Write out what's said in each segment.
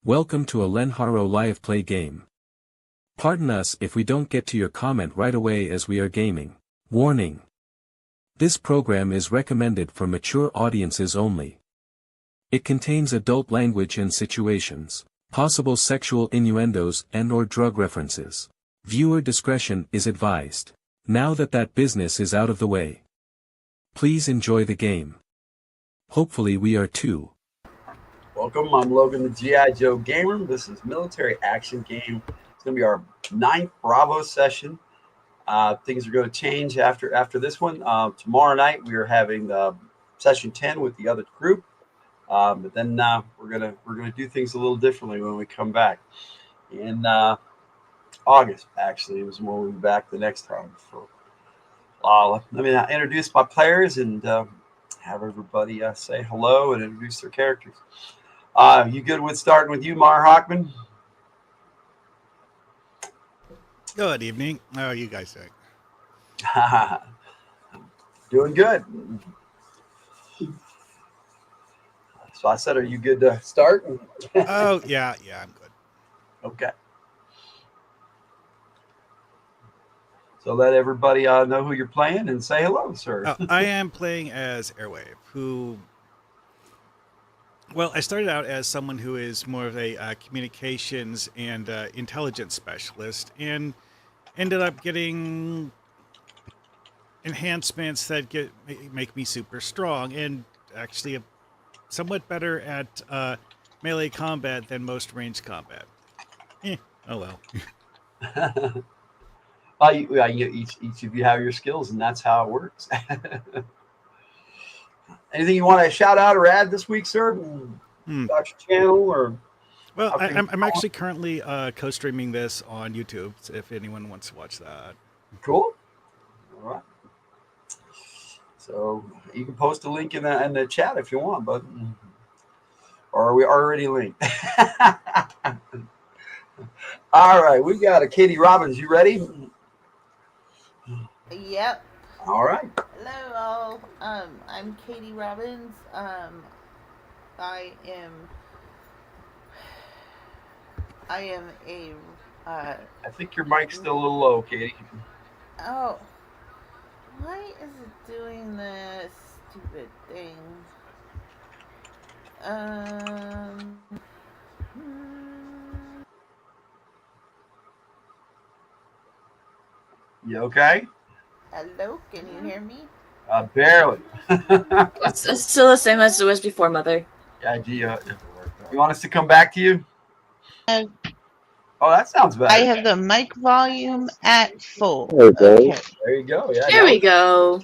Welcome to a Lenharo live play game. Pardon us if we don't get to your comment right away as we are gaming. Warning. This program is recommended for mature audiences only. It contains adult language and situations, possible sexual innuendos and/or drug references. Viewer discretion is advised. Now that business is out of the way, please enjoy the game. Hopefully we are too. Welcome, I'm Logan the G.I. Joe Gamer. This is Military Action Game. It's going to be our 9th Bravo session. Things are going to change after this one. Tomorrow night we are having session 10 with the other group. But then we're gonna do things a little differently when we come back. In August, actually, is when we'll be back the next time. So let me introduce my players and have everybody say hello and introduce their characters. You good with starting with you, Mar Hockman? Good evening. How are you guys doing? Doing good. So I said, are you good to start? Oh, yeah, I'm good. Okay. So let everybody know who you're playing and say hello, sir. I am playing as Airwave, who... Well, I started out as someone who is more of a communications and intelligence specialist, and ended up getting enhancements that make me super strong, and actually somewhat better at melee combat than most ranged combat. Oh well. Each of you have your skills, and that's how it works. Anything you want to shout out or add this week, sir? About your channel or? Well, I'm actually currently co-streaming this on YouTube, if anyone wants to watch that. Cool. All right. So you can post a link in the chat if you want, but or are we already linked? All right, we got a Katie Robbins. You ready? Yep. All right. Hello all. I'm Katie Robbins. I am a I think your mic's still a little low, Katie. Oh. Why is it doing this stupid thing? You okay? Hello, can you hear me? Barely. It's still the same as it was before, Mother. Yeah, you want us to come back to you? Oh, that sounds better. I have the mic volume at full. There you go. Yeah. There we go.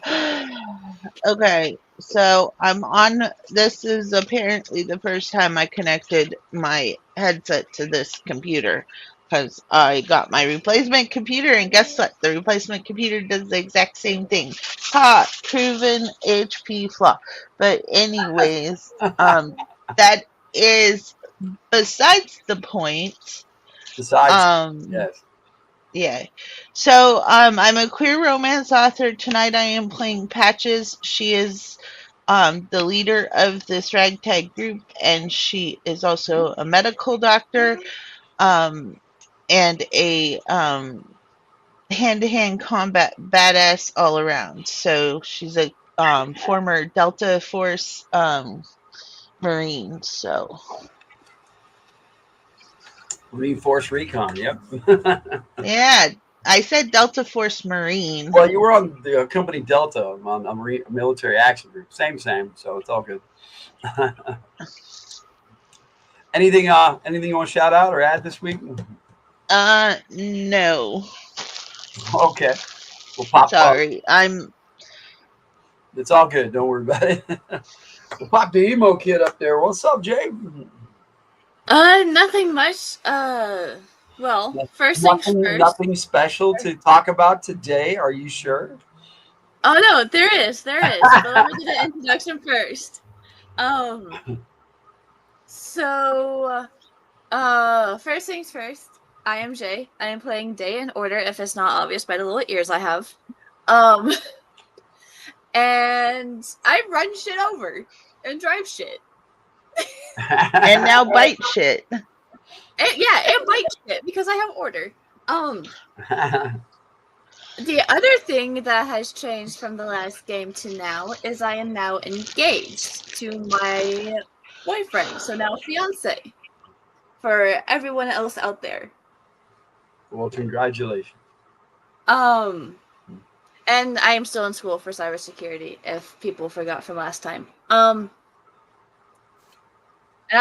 Okay, so I'm on. This is apparently the first time I connected my headset to this computer, because I got my replacement computer, and guess what? The replacement computer does the exact same thing. Ha! Proven HP flaw. But anyways, that is besides the point. Yes. Yeah. So I'm a queer romance author. Tonight I am playing Patches. She is the leader of this ragtag group, and she is also a medical doctor and a hand-to-hand combat badass all around. So she's a former Delta Force Marine. So Marine Force Recon, yep. yeah, I said Delta Force Marine. Well, you were on the company Delta on a military action group. Same, so it's all good. Anything you want to shout out or add this week? No. Okay. We'll pop Sorry, up. It's all good. Don't worry about it. We'll pop the emo kid up there. What's up, Jay? Nothing much. Well, first things first. Nothing special to talk about today. Are you sure? Oh no, there is. But let me do the introduction first. So, first things first. I am Jay. I am playing Day in Order, if it's not obvious by the little ears I have. And I run shit over and drive shit. And now bite shit. It might ship because I have order. The other thing that has changed from the last game to now is I am now engaged to my boyfriend, so now fiance. For everyone else out there. Well, congratulations. And I am still in school for cybersecurity, if people forgot from last time. Not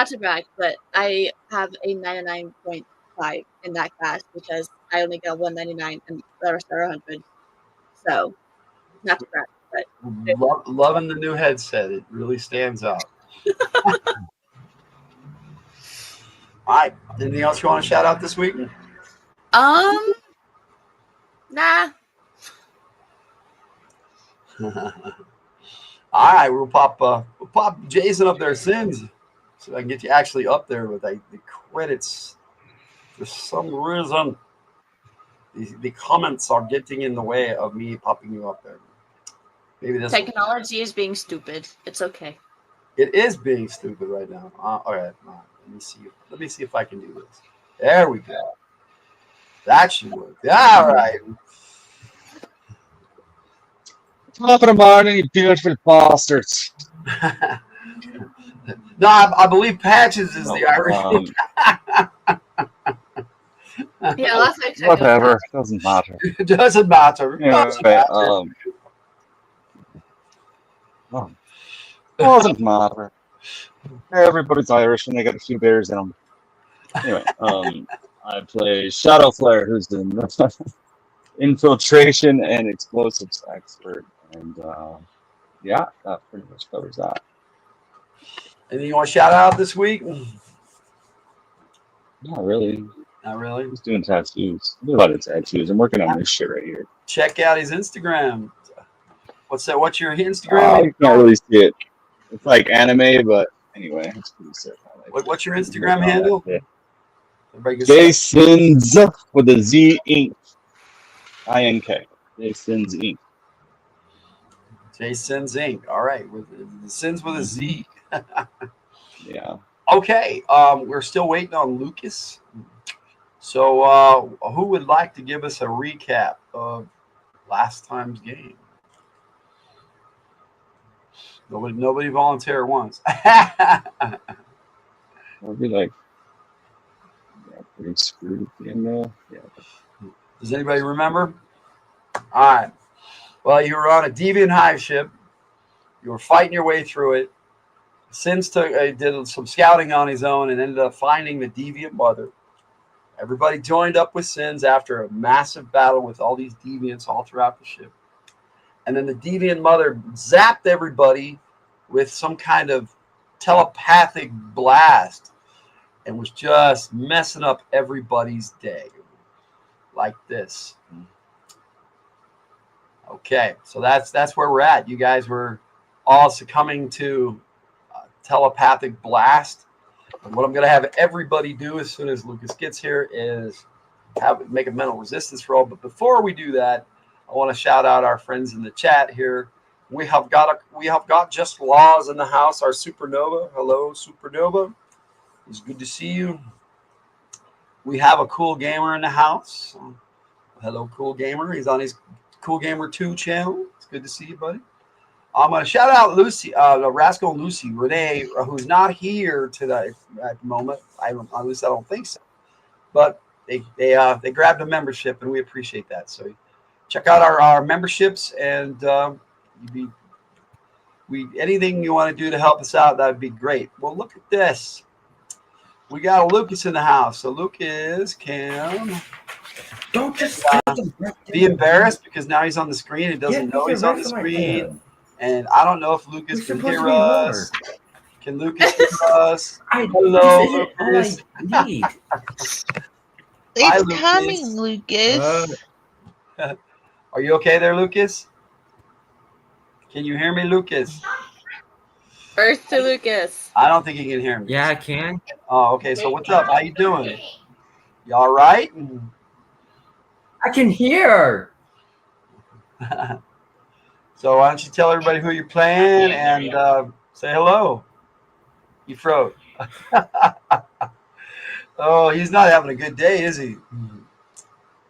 to brag, but I have a 99.5 in that class because I only got 199 and the rest are 100. So, not to brag, but Loving the new headset. It really stands out. All right. Anything else you want to shout out this week? Nah. All right, we'll pop Jason up there, Sins, so I can get you actually up there with the credits. For some reason, the comments are getting in the way of me popping you up there. Maybe this technology is being stupid. It's okay. It is being stupid right now. All right, let me see. Let me see if I can do this. There we go. That should work. All right. Top of the morning, you beautiful bastards. No, I believe Patches is the Irish. Yeah, last I checked. Whatever, doesn't matter. It doesn't matter. Doesn't matter. Everybody's Irish and they got a few beers in them. Anyway, I play Shadow Flare, who's an infiltration and explosives expert, and yeah, that pretty much covers that. Anything you want to shout out this week? Not really. Not really. Just doing tattoos. I do a lot of tattoos. I'm working on this shit right here. Check out his Instagram. What's that? What's your Instagram? You can't really see it. It's like anime, but anyway, it's pretty sick. What's your Instagram handle? Jason's with a Z Inc. INK. Jason's Inc. Jason's Inc. All right, with Sins with a Z. Yeah. Okay. We're still waiting on Lucas. So, who would like to give us a recap of last time's game? Nobody volunteer once. I'll be like, pretty screwed at the end there. Yeah. Does anybody remember? All right. Well, you were on a deviant hive ship. You were fighting your way through it. Sins did some scouting on his own and ended up finding the deviant mother. Everybody joined up with Sins after a massive battle with all these deviants all throughout the ship. And then the deviant mother zapped everybody with some kind of telepathic blast and was just messing up everybody's day like this. Okay, so that's where we're at. You guys were all succumbing to telepathic blast. And what I'm going to have everybody do as soon as Lucas gets here is make a mental resistance roll. But before we do that, I want to shout out our friends in the chat here. We have got Just Laws in the house. Our Supernova. Hello, Supernova. It's good to see you. We have a Cool Gamer in the house. Hello, Cool Gamer. He's on his Cool Gamer 2 channel. It's good to see you, buddy. I'm going to shout out Lucy, Rascal and Lucy, Renee, who's not here today at the moment. At least I don't think so. But they grabbed a membership, and we appreciate that. So check out our memberships, and anything you want to do to help us out, that would be great. Well, look at this. We got a Lucas in the house. So Lucas can don't just be embarrassed because now he's on the screen. He doesn't know he's on the screen. And I don't know if Lucas can hear us. Can Lucas hear us? Hello, Lucas. It's coming, Lucas. Are you okay there, Lucas? Can you hear me, Lucas? Earth to Lucas. I don't think he can hear me. Yeah, I can. Oh, okay. So what's up? How you doing? You all right? I can hear. So why don't you tell everybody who you're playing and say hello? You froze. Oh, he's not having a good day, is he?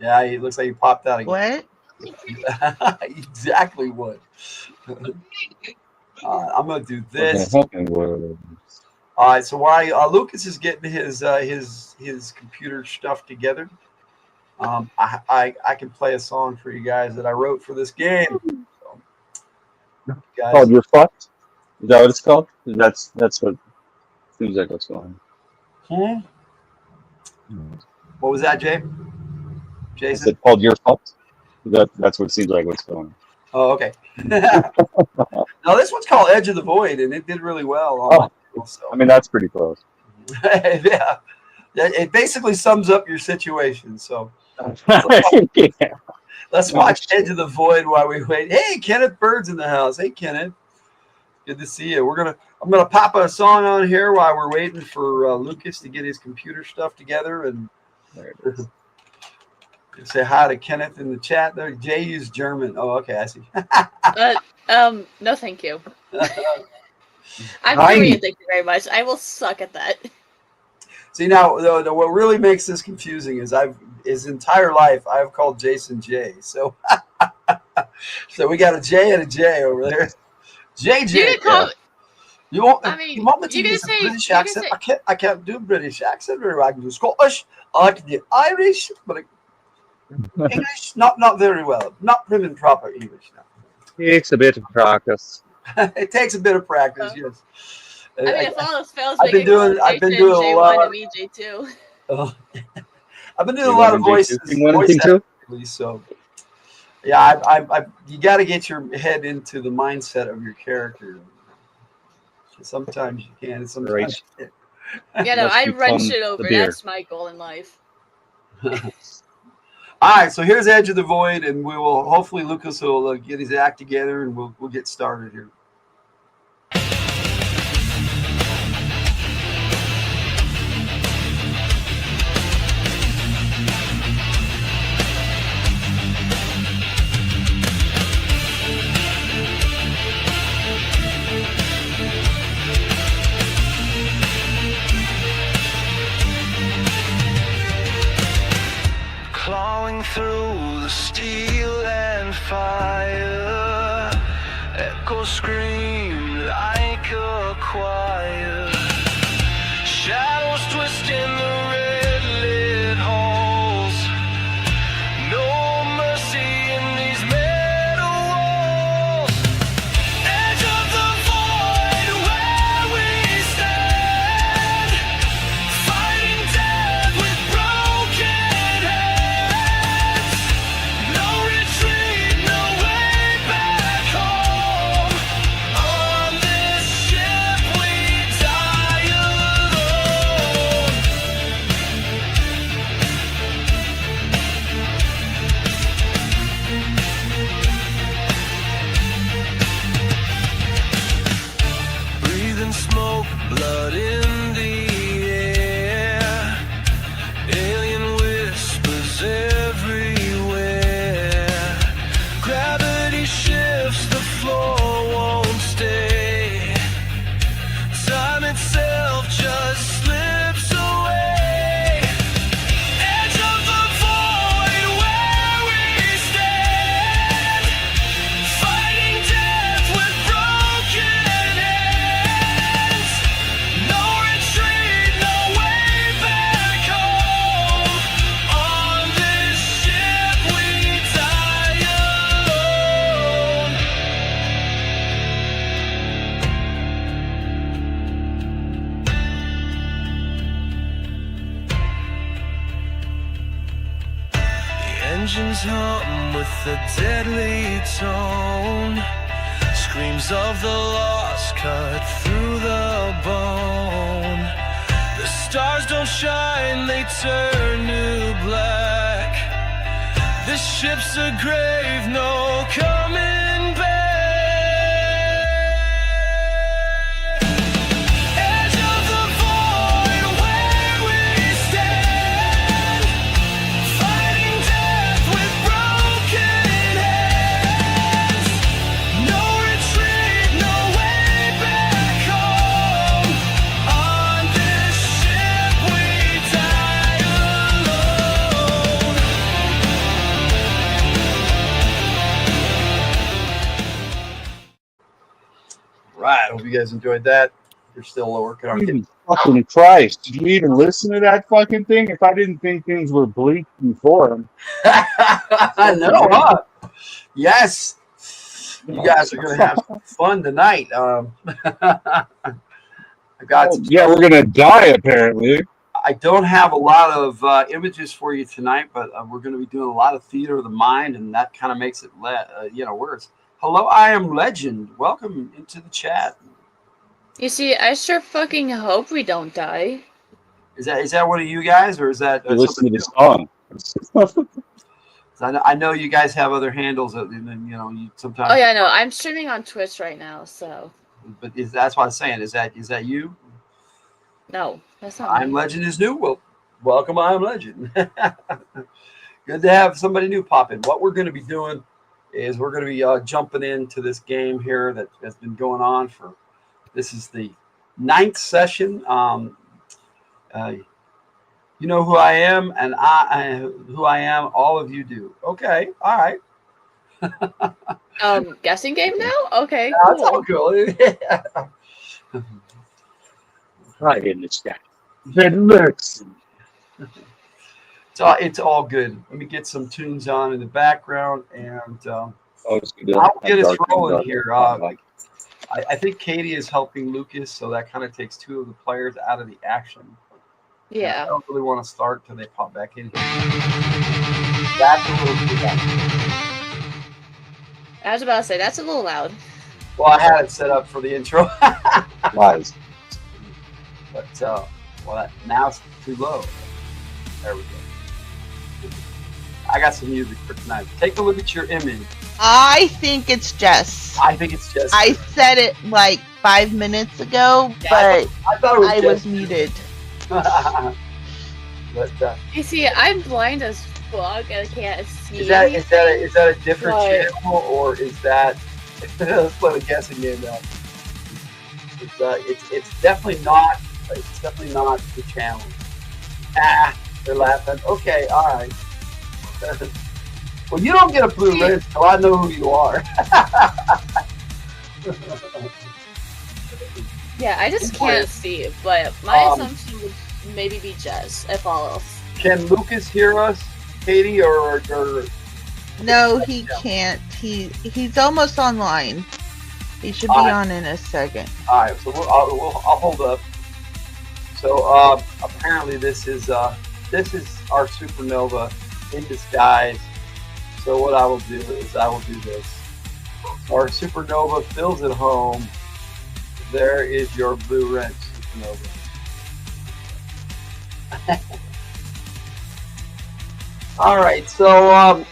Yeah, he looks like he popped out again. What? Exactly what. I'm gonna do Okay, this. helping world. All right. So while Lucas is getting his computer stuff together, I can play a song for you guys that I wrote for this game. So, guys, Called You're Fucked? Is that what it's called? That's what seems like what's going hmm? on. What was that, Jay? I Jason? said called You're Fucked? That's what seems like what's going Oh, okay. Now this one's called Edge of the Void, and it did really well on on. my Oh, channel, so I mean, that's pretty close. yeah, it basically sums up your situation. So Yeah. let's watch Edge of the Void while we wait. Hey, Kenneth Bird's in the house. Hey, Kenneth, good to see you. I'm gonna pop a song on here while we're waiting for Lucas to get his computer stuff together and There it is. say hi to Kenneth in the chat. There, Jay used German. Oh, okay, I see. No, thank you. I'm Hi. Korean, thank you very much. I will suck at that. See now, what really makes this confusing is his entire life I've called Jason J. So, so we got a J and a J over there. JJ. You can call. You want, I mean, you want me to you can use a say- British you can accent? say- I can't do British accent very well. I can do Scottish. I can do Irish, but English not very well. Not prim and proper English. No. Takes a bit of practice. It takes a bit of practice. Yes. I mean, if all else fails, I've been doing a lot. J2. I've been doing a lot of voices. Voice acting, so yeah, you got to get your head into the mindset of your character. Sometimes you can. Sometimes Right. you can't. Yeah, no, Must I become wrench it the over. beer. That's my goal in life. All right, so here's Edge of the Void, and we will hopefully Lucas will get his act together, and we'll get started here. Clawing through the steel and fire, echoes scream like a choir. Shadows twisting the red lit halls. No mercy in these metal walls. Edge of the void where we stand, fighting death with broken hands. No retreat, no way back home. On this ship we die alone. Breathing smoke, blood in the air. Alien whispers everywhere. Gravity shifts, the floor won't stay. Time itself just slips away. Edge of the void where we stand, fighting death with broken hands. No retreat, no way back home. On this ship we die alone. The engines hum with a deadly tone. Screams of the lost cut through the bone. The stars don't shine, they turn to black. This ship's a grave, no coming back. Edge of the void where we stand, fighting death with broken hands. No retreat, no way back home. On this ship we die Right. Hope you guys enjoyed that. You're still working on Jesus fucking Christ. Did you even listen to that fucking thing? If I didn't think things were bleak before. I know, huh? Yes. You guys are going to have fun tonight. I got some Yeah, we're going to die, apparently. I don't have a lot of images for you tonight, but we're going to be doing a lot of theater of the mind, and that kind of makes it, worse. Hello, I am Legend. Welcome into the chat. You see, I sure fucking hope we don't die. Is that one of you guys, or is that You listen to somebody the song. I know you guys have other handles that you sometimes. Oh yeah, no, I'm streaming on Twitch right now, so. But that's what I'm saying. Is that you? No, that's not I'm me. Legend is new. Well, welcome, I'm Legend. Good to have somebody new pop in. What we're going to be doing is we're going to be jumping into this game here that has been going on for. This is the 9th session. You know who I am, and who I am. All of you do. Okay, all right. Guessing game now? Okay, That's all cool. cool. Right in the chat. It looks. It's all good. Let me get some tunes on in the background, and I'll get us rolling here. I think Katie is helping Lucas, so that kind of takes 2 of the players out of the action. Yeah. I don't really want to start till they pop back in. That's a little too loud. I was about to say, that's a little loud. Well, I had it set up for the intro. Lies. But, now it's too low. There we go. I got some music for tonight. Take a look at your image. I think it's Jess. I think it's Jess. I said it like 5 minutes ago, but I thought it was I Jess. was muted. But, You see, I'm blind as fuck and I can't see. is that a different Right. channel, or is that? Let's play the guessing game now. It's definitely not. It's definitely not the channel. They're laughing. Okay, all right. Well, you don't get a blue red, so I know who you are. Yeah, I just can't see, but my assumption would maybe be Jess, if all else. Can Lucas hear us, Katie, or No, he can't. He's almost online. He should be on in a second. all right? So I'll hold up. So apparently this is our supernova in disguise. So what I will do is I will do this. Our supernova fills at home. There is your blue red supernova. All right, so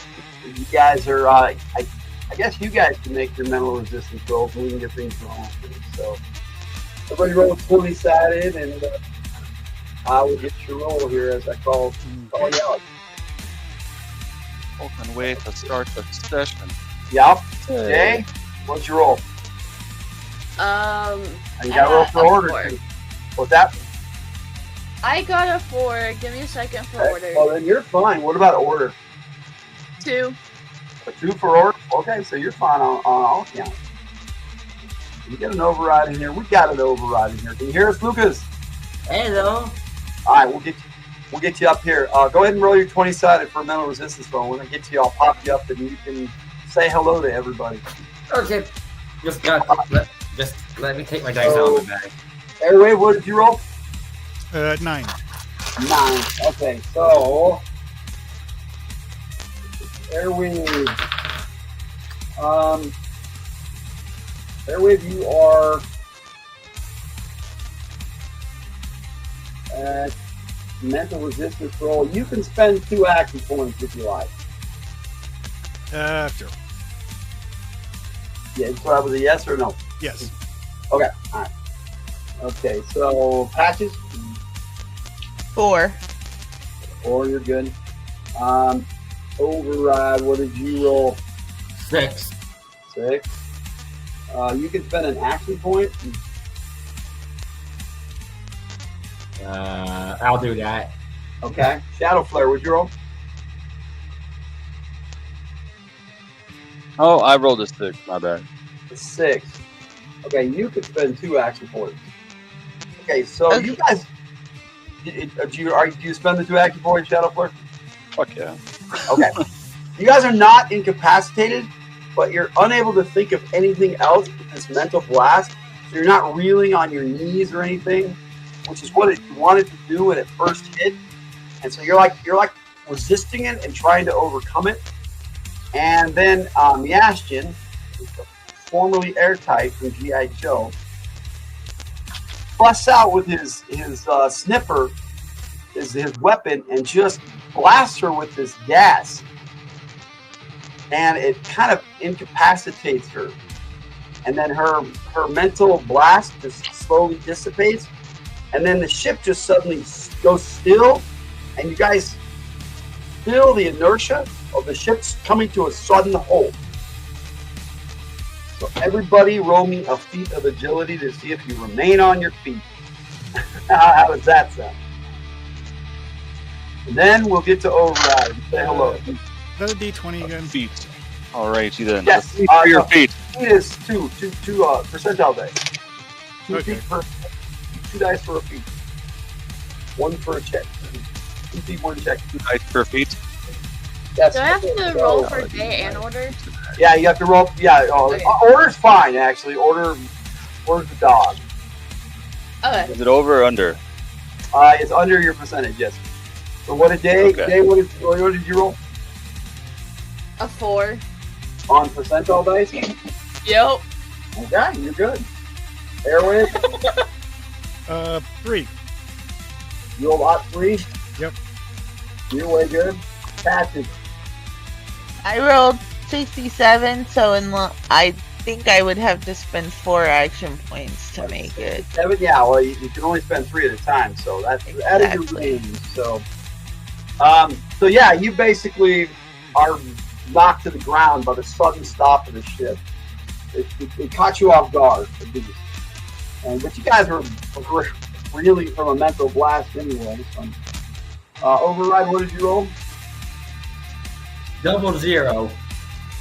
you guys are. I guess you guys can make your mental resistance rolls, and we can get things rolling. So everybody roll 20-sided, and I will get your roll here as I call you out. Open way to start the session. Yep. Jay, what's your roll? And you got to roll for order. 4. Too. What's that? I got a 4. Give me a second for order. Well, then you're fine. What about order? 2. A 2 for order? Okay, so you're fine on all counts. You get an override in here. We got an override in here. Can you hear us, Lucas? Hello. All right, we'll get you up here. Go ahead and roll your 20-sided for mental resistance roll. When I get to you, I'll pop you up and you can say hello to everybody. Okay. Just let me take my dice out of the bag. Airwave, what did you roll? 9. 9. Okay, so Airwave. Airwave, you are at mental resistance roll. You can spend 2 action points if you like. Sure. Yeah, so that was a yes or no? Yes. Okay, all right. Okay, so patches, 4. or you're good. Override, what did you roll? 6. 6. You can spend an action point. I'll do that. Okay. Shadow Flare, what'd you roll? Oh, I rolled a 6. My bad. A 6. Okay, you could spend 2 action points. Okay, so Okay. you guys, do you spend the 2 action points, Shadow Flare? Fuck yeah. Okay. You guys are not incapacitated, but you're unable to think of anything else with this mental blast. So you're not reeling on your knees or anything, which is what it wanted to do when it first hit. And so you're like resisting it and trying to overcome it. And then Miashkin, formerly Airtight from G.I. Joe, busts out with his sniffer, his weapon, and just blasts her with this gas. And it kind of incapacitates her. And then her mental blast just slowly dissipates. And then the ship just suddenly goes still. And you guys feel the inertia of the ship's coming to a sudden halt. So everybody roll me a feat of agility to see if you remain on your feet. How does that sound? And then we'll get to override. Say hello. Another D20 again. Feet. Alrighty then. Yes, Feet for your feet. Feet is two percentile dice. 2 Okay. feet per 2 dice for a feet. 1 for a check. 2 feet, 1 check. 2 dice per feet. Yes. Do I have to roll for day and order? Yeah, you have to roll. Yeah, Okay. order's fine actually. Order's the dog. Okay. Is it over or under? It's under your percentage. Yes. So what a day? Okay. Day. What did you roll A 4. on percentile dice? Yep. Okay, you're good. Airway, 3. you rolled hot 3. Yep. You're way good. Patches. I rolled 67, so I think I would have to spend 4 action points to make it. 7. Yeah. Well, you can only spend 3 at a time, so that is your Exactly. range. So yeah, you basically are knocked to the ground by the sudden stop of the ship. It caught you off guard, at least. But you guys were reeling from a mental blast anyway. So. Override, what did you roll? 00.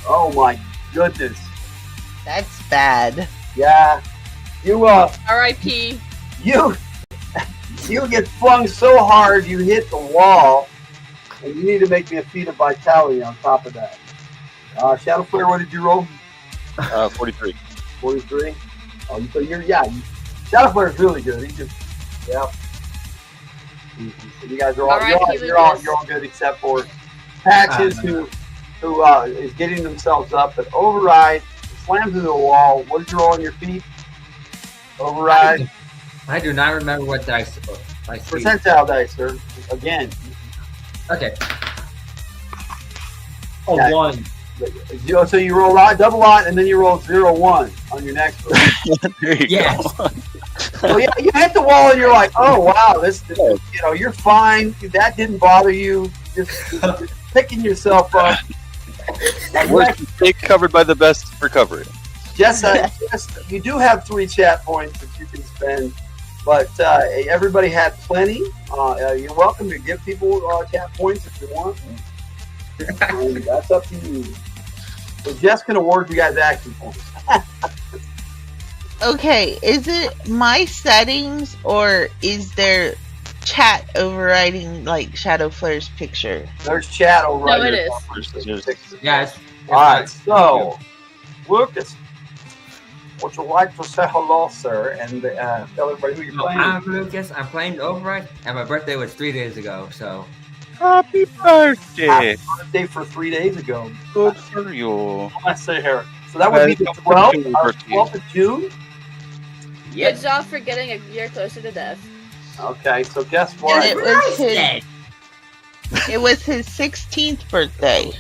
Oh my goodness. That's bad. Yeah. You R.I.P. you get flung so hard you hit the wall, and you need to make me a feat of vitality on top of that. Shadow Flare, what did you roll? 43. 43. Oh, so Shadow Flare is really good. He just So you guys are all you're all good except for Patches who is getting themselves up, but Override slams into the wall. What did you roll on your feet? Override. I do not remember what dice I see. Percentile dice, sir. Again. Okay. Oh, Yeah. 1. So you roll double lot, and then you roll 0-1 on your next one. There you Yes. go. So yeah, you hit the wall, and you're like, oh wow, this you're fine. That didn't bother you. Just picking yourself up. Worst mistake covered by the best recovery. Jess, you do have 3 chat points that you can spend, but everybody had plenty. You're welcome to give people chat points if you want. And that's up to you. So Jess can award you guys action points. Okay, is it my settings or is there chat overriding like Shadow Flare's picture? There's chat over No, right it here. is. Yeah, All right, so Lucas, would you like to say hello, sir, and tell everybody who you're No, playing? I'm Lucas. I'm playing Override, and my birthday was 3 days ago. So Happy birthday! Happy birthday for 3 days ago. Good for you. I say here. So that would be the 12th, birthday. 12th of June. Good job for getting a year closer to death. Okay, so guess And what? it was his 16th birthday.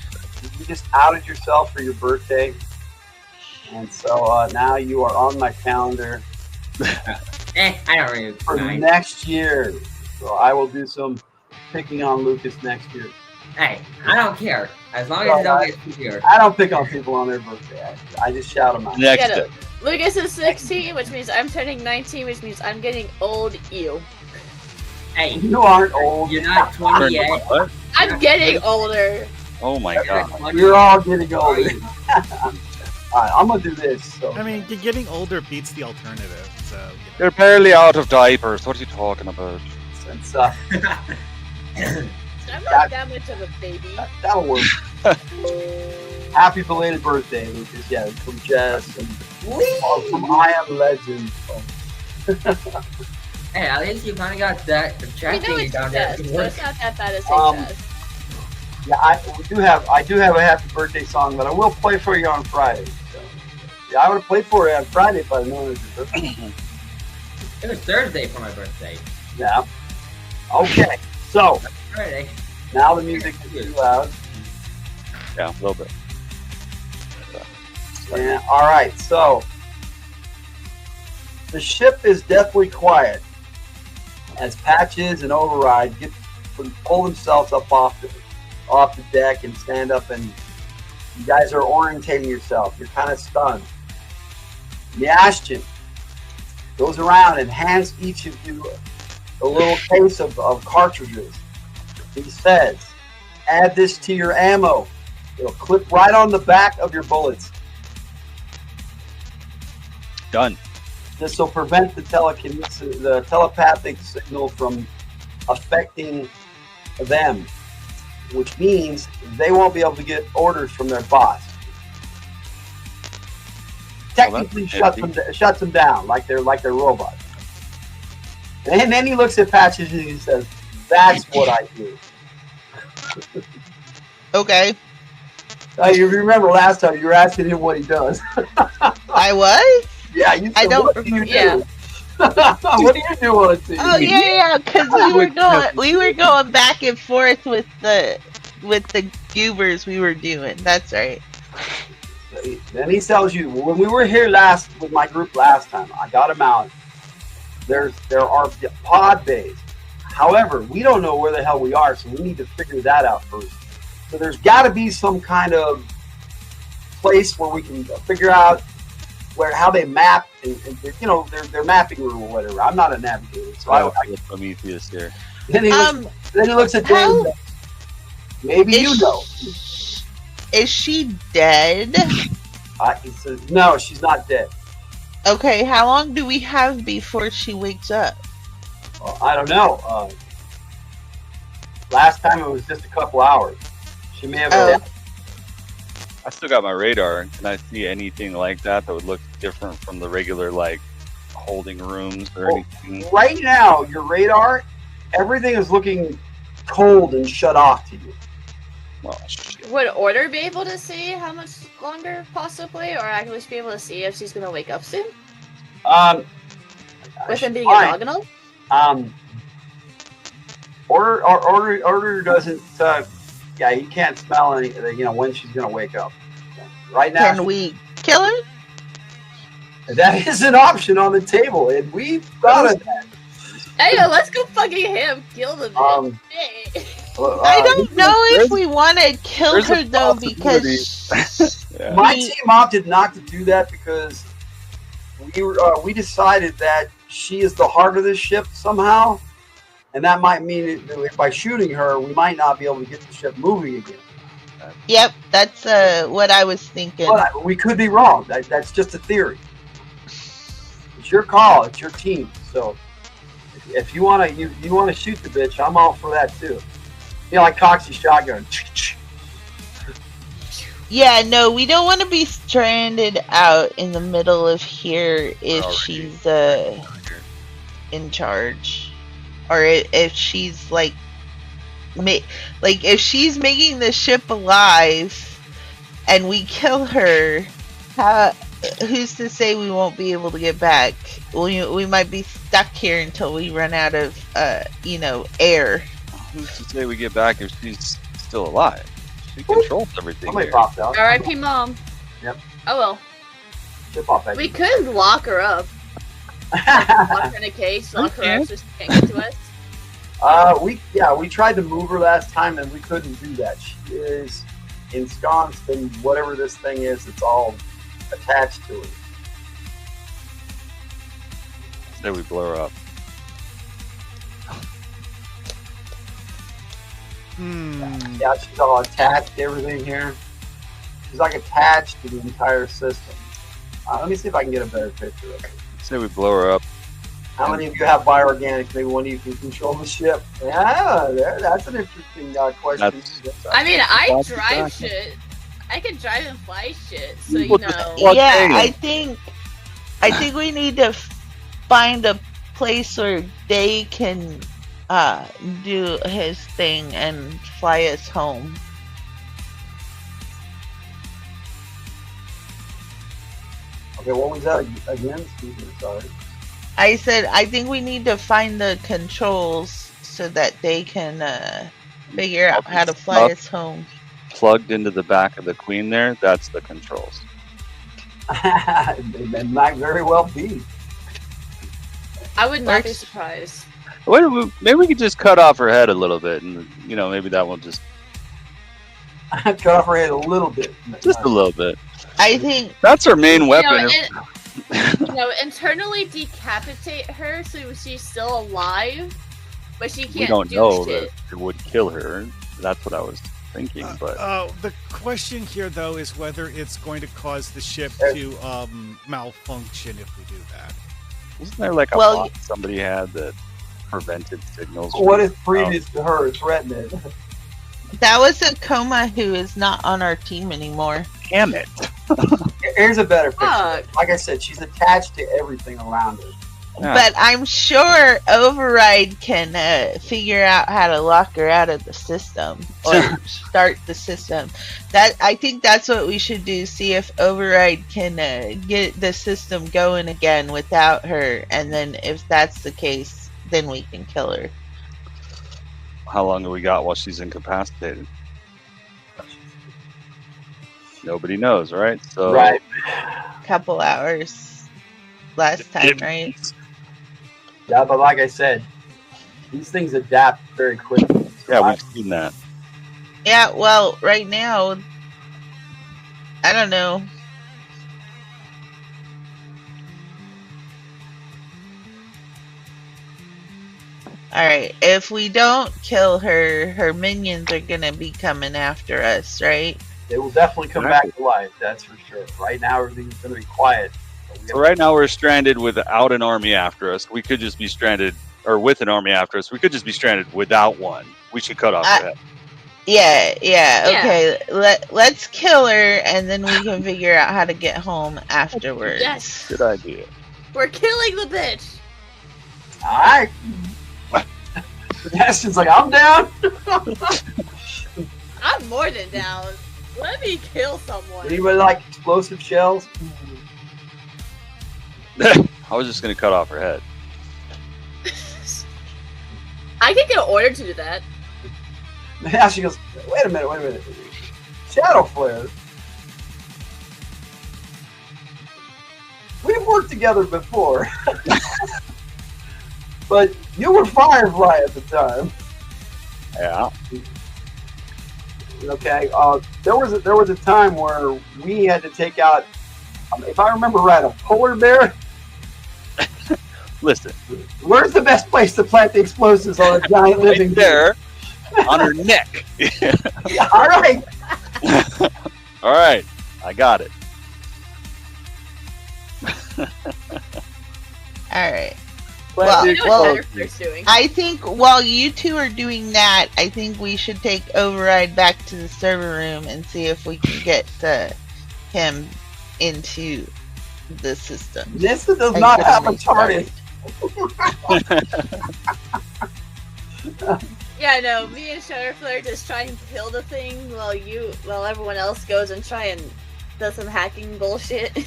You just outed yourself for your birthday, and so now you are on my calendar I don't really. for mind. next year. So I will do some picking on Lucas next year. Hey, I don't care as long as you don't get too here. I don't pick on people on their birthday. I just shout them out. Next Get day. it. Lucas is 16, which means I'm turning 19, which means I'm getting old. Ew. Hey, You aren't old. you're not 20 yet. What? I'm getting older. Oh my god. You're all getting older. All right, I'm gonna do this. So I mean, getting older beats the alternative. So you know. You're barely out of diapers. What are you talking about? since I'm not that much of a baby. that'll work. Happy belated birthday, Lucas. Yeah, from Jess and from I Am Legend. Hey, at least you finally got that the We chat know thing it's down there. Jess, to so work. it's not that bad as say Jess. Yeah, I do have a happy birthday song, but I will play for you on Friday. So, yeah, I would have played for you on Friday if I'd known it was your birthday. It was Thursday for my birthday. Yeah. Okay. So Friday. now the music is too loud. Yeah, a little bit. Yeah. All right. So the ship is deathly quiet as Patches and Override pull themselves up off the deck and stand up, and you guys are orientating yourself. You're kind of stunned. The Ashton goes around and hands each of you a little case of cartridges. He says, add this to your ammo. It'll clip right on the back of your bullets. Done. This will prevent the telepathic signal from affecting them, which means they won't be able to get orders from their boss. Technically, shuts them down like they're robots. And then he looks at Patches and he says, "That's what I do." Okay. You remember last time you were asking him what he does? I was? Yeah, you said, I don't what do you remember. do? Yeah. What do you do on a team? Oh yeah, because we were going back and forth with the goobers we were doing. That's right. Then he tells you, when we were here with my group last time, I got him out. There are pod bays. However, we don't know where the hell we are, so we need to figure that out first. So there's got to be some kind of place where we can figure out how they map and their mapping room or whatever. I'm not a navigator, so I Prometheus here. then he looks at Dave. Maybe you know. Is she dead? He says, no, she's not dead. Okay, how long do we have before she wakes up? I don't know. Last time it was just a couple hours. She may have. Oh. I still got my radar. Can I see anything like that would look different from the regular, like, holding rooms or anything? Right now, your radar, everything is looking cold and shut off to you. Well, shit. Would Order be able to see how much longer, possibly, or at least be able to see if she's gonna wake up soon? With him being fine. orthogonal? Order doesn't. Yeah, he can't smell anything. When she's gonna wake up. Right now, Can we kill her? that is an option on the table, and we've thought of that. Hey, let's go fucking him. Kill the bitch. Hey. I don't know if we want to kill her though, because Yeah. My team opted not to do that because we decided that she is the heart of this ship somehow, and that might mean that by shooting her, we might not be able to get the ship moving again. yep, that's what I was thinking. But we could be wrong. That's just a theory. It's your call. It's your team. So if you want to shoot the bitch, I'm all for that too. Like Coxie's shotgun. Yeah, no, we don't want to be stranded out in the middle of here if she's in charge, or if she's like if she's making the ship alive and we kill her. Who's to say we won't be able to get back? We might be stuck here until we run out of air. Who's to say we get back if she's still alive? She controls everything. Somebody Here. popped out. R.I.P. Mom. Yep. Oh well. Ship off that We dude. could lock her up. Lock her in a case, lock her up so she can't get to us. We tried to move her last time and we couldn't do that. She is ensconced in whatever this thing is. It's all attached to her. Say we blow her up. Hmm. Yeah, she's all attached to everything here. She's like attached to the entire system. Let me see if I can get a better picture of it. Say we blow her up. How many of you have bioorganics? Maybe one of you can control the ship. Yeah, that's an interesting question. I mean, I That's drive exactly. shit. I can drive and fly shit, so you Well, just know. plug Yeah, Day in. I think we need to find a place where Day can do his thing and fly us home. Okay, what was that again? Excuse me, sorry. I said I think we need to find the controls so that they can figure out how to fly us home. Plugged into the back of the Queen there, that's the controls. It might very well be. I would not be Works. surprised. Maybe we could just cut off her head a little bit, and maybe that will just Cut off her head a little bit. a little bit. I think That's her main weapon. Internally decapitate her so she's still alive, but she We can't don't do know shit. that it would kill her. That's what I was thinking, but The question here, though, is whether it's going to cause the ship to malfunction if we do that. wasn't there like a Well, bot somebody had that prevented signals? What if previous to her threatened it? that was a coma who is not on our team anymore. Damn it! Here's a better picture. Fuck. Like I said, she's attached to everything around her. Yeah. But I'm sure Override can figure out how to lock her out of the system or start the system. I think that's what we should do. See if Override can get the system going again without her, and then if that's the case, then we can kill her. How long have we got while she's incapacitated? Nobody knows, right? So Right. Couple hours last time, right? Yeah, but like I said, these things adapt very quickly. Yeah, we've seen that. Yeah. Well, right now, I don't know. All right. If we don't kill her, her minions are gonna be coming after us, right? They will definitely come back to life. That's for sure. Right now, everything's going to be quiet. But we So right now we're stranded without an army after us. We could just be stranded, or with an army after us. We could just be stranded without one. We should cut off her head. Yeah. Yeah. Okay. Let's kill her, and then we can figure out how to get home afterwards. Yes, Good idea. we're killing the bitch. All right. Ashton's like, I'm down. I'm more than down. Let me kill someone. Anybody like explosive shells? I was just gonna cut off her head. I can get ordered to do that. Now she goes, wait a minute. Shadow flare. We've worked together before. But you were Firefly at the time. Yeah. Okay. There was a time where we had to take out, if I remember right, a polar bear. Listen, Where's the best place to plant the explosives on a giant living right there, on her neck. bear? All right. All right, I got it. All right. Well, You know well, what Shadowflare's doing. I think while you two are doing that, I think we should take Override back to the server room and see if we can get him into the system. This does And not get have him a TARDIS. Yeah, no, me and Shadowflare just try and kill the thing while everyone else goes and try and does some hacking bullshit.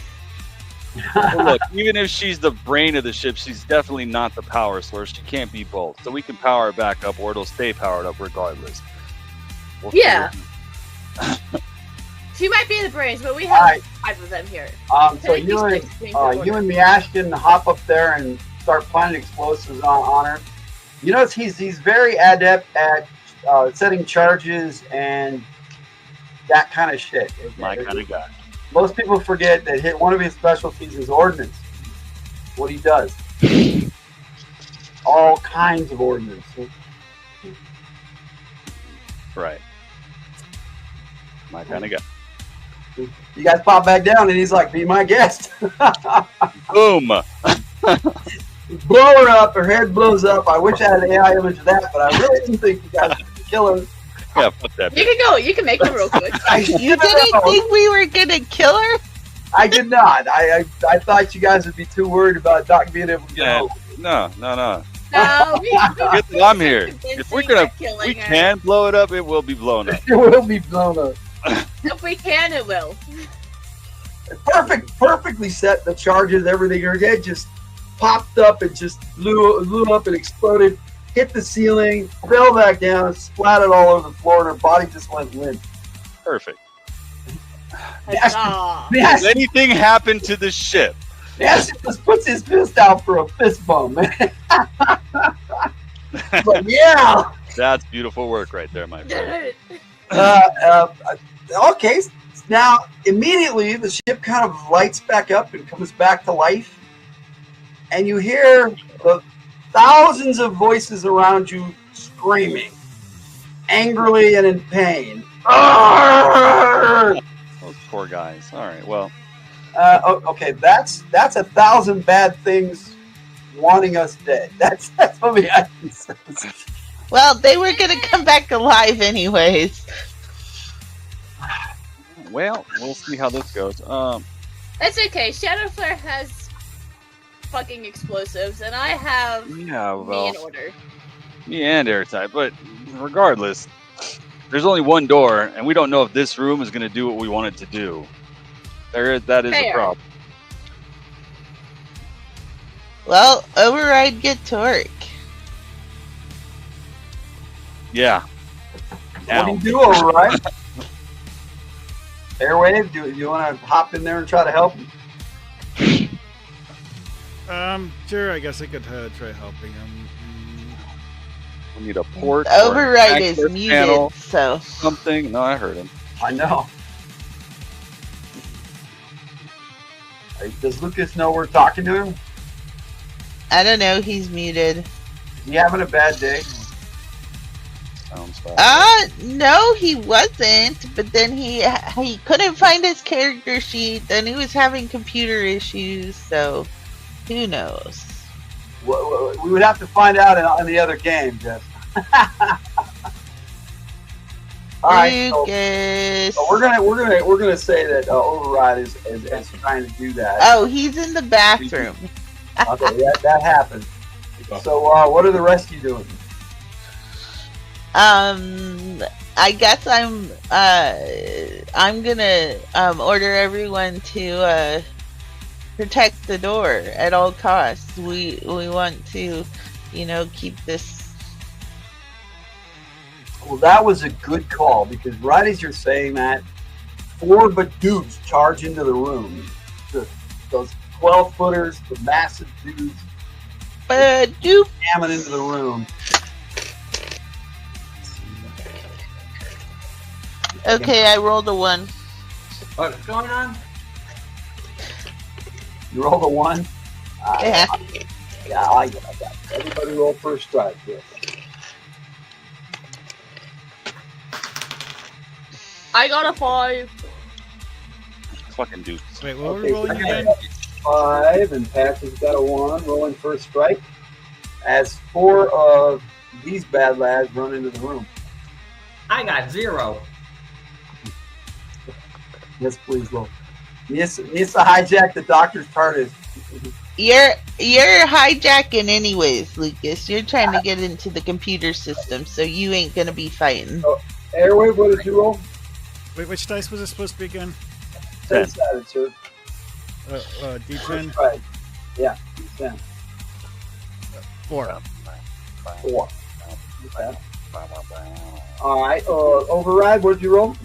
Well, look, even if she's the brain of the ship, she's definitely not the power source. She can't be both. So we can power it back up, or it'll stay powered up regardless. We'll Yeah. figure- She might be the brains, but we have Alright. 5 of them here. So you and me, Ashton, hop up there and start planting explosives on her. You notice he's very adept at setting charges and that kind of shit. My kind of guy. Most people forget that one of his specialties is ordnance. What he does. All kinds of ordnance. Right. My kind of guy. You guys pop back down, and he's like, "Be my guest." Boom. Blow her up. Her head blows up. I wish I had an AI image of that, but I really didn't think you guys could kill her. Yeah, fuck that. You can go. You can make it real quick. You didn't think we were gonna kill her? I did not. I thought you guys would be too worried about Doc being able to Yeah. go. No. No, Good that I'm here. If we killing her. can blow it up, it will be blown up. It will be blown up. If we can, it will. Perfectly set. The charges, everything. Her head just popped up and just blew up and exploded. Hit the ceiling, fell back down, splattered all over the floor, and her body just went limp. Perfect. Huzzah. Has anything happened to the ship? Nasty just puts his fist out for a fist bump, man. But yeah. That's beautiful work right there, my friend. Okay. Now, immediately, the ship kind of lights back up and comes back to life. And you hear the thousands of voices around you screaming, angrily and in pain. Arrgh! Those poor guys. All right, well. Okay, that's 1,000 bad things wanting us dead. That's what we had to say. Well, they were gonna come back alive anyways. Well, we'll see how this goes. That's okay. Shadow Flare has fucking explosives, and I have Yeah, me well, in order. me and airtight, but regardless, there's only one door, and we don't know if this room is going to do what we want it to do. That is a Fair. problem. Well, override get to work. Yeah. What Now. do you do, all right? Airwave, do you want to hop in there and try to help? Sure. I guess I could try helping him. We need a port. or Override an is access muted, panel, so something. No, I heard him. I know. Does Lucas know we're talking to him? I don't know. He's muted. Is he having a bad day? Sounds bad. No, he wasn't. But then he couldn't find his character sheet. Then he was having computer issues. So, who knows? We would have to find out in the other game, Jess. All right, Lucas. so we're gonna say that Override is trying to do that. Oh, he's in the bathroom. Okay, that happened. So what are the rest of you doing? I guess I'm gonna order everyone to protect the door at all costs. We want to, keep this. Well, that was a good call because right as you're saying that, 4 Badooks charge into the room. Those 12-footers, the massive dudes, Badoop. jamming into the room. Okay, I rolled a 1. What's going on? You rolled a 1. Yeah. Yeah, I got that. Everybody roll first strike. Yeah. I got a 5. Fucking dude. Wait, what were Okay, we rolling so I again? got a 5, and Patch has got a 1. Rolling first strike. As 4 of these bad lads run into the room. I got 0. Yes, please roll. Needs to hijack the doctor's TARDIS. You're hijacking anyways, Lucas. You're trying to get into the computer system, so you ain't gonna be fighting. Airwave, what did you roll? Wait, which dice was it supposed to be again? 10-sided, sir. D10. Right. Yeah, 10. 4. 4. Okay. All right. Override, what did you roll?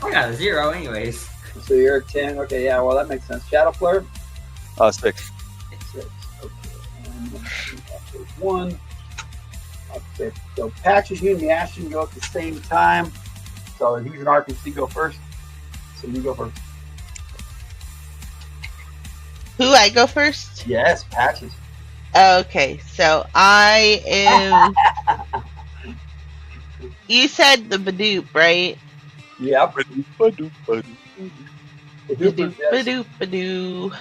I got a 0 anyways. So you're at 10. Okay, yeah, well, that makes sense. Shadow Flare? 6. 6. Okay. And that's 1. Okay. So Patches, you and the Ashton go at the same time. So who's an RPC go first? So you go first. Who, I go first? Yes, Patches. Okay, so I am. You said the Badoop, right? Yep. Ba-doop, ba-doop, ba-doop, ba-doop,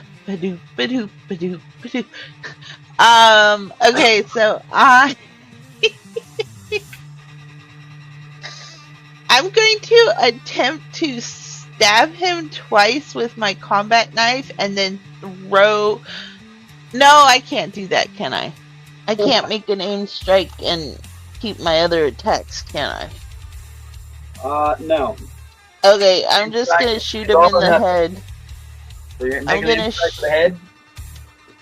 ba-doop, ba-doop, ba-doop. Okay, so I'm going to attempt to stab him twice with my combat knife and then throw. No, I can't do that, can I? I can't make an aim strike and keep my other attacks, can I? No. Okay, I'm just gonna shoot him in the head. So you're I'm making gonna an strike for the head?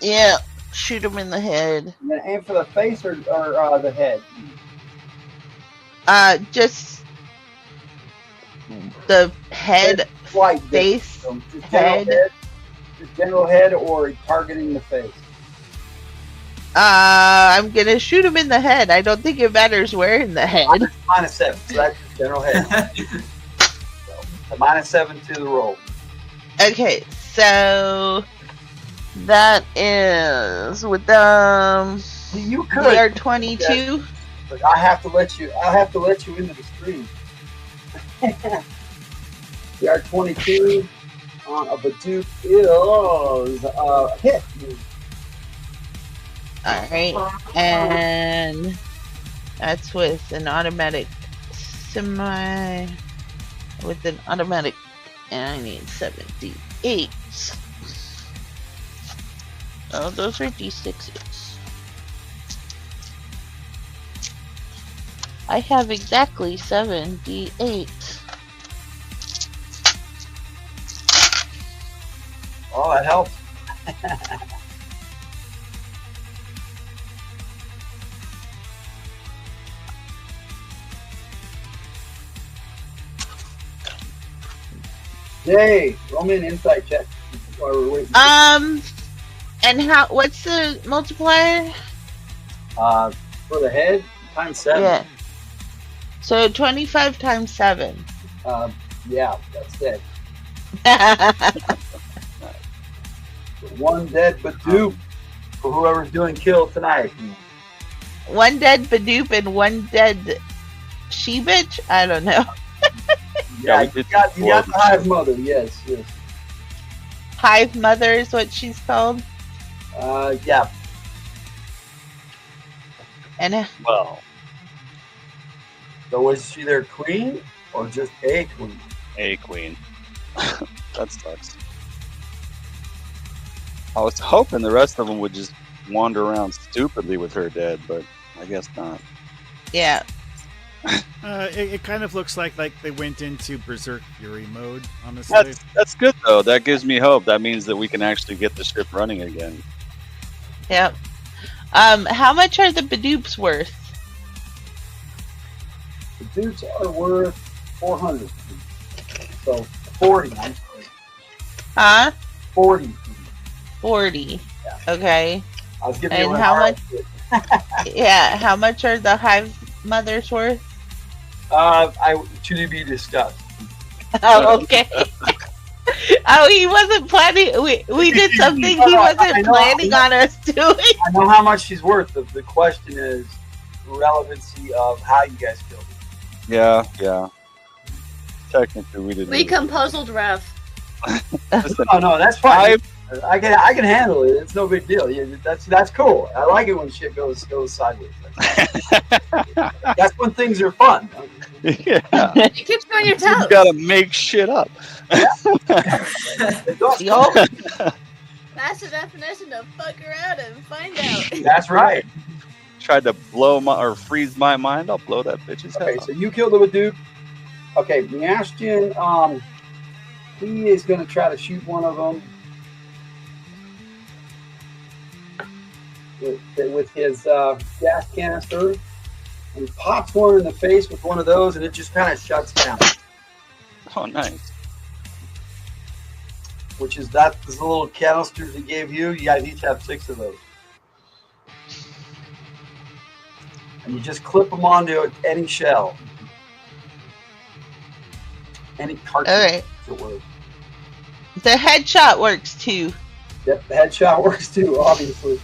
Yeah, shoot him in the head. You gonna aim for the face or the head? Just the head, Slight face, difference. So just head. just general head or targeting the face? I'm gonna shoot him in the head. I don't think it matters where in the head. -7, so that's just general head. So, a -7 to the roll. Okay, so that is with You could. we are 22. But I have to let you. I'll have to let you into the stream. We are 22 on a Badoop is hit. All right, and that's with an automatic semi. With an automatic, and I need 78. Oh, those are D6s. I have exactly 7 D8. Oh, that helps. Yay! Roll me an insight check while we're waiting. And how? What's the multiplier? For the head, ×7. Yeah. So 25 times 7. Yeah, that's dead. One dead Badoop for whoever's doing kill tonight. One dead Badoop and one dead she-bitch? I don't know. Yeah, you got the hive mother. Yes. Hive mother is what she's called. Yeah. And Well, So was she their queen or just a queen? a queen. That sucks. I was hoping the rest of them would just wander around stupidly with her dead, but I guess not. yeah. It kind of looks like they went into Berserk Fury mode, honestly. That's good though. That gives me hope. That means that we can actually get the ship running again. Yep. How much are the Badoops worth? The dudes are worth 400. So 40. I'm sorry. Huh? 40. 40. Yeah. Okay. I was giving And you how much? Yeah. How much are the hive mothers worth? To be discussed. Oh, okay. Oh, he wasn't planning. We did something he wasn't planning on us doing. I know how much she's worth. The question is relevancy of how you guys killed her. Yeah. Technically, we didn't. We compuzzled Rev. Listen, No, that's fine. I can handle it. It's no big deal. Yeah, that's cool. I like it when shit goes sideways. That's when things are fun. yeah. You keep on your You toes. gotta make shit up. It's awesome. Yup. That's the definition of fuck around and find out. That's right. Tried to freeze my mind. I'll blow that bitch's head Okay, off. so you killed it with Duke. Okay, Miastian, he is going to try to shoot one of them with his gas canister. And he pops one in the face with one of those, and it just kind of shuts down. Oh, nice. Which is that the little canisters he gave you. You guys each have 6 of those. And you just clip them onto any shell. Any cartridge. Okay. The headshot works too. Yep, the headshot works too, obviously.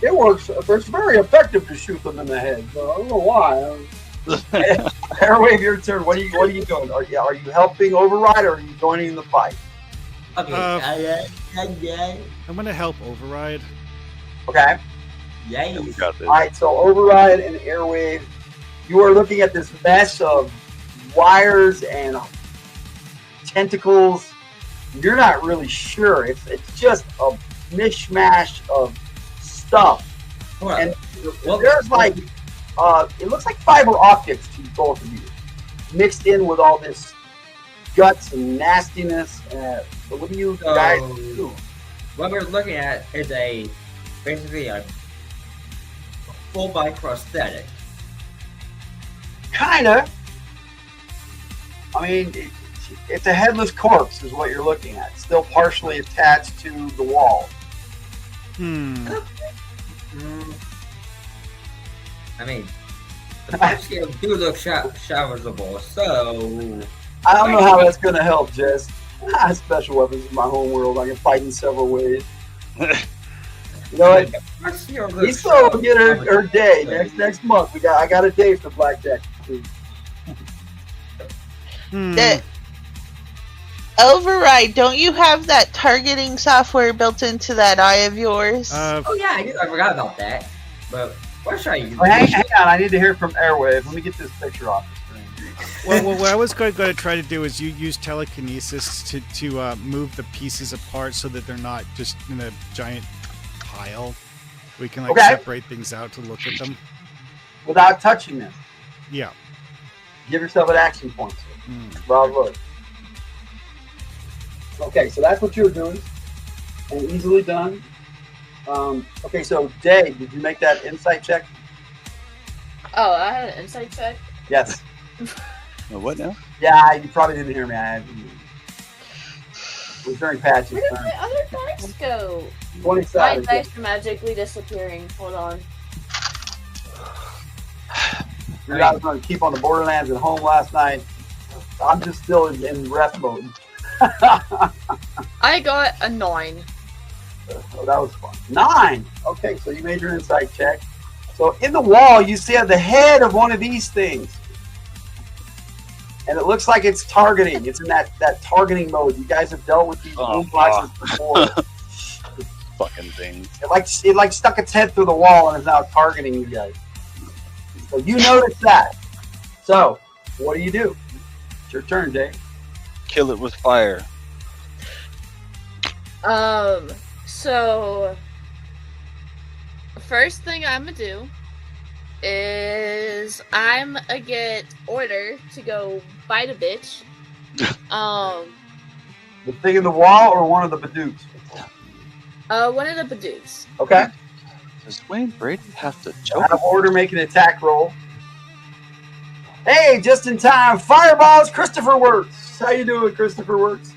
It works. It's very effective to shoot them in the head. So I don't know why. Airwave, your turn. What are you doing? Are you helping Override or are you joining in the fight? Okay. I'm gonna help Override. Okay. Yay. We got this. All right. So Override and Airwave, you are looking at this mess of wires and tentacles. You're not really sure. It's just a mishmash of stuff. Hold on. And Well, there's like it looks like fiber optics to both of you, mixed in with all this guts and nastiness. So what do you guys do? What we're looking at is basically a full body prosthetic. Kinda. I mean, it's a headless corpse, is what you're looking at, still partially attached to the wall. Hmm. I mean, the parts here do look salvageable, so I don't know how that's going to help, Jess. I have special weapons in my home world. I can fight in several ways. You know what? parts here look We still get her salvageable. day next month. I got a day for blackjack. Hmm. That Override, don't you have that targeting software built into that eye of yours? Oh yeah, I forgot about that. But what should I use? Oh, hang on, I need to hear from Airwave. Let me get this picture off the screen. Well, what I was going to try to do is use telekinesis to move the pieces apart so that they're not just in a giant pile. We can like Okay. separate things out to look at them. Without touching them. Yeah. Give yourself an action point. Hmm. Rob, look. Okay, so that's what you were doing, and easily done. Okay, so Day, did you make that insight check? Oh, I had an insight check. Yes. What now? Yeah, you probably didn't hear me. It was during Patch's Where did turn. my other dice go? My 27. dice are magically disappearing. Hold on. You guys were going to keep on the Borderlands at home last night. I'm just still in rest mode. I got a 9. So that was fun. 9. Okay, so you made your insight check. So in the wall, you see the head of one of these things. And it looks like it's targeting. It's in that targeting mode. You guys have dealt with these boom boxes before. Fucking things. It like stuck its head through the wall and is now targeting you guys. So you notice that. So what do? It's your turn, Dave. Kill it with fire. So first thing I'm gonna do is I'm gonna get Order to go bite a bitch. The thing in the wall or one of the Badooks? One of the Badooks. Okay. Does Wayne Brady have to Out choke? of Order, make an attack roll. Hey, just in time. Fireballs, Christopher Works. How you doing, Christopher Works?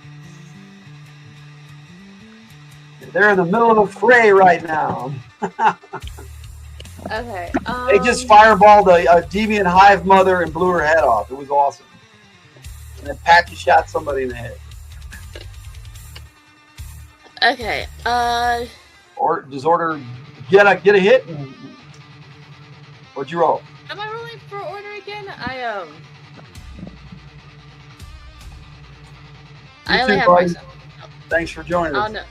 They're in the middle of a fray right now. Okay. They just fireballed a deviant hive mother and blew her head off. It was awesome. And then Patchy shot somebody in the head. Okay. Or does Order get a hit? What'd you roll? Am I rolling for Order again? I You only too, have buddy. myself. Thanks for joining Oh us. no.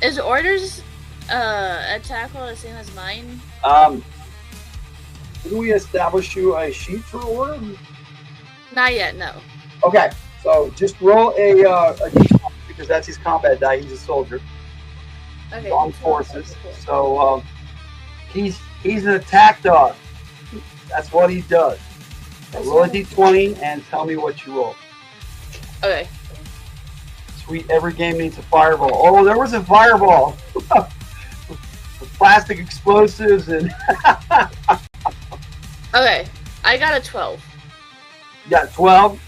Is Order's attack roll the same as mine? Did we establish you a sheet for Order? Not yet. No. Okay, so just roll a d20 because that's his combat die. He's a soldier, Okay. armed forces. So he's an attack dog. That's what he does. So roll a d20 and tell me what you roll. Okay. Sweet, every game needs a fireball. Oh, there was a fireball. With plastic explosives and Okay. I got a 12. you got 12.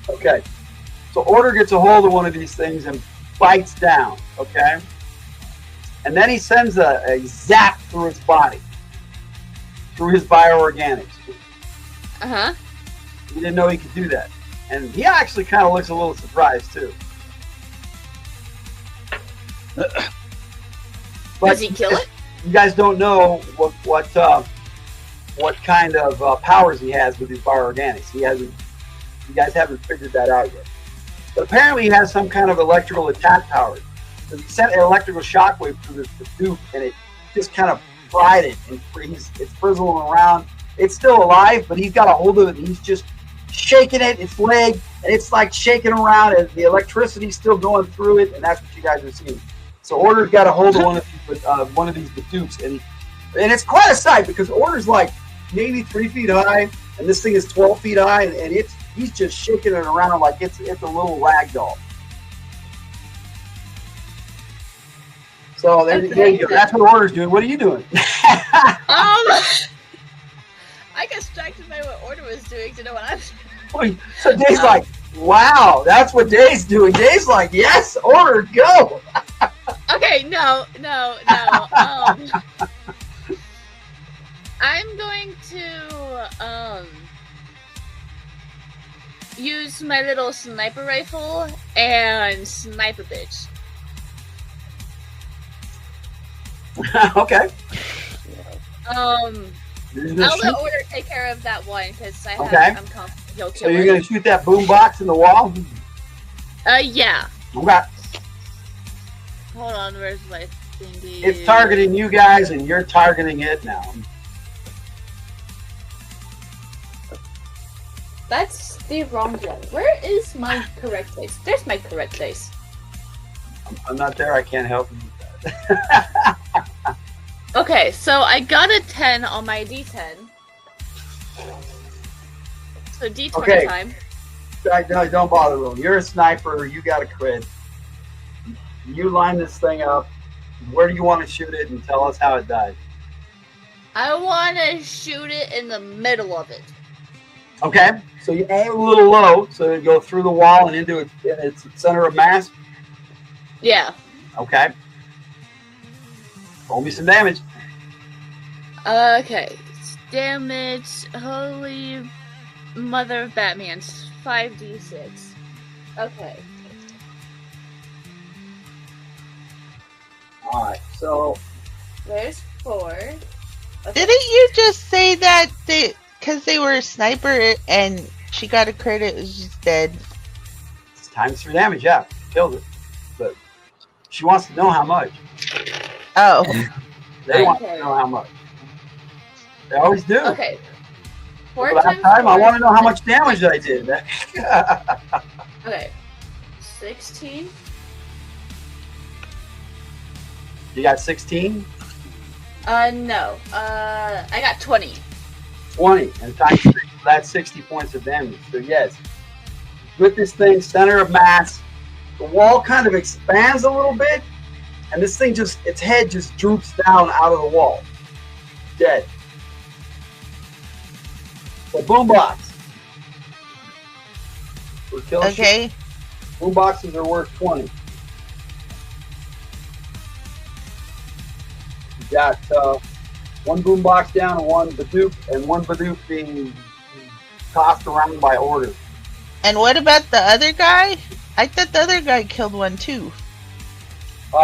Okay. So Order gets a hold of one of these things and bites down, okay? And then he sends a zap through its body, through his bioorganics. Uh huh. He didn't know he could do that. And he actually kind of looks a little surprised, too. Does he kill it? You guys don't know what what kind of powers he has with his bioorganics. You guys haven't figured that out yet. But apparently he has some kind of electrical attack power. So he sent an electrical shockwave through the dupe, and it just kind of fried it, and it's frizzling around. It's still alive, but he's got a hold of it, and he's just shaking it, its leg, and it's like shaking around, and the electricity's still going through it, and that's what you guys are seeing. So Order's got a hold of one of these dupes, and it's quite a sight because Order's like maybe 3 feet high, and this thing is 12 feet high, and he's just shaking it around like it's a little rag doll. So there you go. That's what Order's doing. What are you doing? I got distracted by what Order was doing to know what I'm doing. So Dave's like, wow, that's what Dave's doing. Dave's like, yes, Order, go. Okay, no. I'm going to use my little sniper rifle and snipe a bitch. Okay. I'll let Order take care of that one because I'm confident he'll kill So you're it. going to shoot that boom box in the wall? Yeah. Okay. Hold on, where's my thingy? It's targeting you guys, and you're targeting it now. That's the wrong one. Where is my correct place? There's my correct place. I'm not there. I can't help you with that. Okay, so I got a 10 on my D10. So D20 time. No, don't bother, Will. You're a sniper. You got a crit. You line this thing up. Where do you want to shoot it? And tell us how it died. I want to shoot it in the middle of it. Okay. So you aim a little low, so you go through the wall and into its center of mass. Yeah. Okay. Roll me some damage. Okay. Damage. Holy mother of Batman. 5d6. Okay. Alright, so. There's 4. Okay. Didn't you just say that because they were a sniper and she got a crit, it was just dead? It's times 3 damage, yeah. Killed it. But she wants to know how much. Oh. They want to know how much. They always do. Okay. 4 Last times time, 4. I want to know how much damage I did. Okay. 16. You got 16? No. I got 20. 20. And times 3, that's 60 points of damage. So, yes. With this thing, center of mass, the wall kind of expands a little bit, and this thing its head just droops down out of the wall. Dead. So, boombox. We're killing Okay. Boomboxes are worth 20. You got one boombox down and one Badoop being tossed around by Order. And what about the other guy? I thought the other guy killed one too.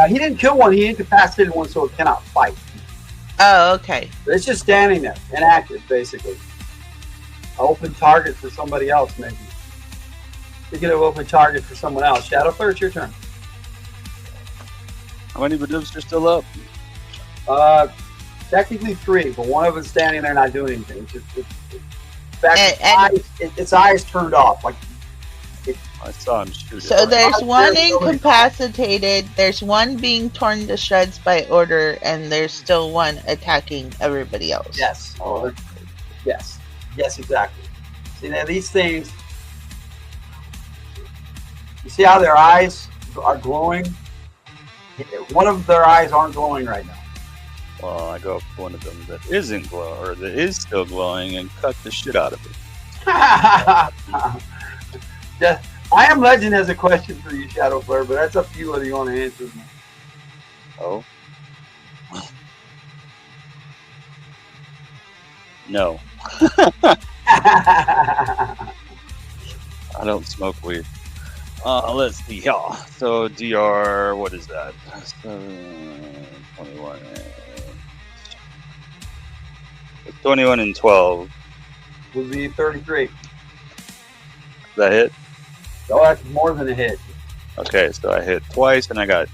He didn't kill one, he incapacitated one so it cannot fight. Oh, okay. It's just standing there, inactive, basically. Open target for somebody else, maybe. Speaking of open target for someone else, Shadowflare, it's your turn. How many Badoops are still up? Technically 3, but one of them's standing there not doing anything. It's just, in fact, its eyes turned off. Like I saw him shoot it. So there's one incapacitated, there's one being torn to shreds by Order, and there's still one attacking everybody else. Yes. Yes. Yes, exactly. See, now these things, you see how their eyes are glowing? One of their eyes aren't glowing right now. Well, I go up to one of them that isn't glowing, or that is still glowing, and cut the shit out of it. I Am Legend has a question for you, Shadowflare, but that's up to you whether you want to answer. Oh? No. I don't smoke weed. Let's see. Yeah. So DR, what is that? 21. 21 and 12. would be 33. Does that hit? Oh, that's more than a hit. Okay, so I hit twice, and I got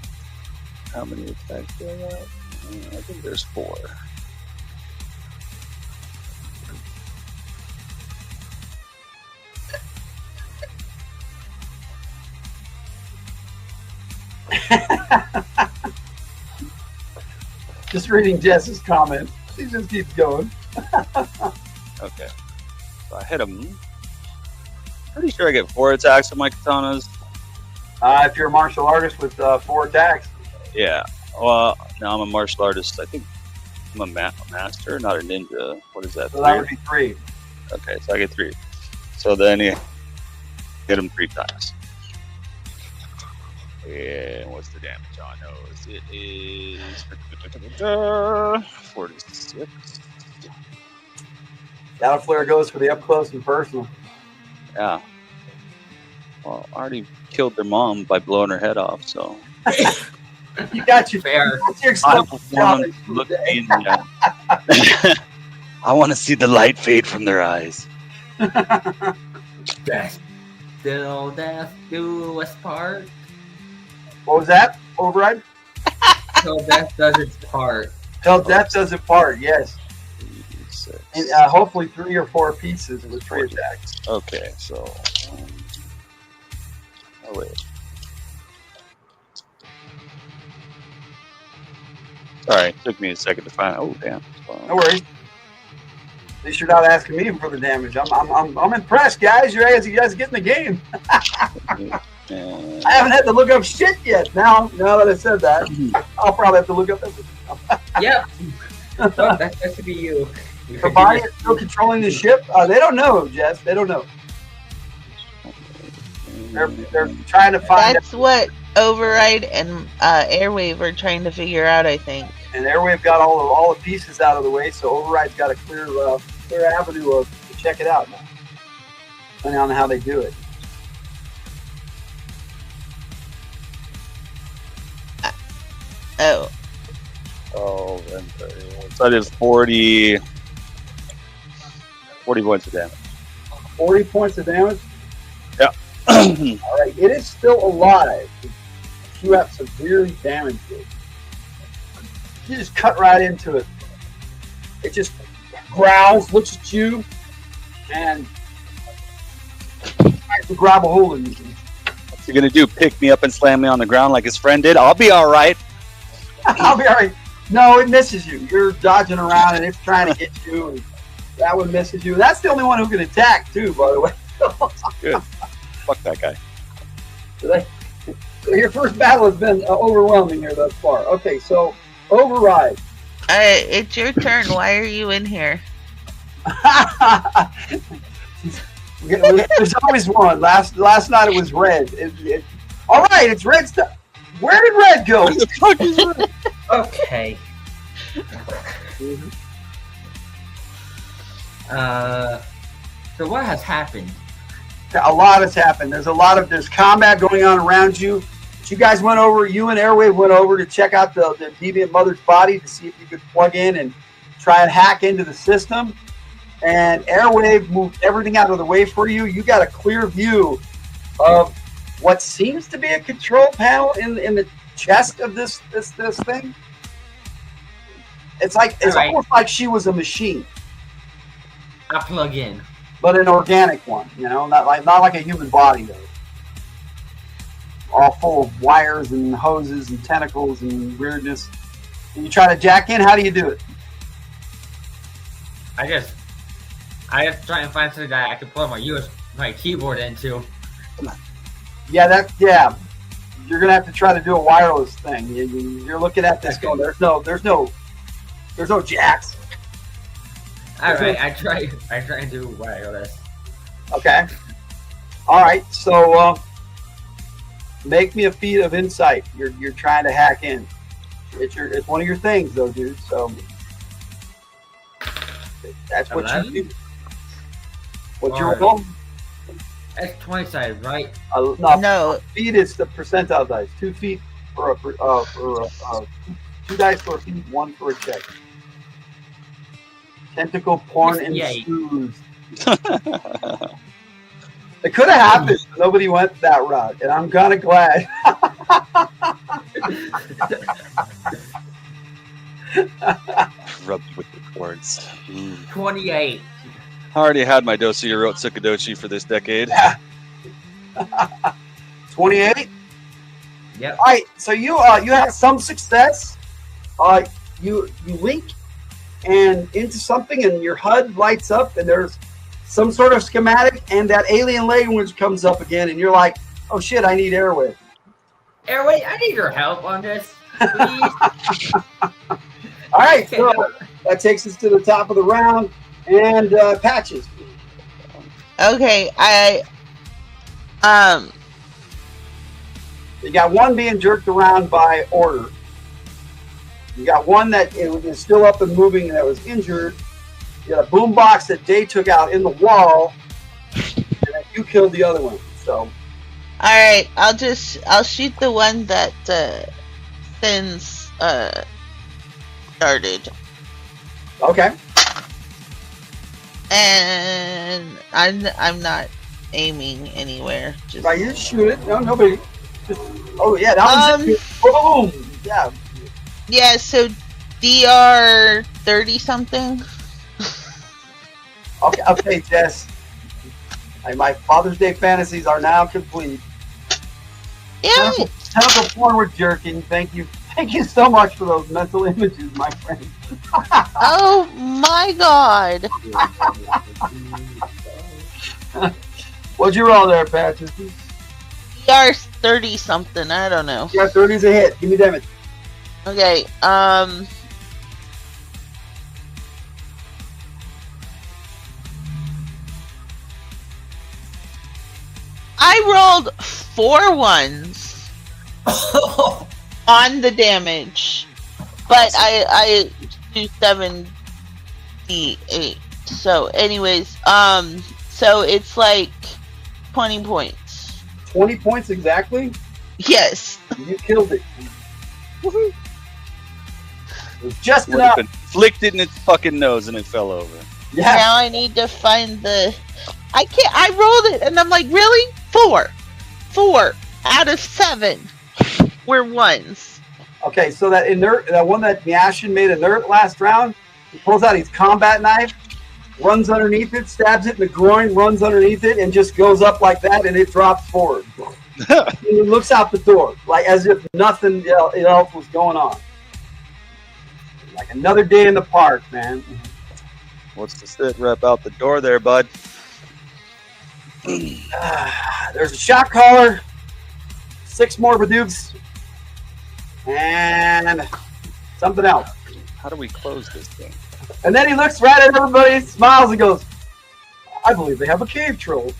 how many attacks do I got? I think there's 4. Just reading Jess's comment. She just keeps going. Okay, so I hit him. Pretty sure I get 4 attacks with my katanas. If you're a martial artist with 4 attacks. Yeah. Well, no, I'm a martial artist. I think I'm a master, not a ninja. What is that? So that would be 3. Okay, so I get 3. So then you hit him 3 times. And what's the damage on those? It is 46. Battle Flare goes for the up close and personal. Yeah. Well, I already killed their mom by blowing her head off, so. You got your Fair. That's your I explosive want challenge. to look me in the eye. I want to see the light fade from their eyes. Death. Till death do us part. What was that? Override? Till death does its part. Till death does it part, yes. 6. And hopefully 3 or 4 pieces with 3 attacks. Okay, so. Oh, wait. Sorry, it took me a second to find. Oh, damn. No worries. At least you're not asking me for the damage. I'm impressed, guys. You guys get in the game. I haven't had to look up shit yet. Now that I said that, I'll probably have to look up everything. Yep. Oh, that has to be you. The body is still controlling the ship. They don't know, Jess. They don't know. They're trying to find. That's what Override and Airwave are trying to figure out, I think. And Airwave got all the pieces out of the way, so Override's got a clear avenue to check it out now, depending on how they do it. Oh. Oh, then 30. So I did 40 points of damage. 40 points of damage? Yeah. All right, it is still alive. You have severely damaged it. You just cut right into it. It just growls, looks at you, and tries to grab a hold of you. What's he gonna do? Pick me up and slam me on the ground like his friend did? I'll be all right. I'll be all right. No, it misses you. You're dodging around, and it's trying to get you. And that one misses you. That's the only one who can attack, too, by the way. Good. Fuck that guy. So your first battle has been overwhelming here thus far. Okay, so Override. It's your turn. Why are you in here? There's always one. Last night it was Red. All right, it's Red stuff. Where did Red go? Where the fuck is Red? Okay. So what has happened? A lot has happened. There's combat going on around you. You guys went over. You and Airwave went over to check out the deviant mother's body to see if you could plug in and try and hack into the system. And Airwave moved everything out of the way for you. You got a clear view of what seems to be a control panel in the chest of this thing. It's almost like she was a machine. I plug in. But an organic one, not like a human body though. All full of wires and hoses and tentacles and weirdness. And you try to jack in. How do you do it? I just try and find something that I can plug my keyboard into. Yeah. You're gonna have to try to do a wireless thing. You're looking at this going. There's no jacks. All right, I try and do wireless. Okay. All right. So make me a feat of insight. You're trying to hack in. It's one of your things, though, dude. So that's what 11? you do. What's your roll? That's 20 sided, right? No. Feet is the percentile dice. 2 feet for 2 dice for a feat, 1 for a check. Tentacle porn 68. ensues. It could have happened. But nobody went that route, and I'm kind of glad. Rubbed with the cords. 28. I already had my Dosi Rote Sukadochi for this decade. 28. Yep. All right, so you have some success. You link and into something, and your HUD lights up, and there's some sort of schematic, and that alien language comes up again, and you're like, "Oh shit, I need airway." Airway, I need your help on this, please. All right, so that takes us to the top of the round, and Patches. Okay, You got one being jerked around by order. You got one that is still up and moving that was injured. You got a boombox that Day took out in the wall, and then you killed the other one. So, all right, I'll shoot the one that Finn's started, okay. and I'm not aiming anywhere. Just Right, you shoot it. No, nobody. Just, oh yeah, that one's it. Boom. Yeah. yeah. So DR 30 something. Okay, Jess. My Father's Day fantasies are now complete. Yeah. Tentacle forward jerking. Thank you so much for those mental images, my friend. Oh my God. What'd you roll there, Patches? DR 30 something. I don't know. Yeah, 30's a hit. Give me damage. Okay. I rolled 4 ones on the damage, but I do 7d8. So, anyways, so it's like 20 points. 20 points exactly? Yes. You killed it. Woohoo. It was just Would have enough. been flicked it in its fucking nose and it fell over. Yeah. Now I need to find the. I rolled it, and I'm like, really? 4 out of 7 were ones. Okay, so that one that Miashin made inert last round, he pulls out his combat knife, runs underneath it, stabs it in the groin, runs underneath it, and just goes up like that, and it drops forward. He looks out the door, like as if nothing else was going on. Like another day in the park, man. What's the sit rep out the door there, bud? There's a shot caller, 6 more Badooks, and something else. How do we close this thing? And then he looks right at everybody, smiles, and goes, I believe they have a cave troll.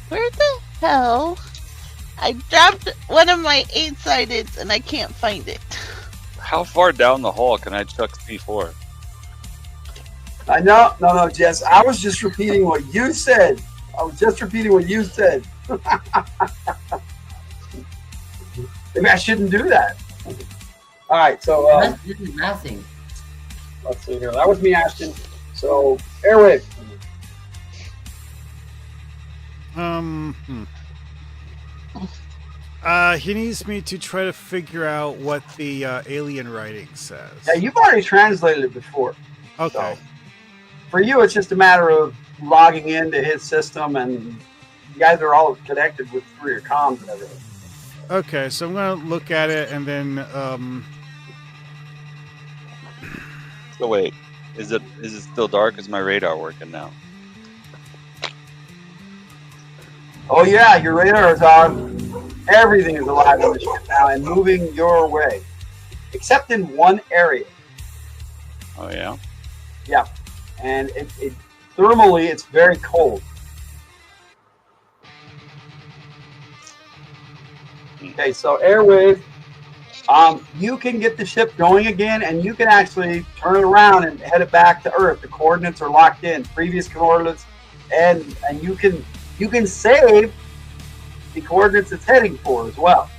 Where the hell? I dropped one of my 8-sideds, and I can't find it. How far down the hall can I chuck C4? I know, no, Jess. I was just repeating what you said. Maybe I shouldn't do that. All right, so This is nothing. let's see here. That was me, Ashton. So, Airwave. He needs me to try to figure out what the alien writing says. Yeah, you've already translated it before. Okay. So, for you, it's just a matter of logging into his system, and you guys are all connected with through your comms and everything. Okay, so I'm gonna look at it and then So wait, is it still dark? Is my radar working now? Oh yeah, your radar is on. Everything is alive in the ship now and moving your way, except in one area. Oh yeah. Yeah, and it thermally it's very cold. Okay, so Airwave, you can get the ship going again, and you can actually turn it around and head it back to Earth. The coordinates are locked in, previous coordinates, and you can save the coordinates it's heading for as well.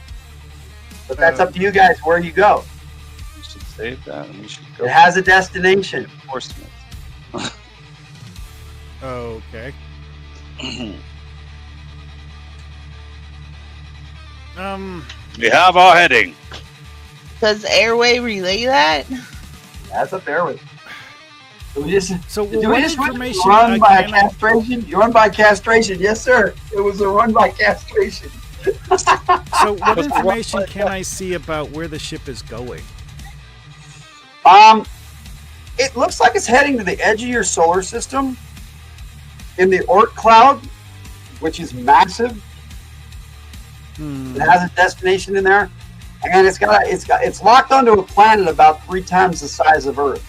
But that's up to you guys where you go. You should save that, and we should go. It has a destination. Reinforcements. Okay. We have our heading. Does Airway relay that? That's up there with. Do we just, So do we what just information run by a can I- castration? You run by castration, yes, sir. It was a run by castration. So what information can I see about where the ship is going? It looks like it's heading to the edge of your solar system in the Oort cloud, which is massive. It has a destination in there, and it's locked onto a planet about 3 times the size of Earth.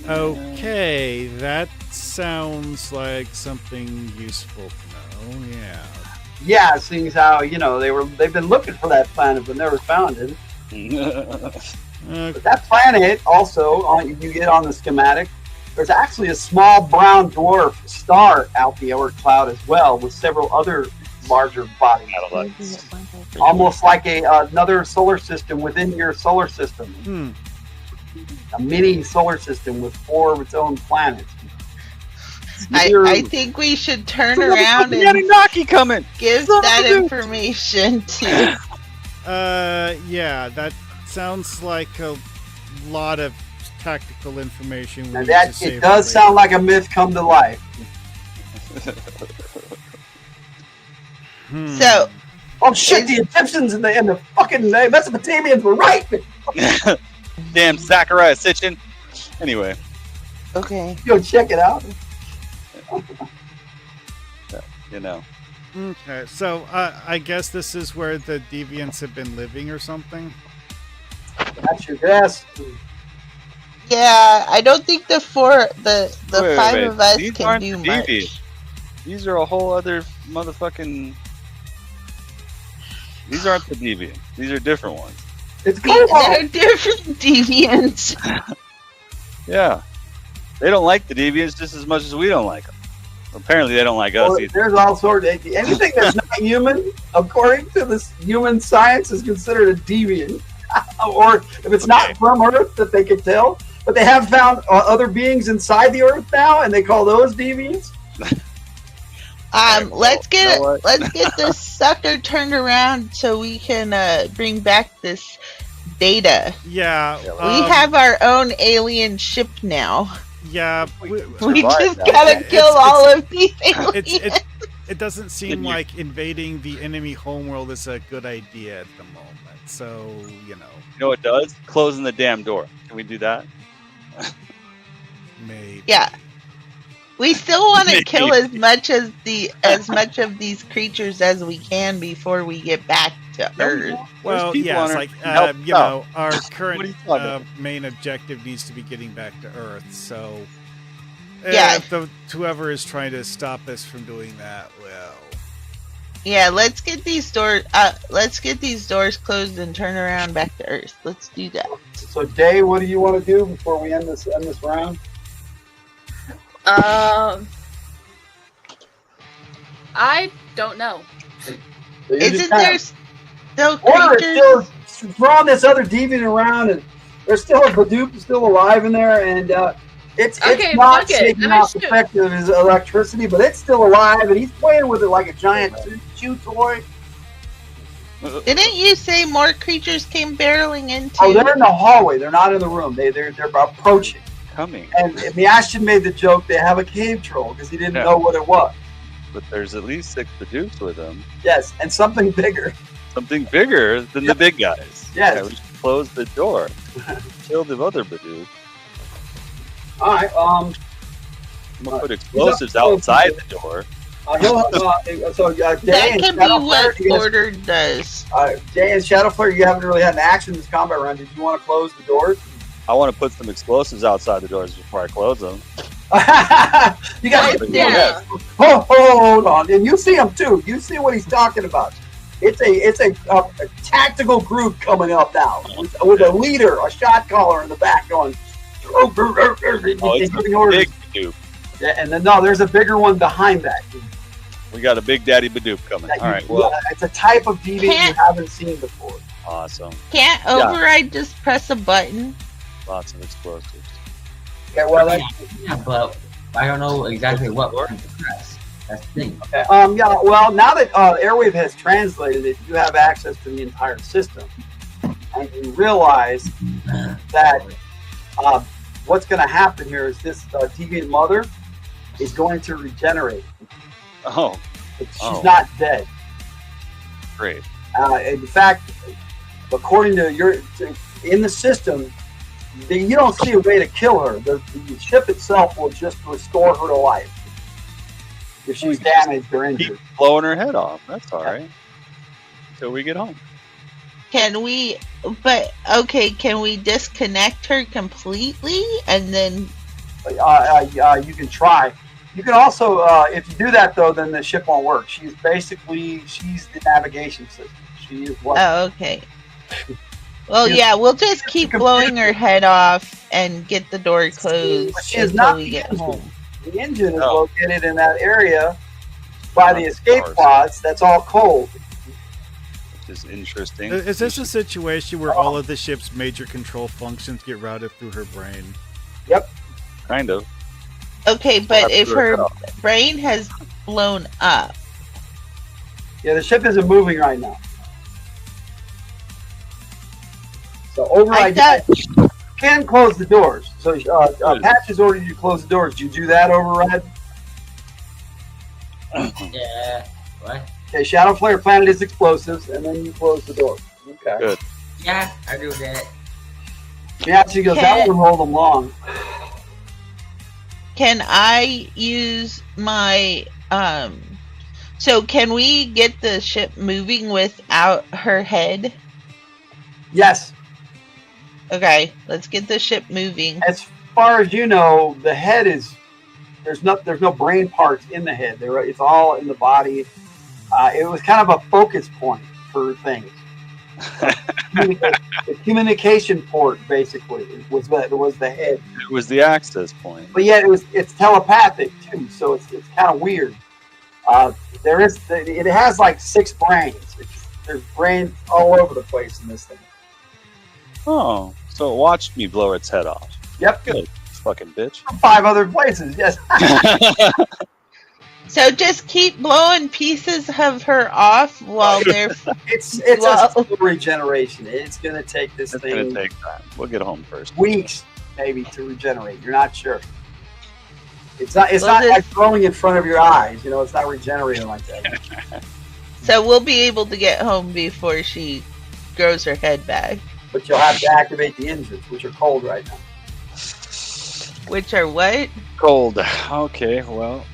Okay, that sounds like something useful to know. Yeah. Yeah, seeing as how they've been looking for that planet but never found it. But that planet also, you get on the schematic, there's actually a small brown dwarf star out the Oort cloud as well, with several other larger bodies. Almost like another solar system within your solar system. A mini solar system with 4 of its own planets. I think we should turn around and Anunnaki coming. give that information to. Yeah, that sounds like a lot of tactical information. Now that it does sound like a myth come to life. So, oh shit! The Egyptians and the fucking Mesopotamians were right. Damn Zachariah Sitchin. Anyway. Okay. Go check it out. You know. Okay, so I guess this is where the deviants have been living or something. That's your guess. Yeah, I don't think the 5 Wait. of us These can aren't do the much. deviants. These are a whole other motherfucking. These aren't the deviants. These are different ones. It's cool. They're different deviants. Yeah. They don't like the deviants just as much as we don't like them. Apparently, they don't like us Well, either. there's all sorts of anything that's not human, according to this human science, is considered a deviant. Or if it's not from Earth, that they could tell. But they have found other beings inside the Earth now, and they call those deviants. Let's get this sucker turned around so we can bring back this data. Yeah. We have our own alien ship now. Yeah. We just gotta kill all of these aliens. It doesn't seem like invading the enemy homeworld is a good idea at the moment. So, You know what it does? Closing the damn door. Can we do that? maybe. Yeah. We still want to kill as much of these creatures as we can before we get back to Earth. Well, people yeah, on it's Earth like who help us out. our What are current you talking about? main objective needs to be getting back to Earth. So, Yeah. whoever is trying to stop us from doing that, well, Yeah, let's get these doors. Let's get these doors closed and turn around back to Earth. Let's do that. So, Day, what do you want to do before we end this round? I don't know. Isn't there still Order is creatures? still throwing this other deviant around, and there's still a Badoop still alive in there, and it's Okay, not fuck it. shaking I'm off gonna the effect of his electricity, but it's still alive, and he's playing with it like a giant chew toy. Didn't you say more creatures came barreling into? Oh, they're in the hallway. They're not in the room. They're approaching. Coming. And Ashton made the joke they have a cave troll because he didn't Yeah. know what it was. But there's at least 6 Badooks with them. Yes, and something bigger. Something bigger than the big guys. Yes. Yeah, we should close the door. Kill the other Badooks. All right. I'm gonna put explosives outside the door. Jay That and can be Shadowflare, what you guys- Order does. Jay and Shadowflare, you haven't really had an action in this combat round. Did you want to close the doors? I want to put some explosives outside the doors before I close them. You got to Yeah. hold on, and you see him too. You see what he's talking about. It's a tactical group coming up now with a leader, a shot caller in the back going. Oh, it's giving a orders. big Badook. Yeah, and then no, there's a bigger one behind that. We got a big daddy Badook coming. All right, well, It's a type of deviant you haven't seen before. Awesome. Can't Yeah. override just press a button? Lots of explosives. Okay, well, that's, Yeah, but I don't know exactly what button to press. That's the thing. okay. Yeah, well, now that Airwave has translated it, you have access to the entire system. And you realize that what's going to happen here is this deviant mother is going to regenerate. Oh, She's not dead. great. In fact, according to in the system, you don't see a way to kill her. The ship itself will just restore her to life if she's damaged or injured. Keep blowing her head off. That's all right. Until we get home. Can we, can we disconnect her completely and then, You can try. You can also, if you do that though, then the ship won't work. She's the navigation system. She is what? oh, okay. Well, yeah, we'll just keep blowing her head off and get the door closed But she is until not we the get engine. home. The engine is Oh. located in that area by the escape Ours. pods. That's all cold. Which is interesting. Is this a situation where all of the ship's major control functions get routed through her brain? Yep. Kind of. Okay, but Have to if do it her now. brain has blown up, Yeah, the ship isn't moving right now. So override I you can close the doors. So Patch has ordered you to close the doors. Did you do that, override? Yeah. What? Okay, Shadow Flare planted his explosives, and then you close the door. Okay. Good. Yeah, I do that. Yeah, she goes, that won't hold them long. can I use my so can we get the ship moving without her head? Yes. Okay, let's get the ship moving. As far as you know, the head is there's no brain parts in the head. It's all in the body. It was kind of a focus point for things. The communication port basically was the head. It was the access point. But yet it's telepathic too, so it's kind of weird. It has like 6 brains. There's brains all over the place in this thing. Oh, so it watched me blow its head off. Yep. Good. Fucking bitch. 5 other places, yes. So just keep blowing pieces of her off while they're It's Well- a slow regeneration. It's gonna take this It's going thing to take time. We'll get home first. weeks maybe to regenerate. You're not sure. It's not Well, like growing in front of your eyes. You know, it's not regenerating like that. so we'll be able to get home before she grows her head back. But you'll have to activate the engines, which are cold right now. Which are what? Cold. Okay, well.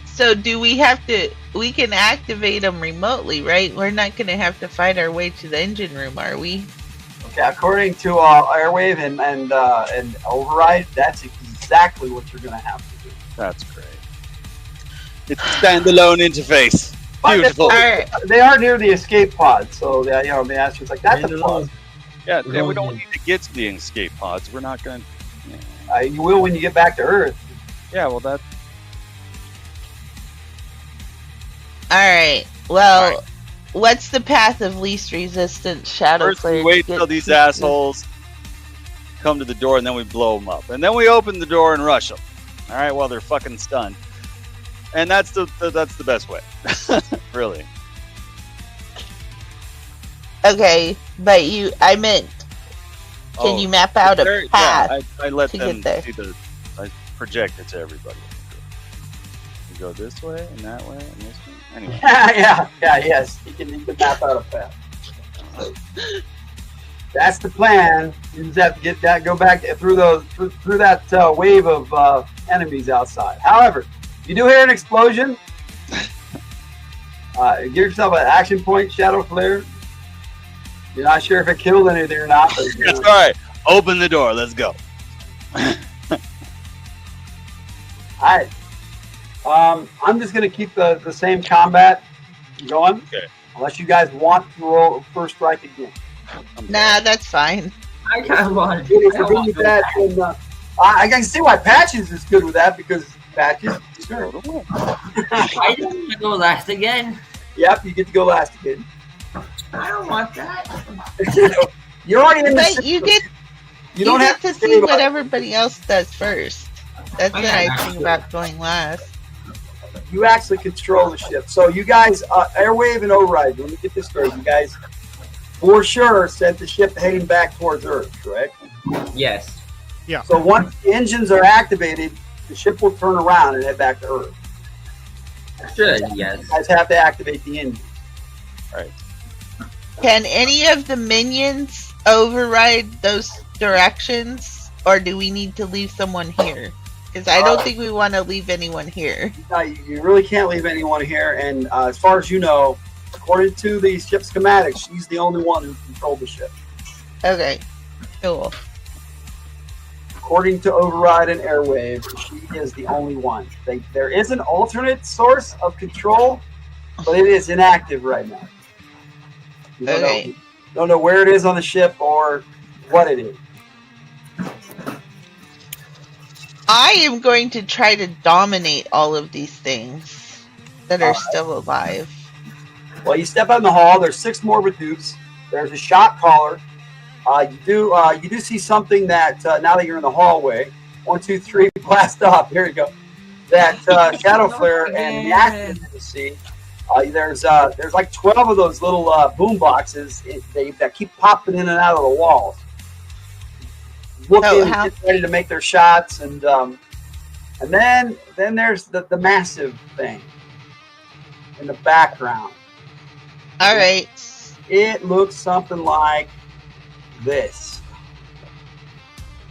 So do we have to? We can activate them remotely, right? We're not going to have to fight our way to the engine room, are we? Okay, according to Airwave and Override, that's exactly what you're going to have to do. That's great. It's a standalone interface. But Beautiful. All right. they are near the escape pod, so the astro's like, that's a plus. Yeah, we don't need to get to the escape pods. We're not going to. You will when you get back to Earth. Yeah, well, that. All right. Well, what's the path of least resistance? Shadow First, we Flare wait to till get these to- assholes come to the door, and then we blow them up. And then we open the door and rush them. All right, while they're fucking stunned. And that's the best way. Really. Okay, but I meant, can you map out a path? Yeah, I let to them get there? see I project it to everybody. You go this way and that way and this way. Anyway. Yes. You can map out a path. So, that's the plan. You just have to get that, go back through that wave of enemies outside. However, if you do hear an explosion, give yourself an action point, Shadow Flare. You're not sure if it killed anything or not. But, It's all right. Open the door. Let's go. Alright. I'm just going to keep the same combat going. Okay. Unless you guys want to roll first strike again. Nah, that's fine. I kind of want to If you're good with that, then, I can see why Patches is good with that because Patches. Sure. I didn't want to go last again. Yep, you get to go last again. I don't want that. You're already in the But you get You don't have to to see save what up. everybody else does first. That's what Okay. I think about going last. You actually control the ship. So you guys, airwave and override. Let me get this straight. You guys, for sure, sent the ship heading back towards Earth, correct? Yes. Yeah. So once the engines are activated, the ship will turn around and head back to Earth. Should, yes. You guys have to activate the engine. Can any of the minions override those directions, or do we need to leave someone here? Because I don't think we want to leave anyone here. No, you really can't leave anyone here. And as far as you know, according to the ship schematics, she's the only one who controlled the ship. Okay, cool. According to override and airwave, she is the only one. There is an alternate source of control, but it is inactive right now. You don't know where it is on the ship or what it is. I am going to try to dominate all of these things that are still alive. Well, you step out in the hall. There's 6 more Badoops. There's a shot caller. You do see something that now that you're in the hallway, 1, 2, 3, blast off. Here you go. That shadow flare and the action that you see. There's like 12 of those little boom boxes that keep popping in and out of the walls. Looking, getting ready to make their shots, and then there's the massive thing in the background. All right. It looks something like this.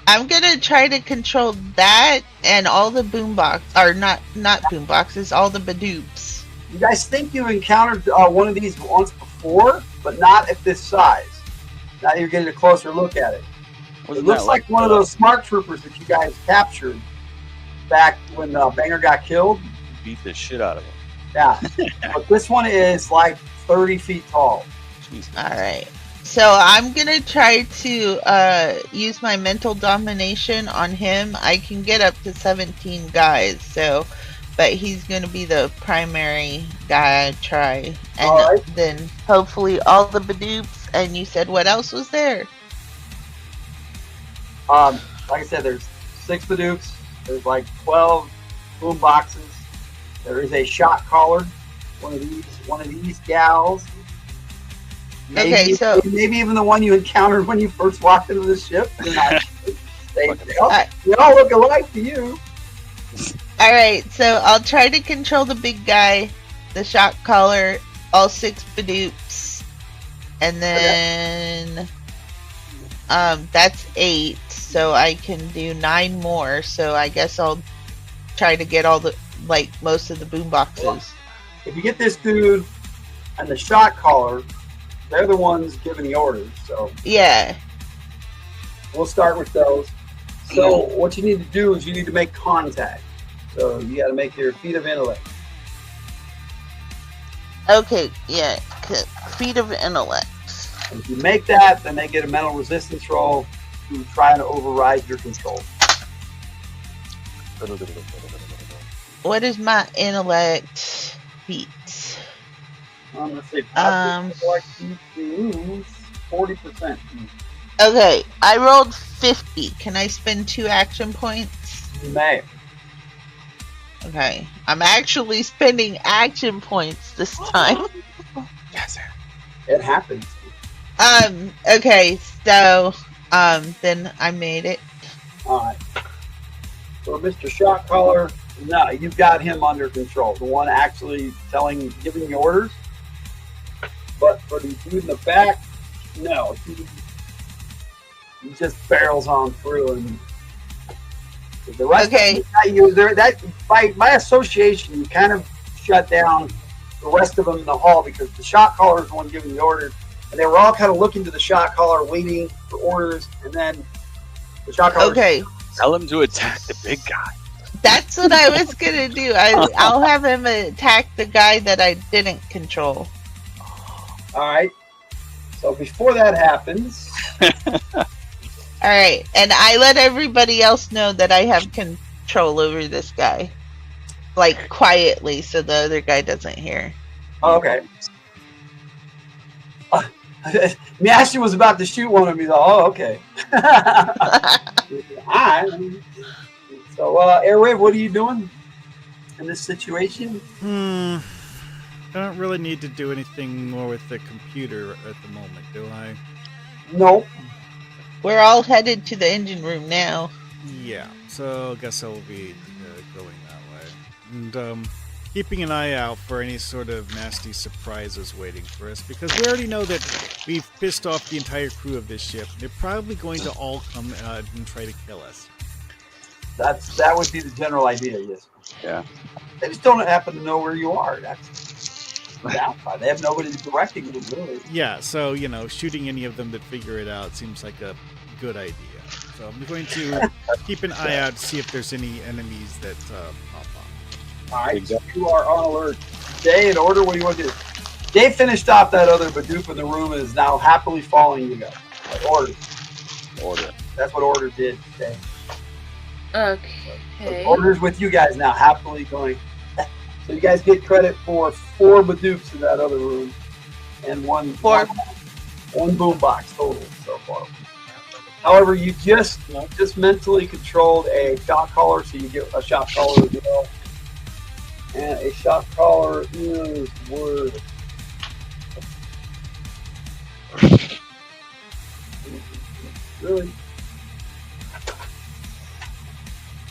I'm gonna try to control that and all the boombox, or not boomboxes, all the Badoops. You guys think you encountered one of these once before, but not at this size. Now you're getting a closer look at it. It looks like one of those smart troopers that you guys captured back when Banger got killed. Beat the shit out of him. Yeah. But this one is like 30 feet tall. Jesus. All right. So I'm gonna try to use my mental domination on him. I can get up to 17 guys, but he's gonna be the primary guy I try, and then hopefully all the Badoops. And you said what else was there? Like I said, there's 6 Badoops. There's like 12 boom boxes. There is a shot caller. One of these gals. Maybe, maybe even the one you encountered when you first walked into the ship. They all look alike to you. All right, so I'll try to control the big guy, the shot caller, all 6 Badoops, and then that's 8. So I can do 9 more. So I guess I'll try to get all the most of the boom boxes. If you get this dude and the shot caller, they're the ones giving the orders. So yeah, we'll start with those. So what you need to do is you need to make contact. So you got to make your feat of intellect. Okay, yeah, feat of intellect. And if you make that, then they get a mental resistance roll to try and override your control. What is my intellect feat? Let's say intellect is 40%. Okay, I rolled 50. Can I spend 2 action points? You may. Okay, I'm actually spending action points this time. Yes, sir. It happens. Okay, so then I made it. All right. So Mr. Shot Caller, no, you've got him under control. The one actually giving the orders. But for the dude in the back, no, he just barrels on through, and the rest of them, by association, you kind of shut down the rest of them in the hall because the shot caller is the one giving the orders, and they were all kind of looking to the shot caller, waiting for orders, and then the shot caller. Okay. Tell him to attack the big guy. That's what I was gonna do. I'll have him attack the guy that I didn't control. All right. So before that happens. All right, and I let everybody else know that I have control over this guy, quietly, so the other guy doesn't hear. Okay. Master was about to shoot one of me. Oh, okay. All right. So, Airwave, what are you doing in this situation? I don't really need to do anything more with the computer at the moment, do I? Nope. We're all headed to the engine room now. Yeah, so I guess I will be going that way. And keeping an eye out for any sort of nasty surprises waiting for us, because we already know that we've pissed off the entire crew of this ship. They're probably going to all come and try to kill us. That would be the general idea, yes. Yeah. They just don't happen to know where you are. That's the downside. They have nobody directing them, really. Yeah, so, shooting any of them that figure it out seems like a good idea. So I'm going to keep an eye out to see if there's any enemies that pop up. All right, so you are on alert. Jay, in order, what do you want to do? Jay finished off that other Badoop in the room and is now happily following you guys. Order. That's what Order did, Jay. Okay. Order's with you guys now, happily going. So you guys get credit for 4 Badoops in that other room and one boombox total so far. However, you just mentally controlled a shot caller, so you get a shot caller as well. And a shot caller is worth. Really?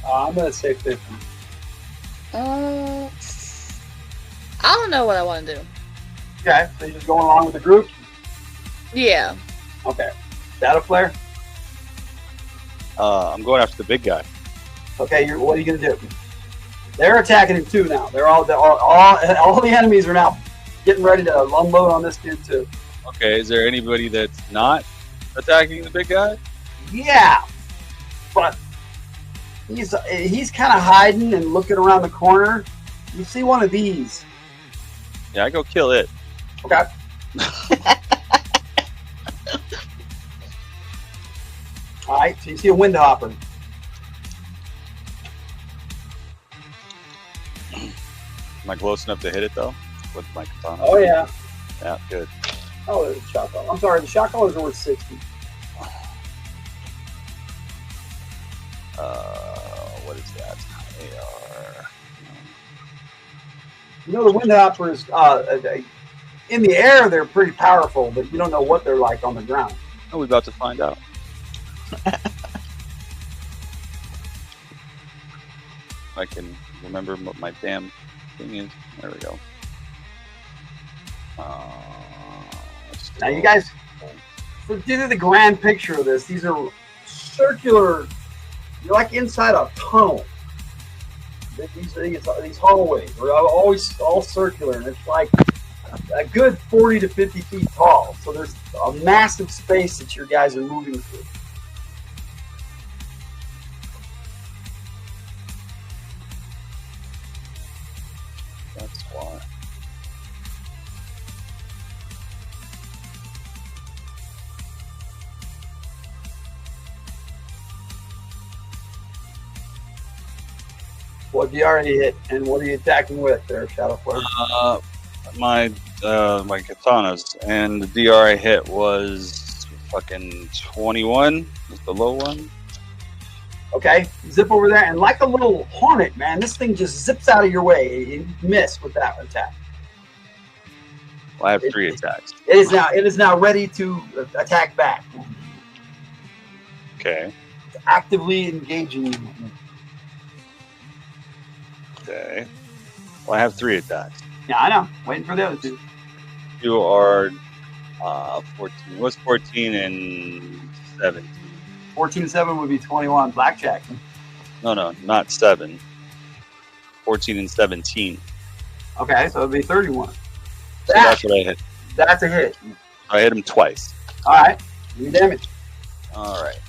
I'm going to say 50. I don't know what I want to do. Okay, so you're just going along with the group? Yeah. Okay. Shadow Flare? I'm going after the big guy. Okay, what are you going to do? They're attacking him too now. They're all the enemies are now getting ready to unload on this kid too. Okay, is there anybody that's not attacking the big guy? Yeah, but he's kind of hiding and looking around the corner. You see one of these? Yeah, I go kill it. Okay. All right, so you see a wind hopper. Am I close enough to hit it though? With my katana? Oh yeah. Yeah, good. Oh, there's a shot caller. I'm sorry, the shot callers are worth 60. What is that? AR. You know, the wind hoppers, in the air, they're pretty powerful, but you don't know what they're like on the ground. Oh, we're about to find out. I can remember what my damn thing is. There we go. Now, you guys, for the grand picture of this, these are circular. You're like inside a tunnel. These hallways are always all circular, and it's like a good 40 to 50 feet tall. So there's a massive space that your guys are moving through. That's why. What do you already hit, and what are you attacking with there, Shadow Flare? My katanas, and the DR I hit was fucking 21. Was the low one. Okay, zip over there, and like a little hornet, man, this thing just zips out of your way. You miss with that attack. Well, I have 3 attacks. It is now ready to attack back. Okay. It's actively engaging you. Okay. Well, I have 3 attacks. Yeah, I know. Waiting for the other 2. You are 14. What's 14 and 17? 14 and 7 would be 21. Blackjack. No, not 7. 14 and 17. Okay, so it'd be 31. So that's what I hit. That's a hit. I hit him twice. All right. Give me damage. All right.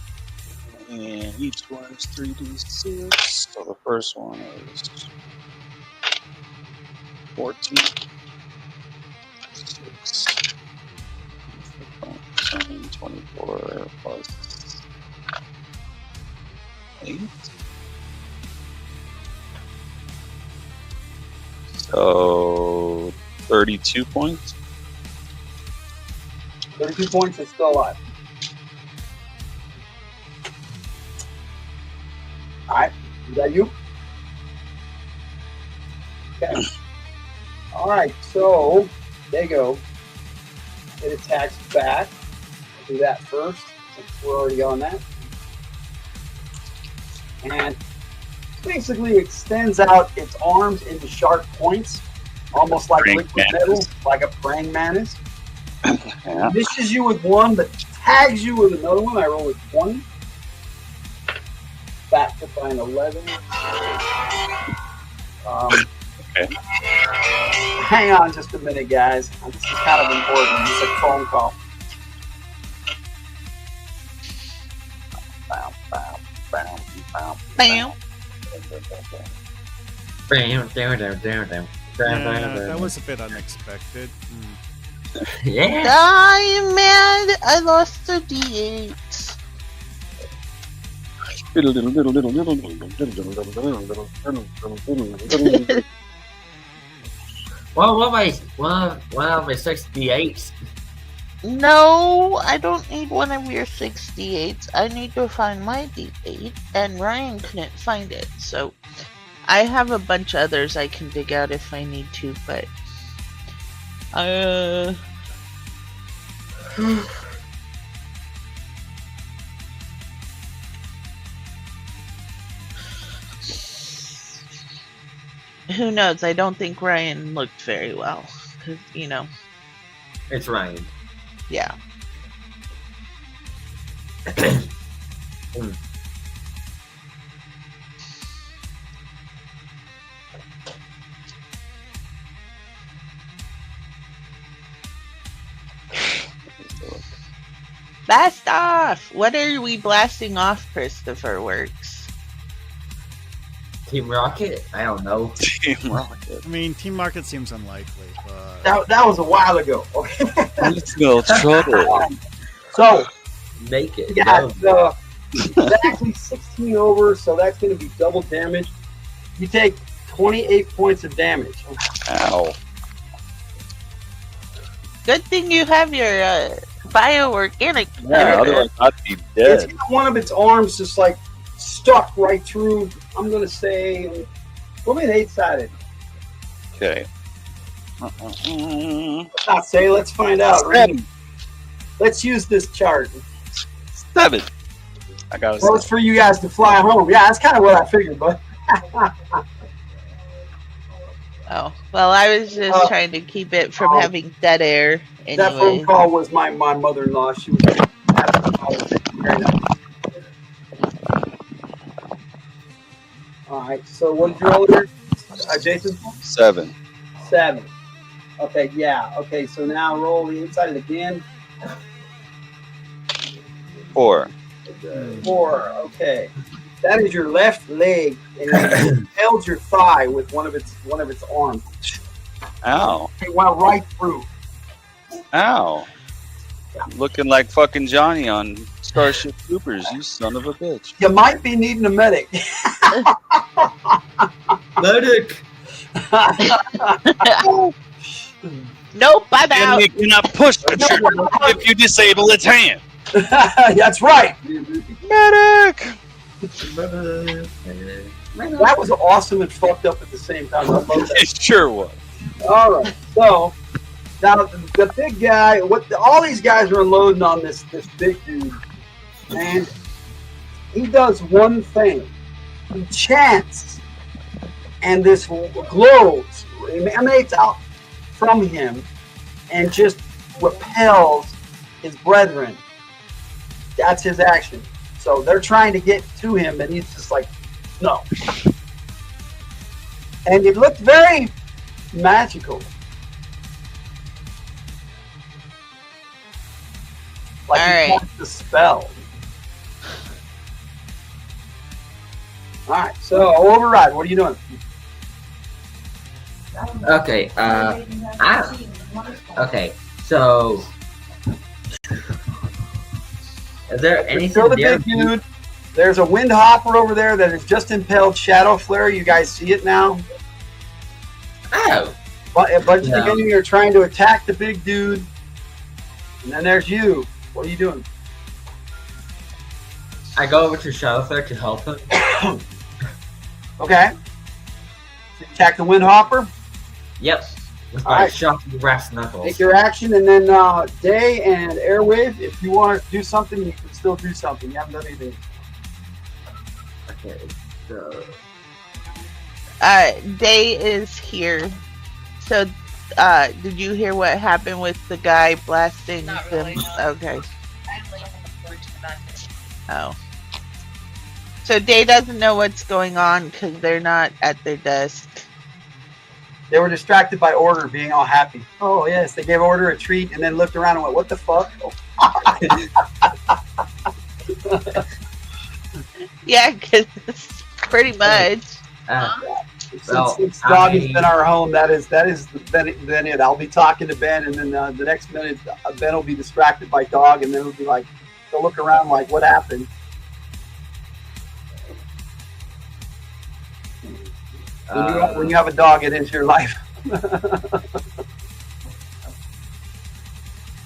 And each one is 3d6. So the first one is 14. 6. 24 plus 8. So 32 points. 32 points is still alive. All right, is that you? Okay. All right, so there you go. It attacks back. I'll do that first since we're already on that. And basically extends out its arms into sharp points, almost like Praying liquid mantis. metal, like a praying mantis. Yeah. Misses you with one, but tags you with another one. I roll a 20. Back to find 11. Okay. Hang on just a minute, guys. This is kind of important. It's a phone call. Bow, bow, bow, bow, Bam. Bam, down, down, down, down. Yeah, that was a bit unexpected. Yeah. I'm mad. I lost a D8. Well, one of my 68s. No, I don't need one of your 68s. I need to find my D8, and Ryan couldn't find it. So I have a bunch of others I can dig out if I need to, but who knows? I don't think Ryan looked very well, 'cause, It's Ryan. yeah. Blast off! What are we blasting off, Christopher Works? Team Rocket? I don't know. Team Rocket. I mean, Team Rocket seems unlikely, but That was a while ago. Okay. Let's go trouble. So, Make it. yeah, go. exactly 16 over, so that's going to be double damage. You take 28 points of damage. Ow. Good thing you have your bioorganic. Yeah, otherwise I'd be It's dead. got one of its arms just like stuck right through. I'm going to say, what me an 8-sided. Okay. Let's not say, let's find out. Let's use this chart. 7. I got Well, it's for you guys to fly home. Yeah, that's kind of what I figured, but Oh, well, I was just trying to keep it from having dead air that phone anyway. call was my mother-in-law. She was very nice. All right, so what did you roll there, Jason? 7. 7. Okay, yeah. Okay, so now roll the inside again. 4. 4. Okay, that is your left leg, and it held your thigh with one of its arms. Ow. It went right through. Ow. Looking like fucking Johnny on Starship Troopers, you son of a bitch. You might be needing a medic. Medic! Nope, I'm And out. you cannot push the trigger if you disable its hand. That's right. Medic! That was awesome and fucked up at the same time. I love that. It sure was. All right, so now the big guy, all these guys are unloading on this big dude, and he does one thing. He chants, and this glows, emanates out from him, and just repels his brethren. That's his action. So they're trying to get to him, and he's just like, no. And it looked very magical. Like All he right. cast the spell. All right, so override. What are you doing? Okay, okay, so is there anything Kill the there? big dude. There's a wind hopper over there that has just impaled Shadow Flare. You guys see it now? Oh, But a bunch of No. the enemy are trying to attack the big dude. And then there's you. What are you doing? I go over to Shadowflare to help him. Okay. So you attack the Windhopper. Yep. With All my right. shocking brass knuckles. Take your action, and then Day and Airwave, if you want to do something, you can still do something. You haven't done anything. Okay. So Day is here. So, did you hear what happened with the guy blasting Not them? really, no. Okay. I'm looking forward to the back. Oh. So Day doesn't know what's going on because they're not at their desk. They were distracted by Order being all happy. Oh, yes. They gave Order a treat and then looked around and went, what the fuck? Oh. Yeah, because pretty much. Since Dog has been our home, that is then it. I'll be talking to Ben, and then the next minute Ben will be distracted by Dog, and then it'll be like they'll look around like, what happened? When you have a dog, it is your life.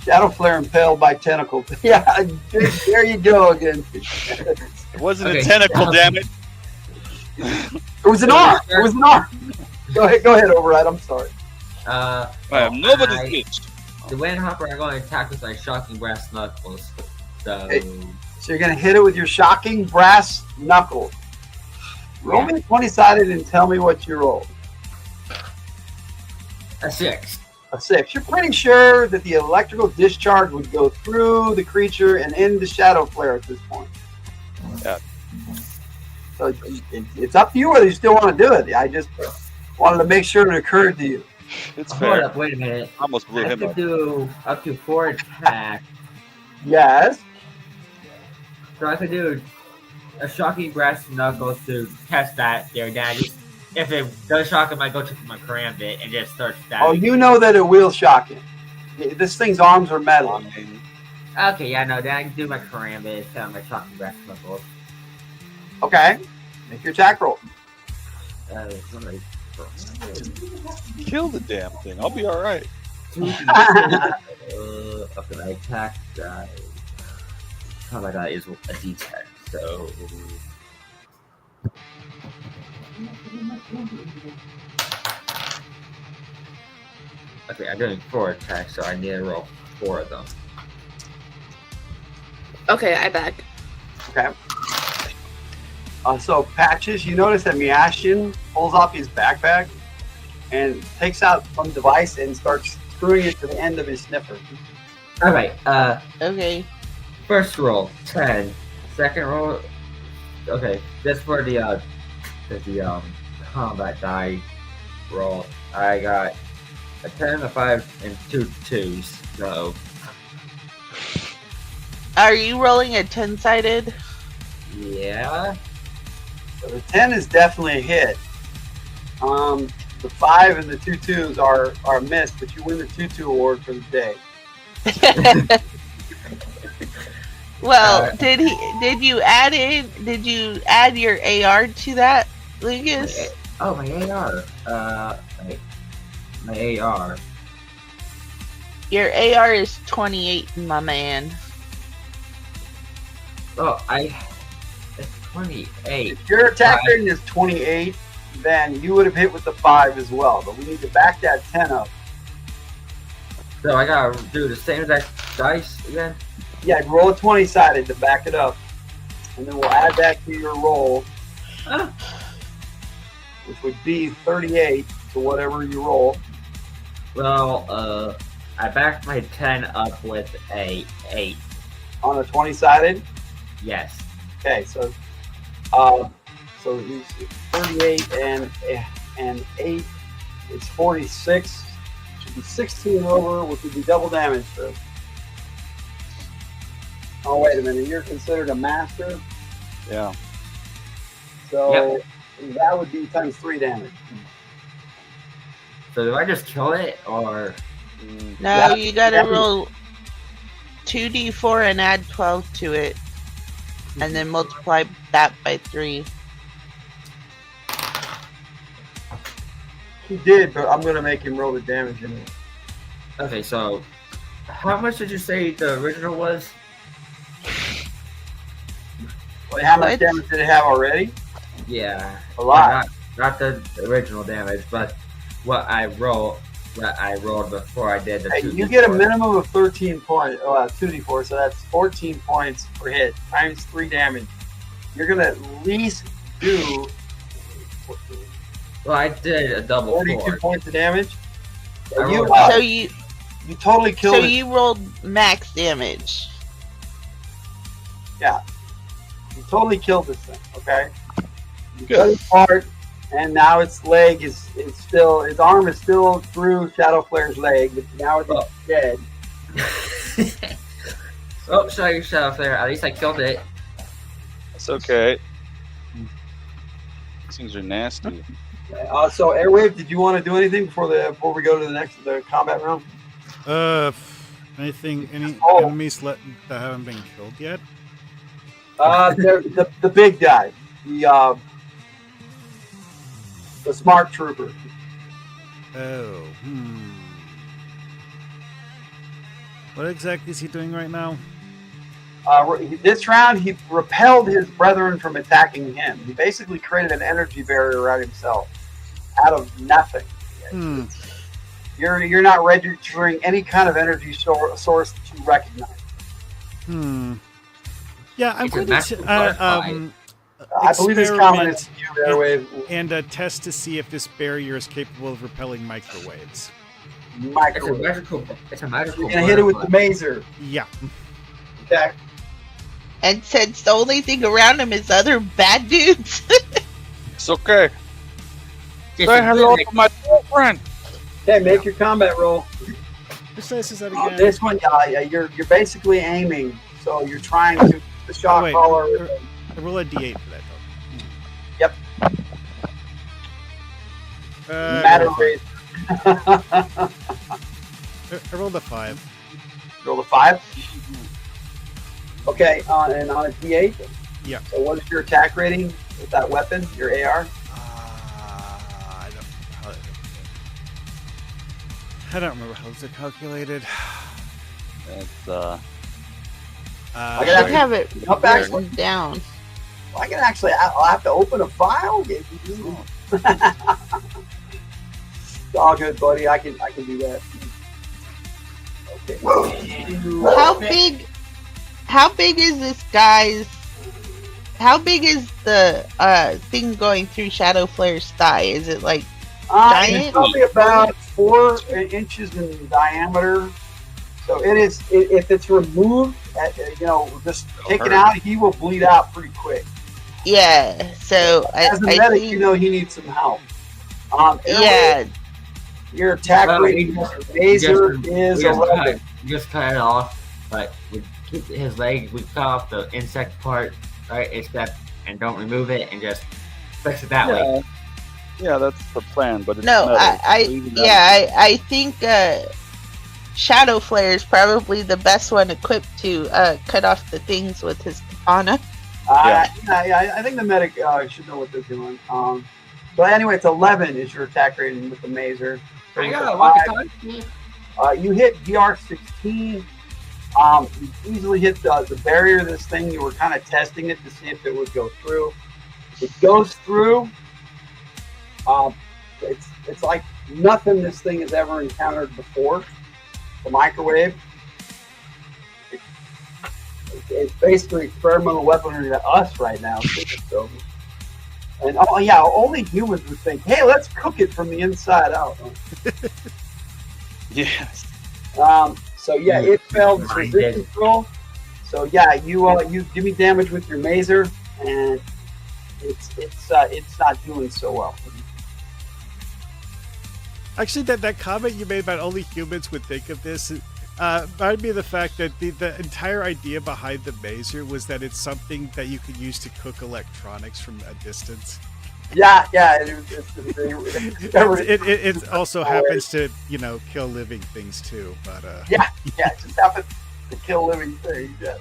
Shadow Flare impaled by tentacle. Yeah, there you go again. It wasn't Okay. a tentacle, damn it. It was an arm. It was an arm. Go ahead, Override. I'm sorry. I am nobody's I- bitch. The Windhopper are going to attack with my shocking brass knuckles. So Hey. So you're gonna hit it with your shocking brass knuckle. Roll me a 20-sided and tell me what you rolled. a 6. A 6. You're pretty sure that the electrical discharge would go through the creature and into Shadow Flare at this point. Yeah. So it's up to you whether you still want to do it. I just wanted to make sure it occurred to you. It's Hold fair. up, wait a minute. I almost blew I him could up. do up to 4 attacks. Yes. So I could do a shocking brass knuckles to test that there. Then I just, if it does shock him, I go to my karambit and just start Oh, stabbing. you know that it will shock him. This thing's arms are metal. Okay, yeah, no, then I can do my karambit instead of my shocking brass knuckles. Okay. Make your attack roll. Somebody. Kill the damn thing. I'll be alright. Okay, my attack die. Combat die is a D10, so. Okay, I'm doing 4 attacks, so I need to roll 4 of them. Okay, I back. Okay. So, Patches, you notice that Miashin pulls off his backpack and takes out some device and starts screwing it to the end of his sniffer. Alright, Okay. first roll, 10. Second roll, okay, just for the combat die roll, I got a 10, a 5, and 2 2s, so. Are you rolling a 10-sided? Yeah. So the 10 is definitely a hit. The 5 and the 2 2s are missed, but you win the 2-2 award for the day. Well, did you add your AR to that, Lucas? Oh, my AR. My AR. Your AR is 28, my man. Oh, it's 28. If your attack Right. rating is 28, then you would have hit with the 5 as well. But we need to back that 10 up. So I gotta do the same exact dice again? Yeah, roll a 20-sided to back it up. And then we'll add that to your roll, Ah. which would be 38 to whatever you roll. Well, I backed my 10 up with a 8. On a 20-sided. Yes. Okay, so he's 38 and 8. It's 46. Should be 16 over, which would be double damage. So. Oh wait a minute, you're considered a master, Yeah. so that would be times 3 damage. So do I just kill it, or? No, Yeah, you gotta that- roll 2d4 and add 12 to it. And then multiply that by 3. He did, but I'm gonna make him roll the damage in it. Okay, so How much did you say the original was? Wait, how much What? damage did it have already? Yeah. A lot. Not the original damage, but what I rolled before I did the Hey, 2d4. you get a minimum of 13 points, 2d4, so that's 14 points per hit times 3 damage. You're gonna at least do Well, I did a double 42 4. points of damage. I You, rolled- So you you totally killed so it. you rolled max damage. You totally killed this thing. Okay. You cut it apart, and now its leg is still, its arm is still through Shadow Flare's leg, but now it's dead. Oh, sorry, Shadow Flare. At least I killed it. That's okay. These things are nasty. So Airwave, did you want to do anything before we go to the combat round? Anything? Any Oh. enemies that haven't been killed yet? The big guy, the smart trooper. Oh, What exactly is he doing right now? This round, he repelled his brethren from attacking him. He basically created an energy barrier around himself out of nothing. You're not registering any kind of energy source that you recognize. Yeah, I'm It's a going massive to butterfly. I believe this comment is to you, Airwave. and test to see if this barrier is capable of repelling microwaves. It's a Microwave. magical. It's a magical. You're gonna hit it with the butterfly. mazer. Yeah. Okay. And since the only thing around him is other bad dudes. It's okay. Just Say a hello good- to my girlfriend. Okay, make your combat roll. Which dice is that again? This one, you're basically aiming, so you're trying to the shot Wait, caller. I roll a d8 for that, though. Yep. I rolled a Matter five. I rolled a 5. Roll a 5. Okay, and on a D8. Yeah. So what is your attack rating with that weapon, your AR? I don't remember how it's calculated. That's I I gotta should have it Up back. written down. I can actually. I'll have to open a file. It's all good, buddy. I can do that. Okay. How big is this guy's? How big is the thing going through Shadow Flare's thigh? Is it like It's giant? probably about 4 inches in diameter. So it is. If it's removed, just taken hurt. out, he will bleed out pretty quick. Yeah. So As a I medic, think, you know he needs some help. yeah. Your attack Well, rating, laser is 11. Just cut it off, but we keep his leg. We cut off the insect part, right? Except and don't remove it, and just fix it that way. Yeah, that's the plan, but it's No, metal, I so even that- I think Shadow Flare is probably the best one equipped to cut off the things with his katana. I think the medic should know what they're doing. But anyway, it's 11 is your attack rating with the mazer. I got a Five. walkie-talkie. You hit DR16. You easily hit the barrier of this thing. You were kind of testing it to see if it would go through. It goes through. It's like nothing this thing has ever encountered before. The microwave. It's basically experimental weaponry to us right now. So, and only humans would think, "Hey, let's cook it from the inside out." Yes. So yeah, it failed its resistance roll. So yeah, you give me damage with your mazer, and it's not doing so well. Actually, that comment you made about only humans would think of this reminded me of the fact that the entire idea behind the mazer was that it's something that you could use to cook electronics from a distance. Yeah. It also happens to kill living things too, but Yeah, it just happens to kill living things. Yeah.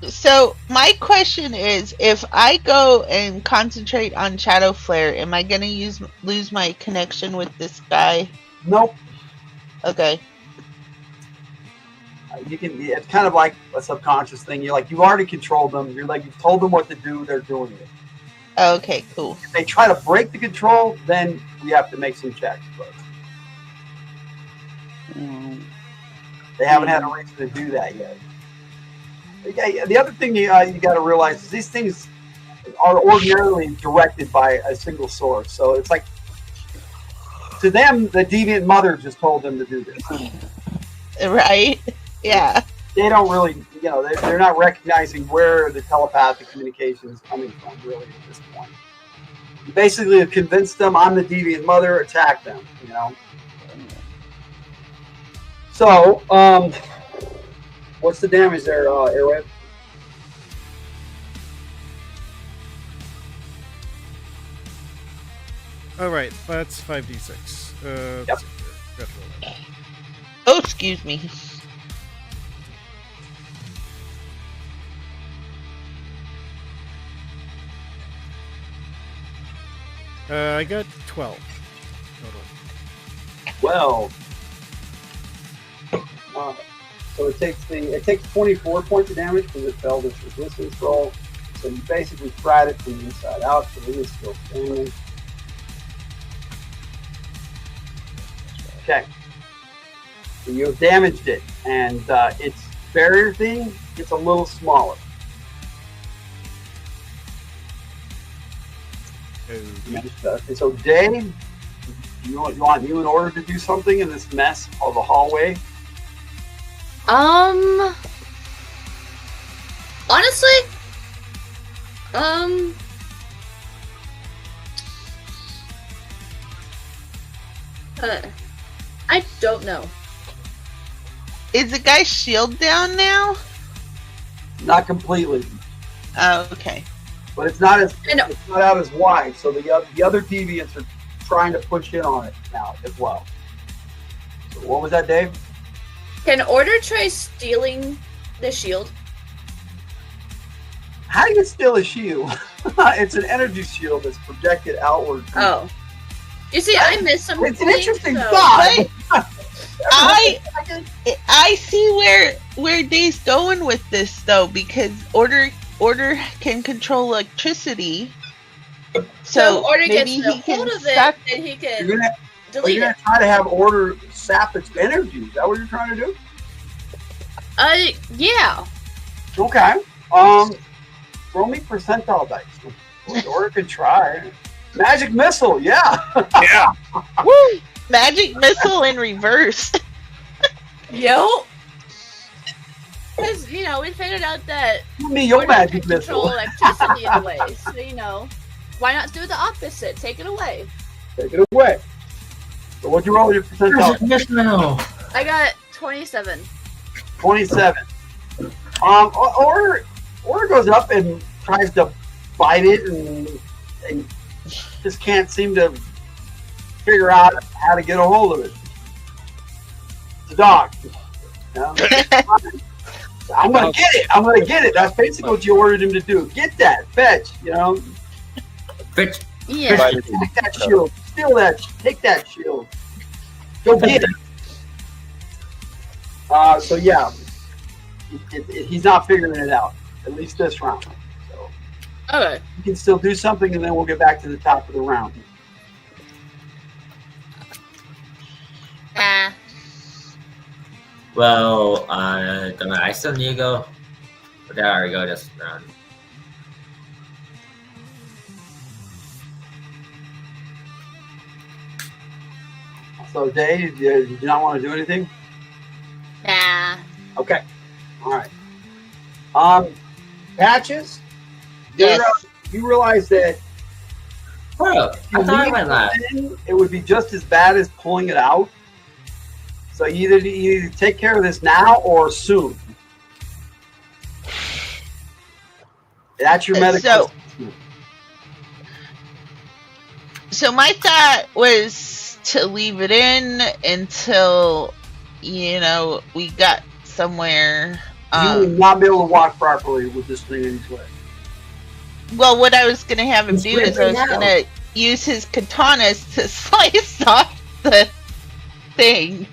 So my question is, if I go and concentrate on Shadow Flare, am I gonna lose my connection with this guy? Nope. Okay. You can. It's kind of like a subconscious thing. You've already controlled them. You've told them what to do. They're doing it. Okay, cool. If they try to break the control, then we have to make some checks. But they haven't had a reason to do that yet. The other thing you got to realize is these things are ordinarily directed by a single source. So it's like, to them, the deviant mother just told them to do this. Right? Yeah. They don't really, they're not recognizing where the telepathic communication is coming from, really, at this point. You basically have convinced them, I'm the deviant mother, attack them, So, what's the damage there, Airwave? All right, that's 5d6. Yep. Let's see here. Got to roll Oh, excuse me. that. I got 12 total. Well, so it takes 24 points of damage because it failed its resistance roll. So you basically fried it from the inside out, so it is still standing. Okay. So you have damaged it, and its barrier thing gets a little smaller. Okay, so Dave, you want you in order to do something in this mess of the hallway? Honestly, I don't know. Is the guy's shield down now? Not completely, Oh, okay. but it's not I know. it's not out as wide. So the other deviants are trying to push in on it now as well. So what was that, Dave? Can Order try stealing the shield? How do you steal a shield? It's an energy shield that's projected outward. Oh. You see, I missed some. It's an things, interesting so- thought. I see where Dave's going with this though, because Order can control electricity. So So Order maybe gets a he can hold of it, suck. and he can You're gonna delete it. try to have Order sap its energy. Is that what you're trying to do? Yeah. Okay. Roll me percentile dice. Order can try. Magic missile, yeah. Yeah. Woo! Magic missile in reverse. Yo. Because, we figured out that Give me your Order magic can control missile. electricity in a way. So, why not do the opposite? Take it away. Take it away. So what'd you roll your percentile? Missile. I got 27. 27. Order goes up and tries to bite it and just can't seem to figure out how to get a hold of it. It's a dog. I'm gonna get it. I'm gonna get it. That's basically what you ordered him to do. Get that. Fetch. Bitch. Yeah. Take that shield. Steal that. Take that shield. Go get it. So yeah, he's not figuring it out. At least this round. So Okay. you can still do something, and then we'll get back to the top of the round. Well, I still need to go. But did I already go this round? So Dave, you do not want to do anything? Nah. Okay. All right. Patches. Yes. You realize that Bro, I thought I went last. it would be just as bad as pulling it out. So you either take care of this now or soon. That's your medical. So my thought was to leave it in until we got somewhere. You will not be able to walk properly with this thing in its way. Well, what I was going to have him It's do is I was ripping going to use his katanas to slice off the thing.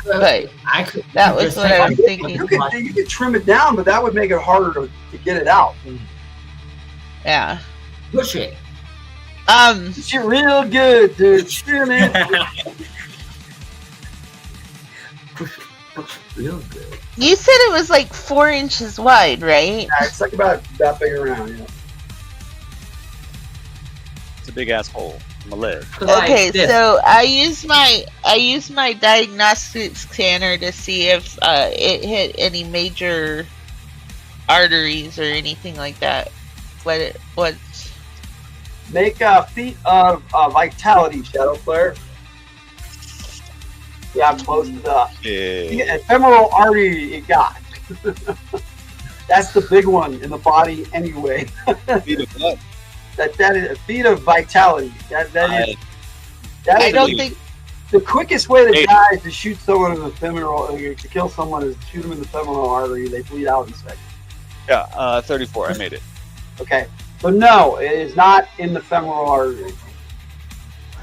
But I could. that was what I was You thinking. could trim it down, but that would make it harder to get it out. Yeah. Push it. It's real good, dude. Trim it. Push real good. You said it was like 4 inches wide, right? Yeah, it's like about that big around. Yeah. It's a big ass hole in my leg. Okay, Like this. so I use my diagnostic scanner to see if it hit any major arteries or anything like that. What? Make a feat of vitality, Shadow Flare. Yeah, I'm close to the Yeah. ephemeral artery it got. That's the big one in the body anyway. Feet of what? That is a feat of vitality. That is I don't think. the quickest way to Hey. die is to shoot someone in the femoral, to kill someone is to shoot them in the femoral artery. They bleed out in seconds. Yeah, 34. I made it. Okay, so no, it is not in the femoral artery.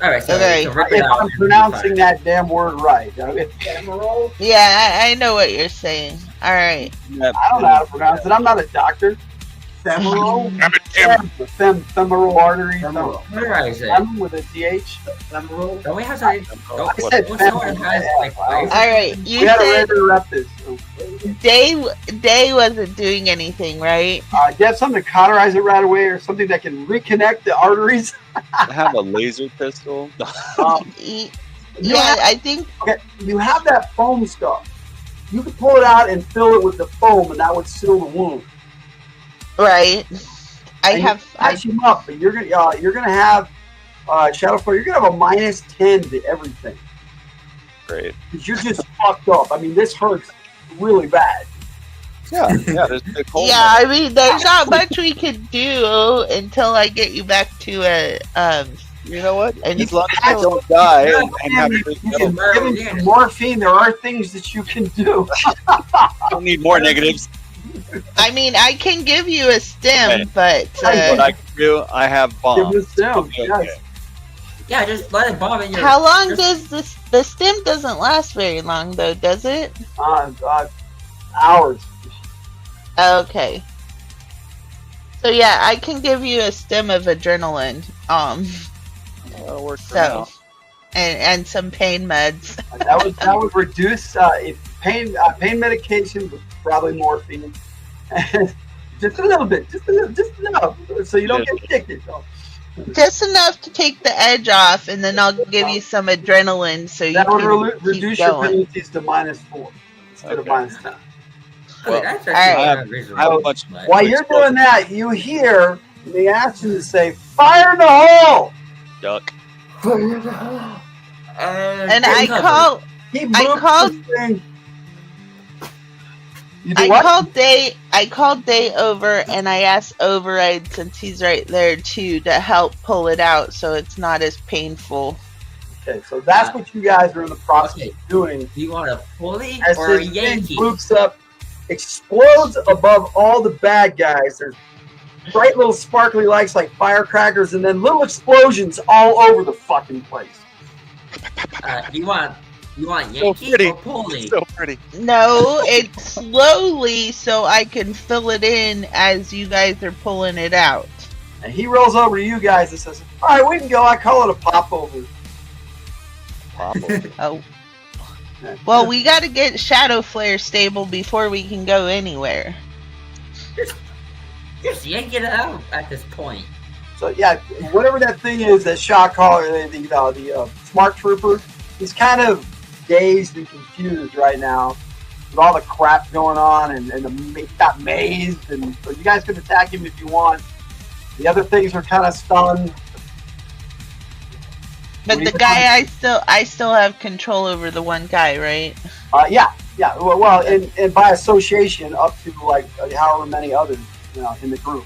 All right. So Okay. so rip If it out. I'm pronouncing that damn word right. Femoral? Yeah, I know what you're saying. All right. I don't know how to pronounce it. I'm not a doctor. Femoral? Femoral artery. Femoral. What did I say? Fem with a TH. Don't we have something? I said Don't someone femoral. has like five? All right. We You had to said interrupt this. Day wasn't doing anything, right? Do you have something to cauterize it right away or something that can reconnect the arteries? I have a laser pistol. Yeah, I think. Okay, you have that foam stuff. You could pull it out and fill it with the foam, and that would seal the wound. Right. I And have. you patch him up, but you're gonna have Shadowflare. You're gonna have a -10 to everything Great. because you're just fucked up. I mean, this hurts really bad. Yeah, there's a big hole. Yeah, I mean, there's not much we can do until I get you back to a You know what? And As long as I don't die and have You to can give him some morphine. There are things that you can do. I don't need more negatives. I mean, I can give you a stem, Okay. but What I can do, I have Give bombs. him a stem. Okay. Yes. Yeah, just let it bomb in your. how long just- does the stem doesn't last very long though, does it? Hours. Okay. So yeah, I can give you a stem of adrenaline. That'll work for So now. and some pain meds. That would reduce if pain medication with probably morphine. Just a little bit, just enough, so you don't get addicted. Though. Just enough to take the edge off, and then I'll give you some adrenaline so you That would can keep reduce your going. penalties to -4 instead of Okay. -10. Okay, that's All actually right. reasonable. I have a bunch of While you're doing that, you hear the action to say, "Fire in the hole!" duck. And get I covered. call Keep I moving called- this thing. You do I what? called Day over and I asked Override, since he's right there too, to help pull it out so it's not as painful. Okay, so that's what you guys are in the process Okay. of doing. Do you want a pulley As or a this thing Yankee? flukes up, explodes above all the bad guys. There's bright little sparkly lights like firecrackers, and then little explosions all over the fucking place. Do you want So Yankee pretty. or pulley? So pretty. No, it's slowly so I can fill it in as you guys are pulling it out. And he rolls over to you guys and says, "All right, we can go." I call it a popover. Oh. Well, we got to get Shadow Flare stable before we can go anywhere. Just yank it out at this point. So yeah, whatever that thing is, that shot caller, the smart trooper, he's kind of dazed and confused right now with all the crap going on, and he got mazed, and so you guys can attack him if you want. The other things are kind of stunned. But the guy, I still have control over the one guy, right? Yeah. Well, and by association, up to like however many others, in the group.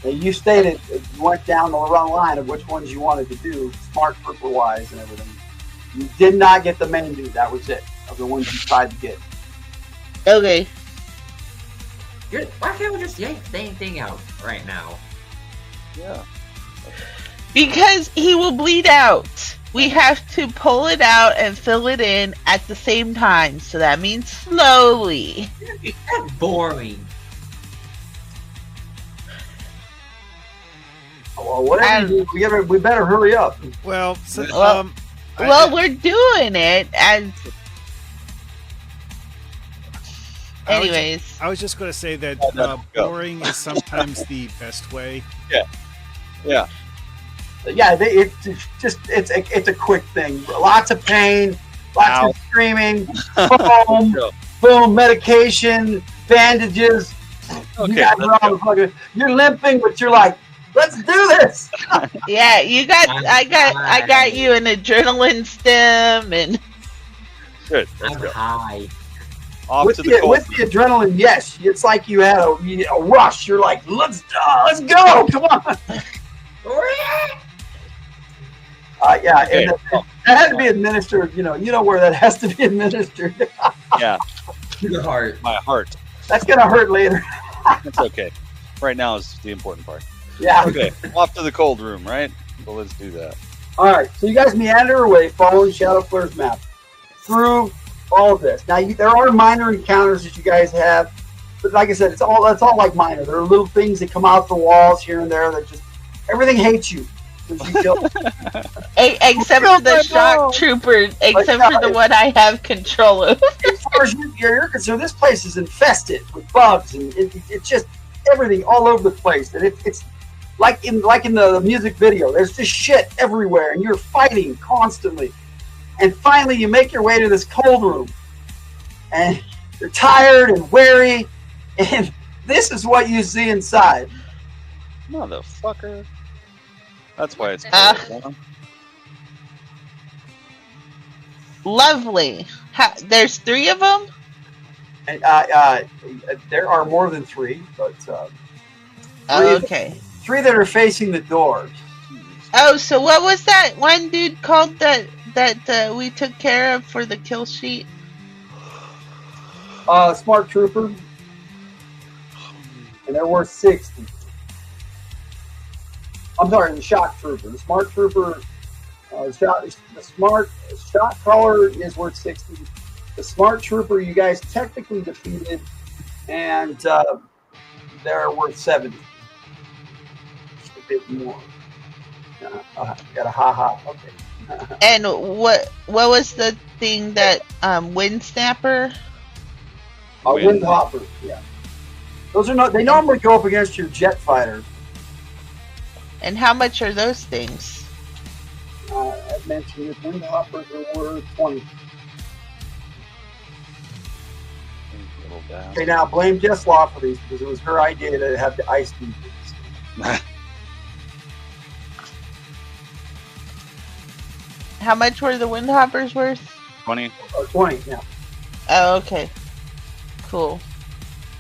And you stated you went down the run line of which ones you wanted to do, smart trooper wise and everything. You did not get the main dude. That was it. Of the ones you tried to get. Okay. Why can't we just yank the same thing out right now? Yeah. Because he will bleed out. We have to pull it out and fill it in at the same time. So that means slowly. That's boring. Well, whatever you do, we better hurry up. Well, so, Well, Well, we're doing it as. Anyways, I was just going to say that boring is sometimes the best way. Yeah. It's a quick thing. Lots of pain, lots Ow. of screaming, boom, medication, bandages. Okay, You guys are all fucking, you're limping, but you're like, let's do this. yeah, you got. I got you an adrenaline stem and. Good. Let's I'm go. high. Off With to the, the cold. with the adrenaline, yes, it's like you had a rush. You're like, let's go, come on. Yeah, Okay. and that had to be administered. You know where that has to be administered. Yeah, To the heart. my heart. That's gonna hurt later. That's okay. Right now is the important part. Yeah. Okay, off to the cold room, right? So let's do that. All right. So you guys meander away, following Shadow Flare's map through all of this. Now there are minor encounters that you guys have, but like I said, it's all like minor. There are little things that come out the walls here and there that just everything hates you. Except for the shock trooper, except for the one I have control of. As far as you're concerned, this place is infested with bugs, and it's just everything all over the place. And it's like in the music video. There's just shit everywhere, and you're fighting constantly. And finally, you make your way to this cold room, and you're tired and weary, and this is what you see inside. Motherfucker. That's why it's cold. huh? Lovely. There's 3 of them. And there are more than 3, but Okay. 3 that are facing the doors. Oh, so what was that one dude called that we took care of for the kill sheet? Smart Trooper, and there were 60. I'm sorry, the Shock Trooper. The Smart Trooper, the Smart Shock Caller is worth 60. The Smart Trooper, you guys technically defeated, and they're worth 70. Just a bit more. Got a ha-ha. Okay. And what was the thing that Wind Snapper? Wind Hopper, yeah. Those are not. They normally go up against your jet fighters. And how much are those things? I mentioned it. Wind Hoppers are worth 20. Okay, now blame Jess Law for these because it was her idea to have the ice beam. How much were the Windhoppers worth? 20. 20, yeah. Oh, okay. Cool.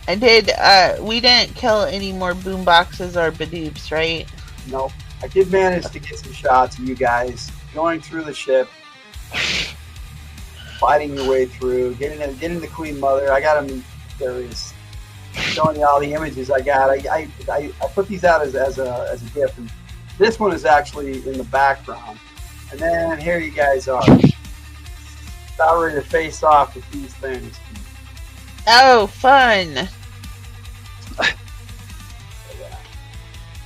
And we didn't kill any more boom boxes or badoops, right? No. I did manage to get some shots of you guys going through the ship, fighting your way through, getting the Queen Mother. I got them in various, showing you all the images I got. I put these out as a gift, and this one is actually in the background. And then here you guys are, about ready to face off with these things. Oh, fun.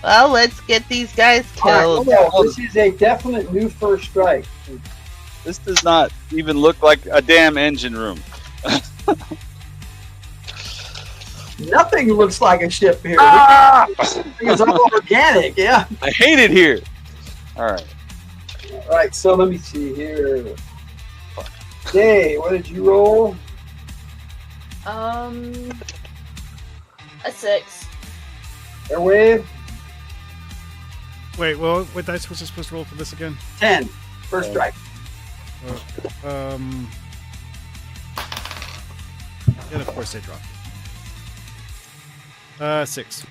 Well, let's get these guys killed. All right, this is a definite new first strike. This does not even look like a damn engine room. Nothing looks like a ship here. Ah! It's all organic, yeah. I hate it here. All right. All right, so let me see here. Okay, what did you roll? A 6. Airwave? Wait, well, what dice was I supposed to roll for this again? 10. First strike. And of course they dropped it. 6.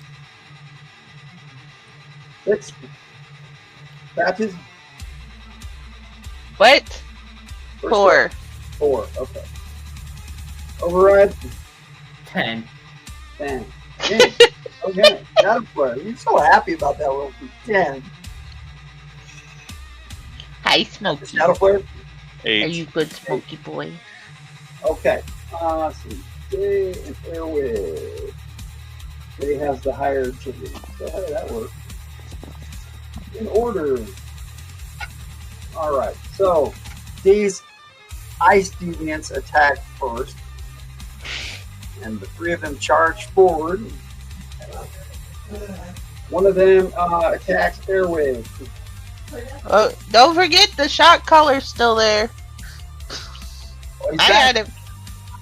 6. Patches? What? First 4. strike. 4, okay. Override? 10. 10. Okay, got it for you. You're so happy about that roll for 10. Hi, Smokey. Shadow Flare. Are 8. you good, Smokey boy? Okay. Let's see. Day and Airwave. Day has the higher agility. So how did that work? In order. All right. So these ice deviants attack first, and the 3 of them charge forward. One of them attacks Airwave. Oh, don't forget the shot collar's still there. Oh, he's I back. had him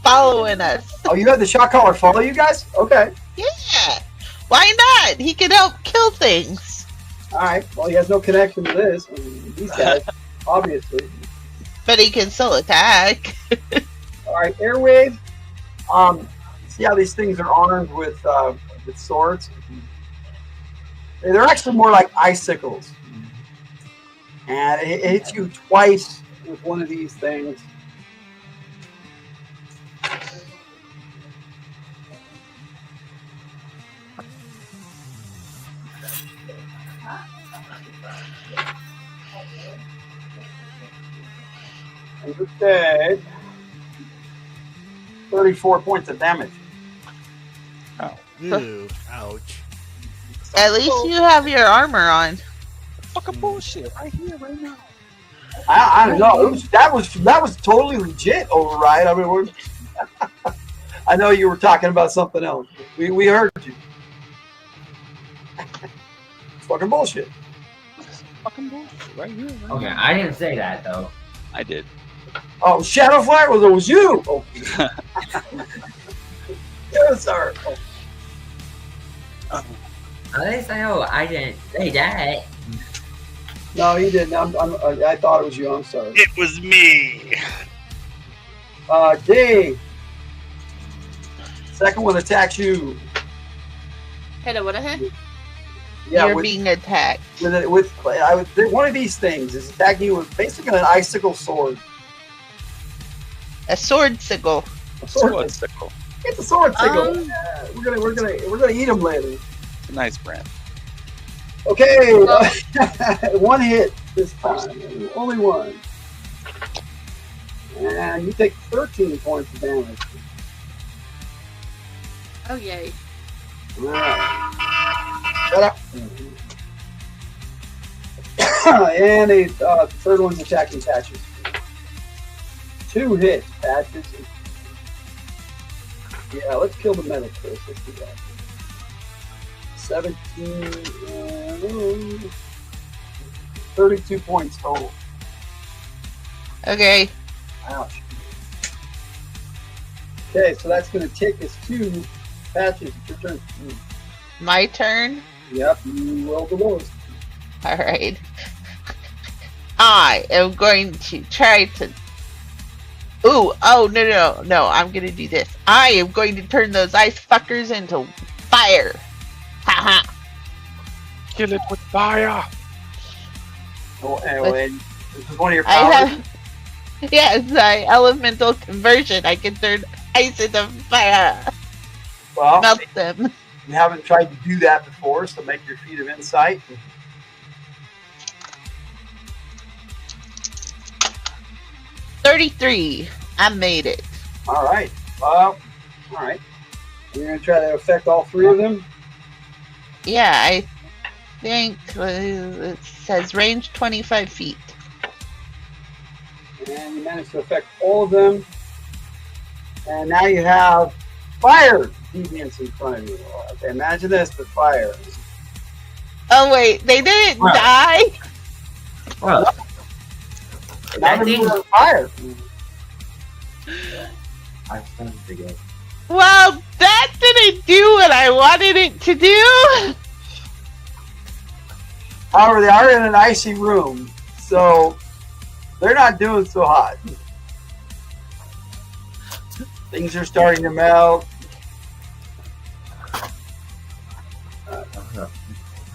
following us. Oh, you had the shot caller follow you guys? Okay. Yeah. Why not? He can help kill things. All right. Well, he has no connection to this. I mean, these guys, obviously. But he can still attack. All right, Airwave. See how these things are armed with swords? They're actually more like icicles. And it hits you twice with one of these things. And you take 34 points of damage. Ew, ouch. At least you have your armor on. Fucking bullshit right here, right now. I don't know. That was totally legit override. I mean, I know you were talking about something else. We heard you. It's fucking bullshit. Fucking bullshit right here. Right Okay, now. I didn't say that though. I did. Oh, Shadow Flare it was you. Oh. Yeah, sorry. Oh. At least I know I didn't say that. No, he didn't. I thought it was you. I'm sorry. It was me. Dave. Second one attacks you. Hello, what a hit? Yeah, You're with, being attacked. with one of these things is attacking you with basically an icicle sword. A sword sickle. A sword. Sword sickle. It's a sword sickle. We're gonna eat them later. It's a nice brand. Okay, one hit this time. Only one. And you take 13 points of damage. Oh, yay. Alright. Shut up. And a third one's attacking Patches. 2 hits, Patches. Yeah, let's kill the medic first. Let's do that. 17, 32 points total. Okay. Ouch. Okay, so that's going to take us to Patches. It's your turn. My turn. Yep, you roll the lowest. Alright. I am going to try to... Ooh, oh, no, I'm gonna do this. I am going to turn those ice fuckers into fire. Haha. Kill it with fire. Oh, anyway, this is one of your I powers. have... Yes, my elemental conversion. I can turn ice into fire. Well, Melt them. you haven't tried to do that before, so make your feat of insight. 33. I made it. All right. Well, all right. You're going to try to affect all 3 of them? Yeah, I think it says range 25 feet. And you managed to affect all of them. And now you have fire deviants in front of you. Okay, imagine this, but fire. Oh wait, they didn't Wow. die? Well, Now I think- they're on fire. I stunned again. Well, that didn't do what I wanted it to do. However, they are in an icy room, so they're not doing so hot. Things are starting to melt.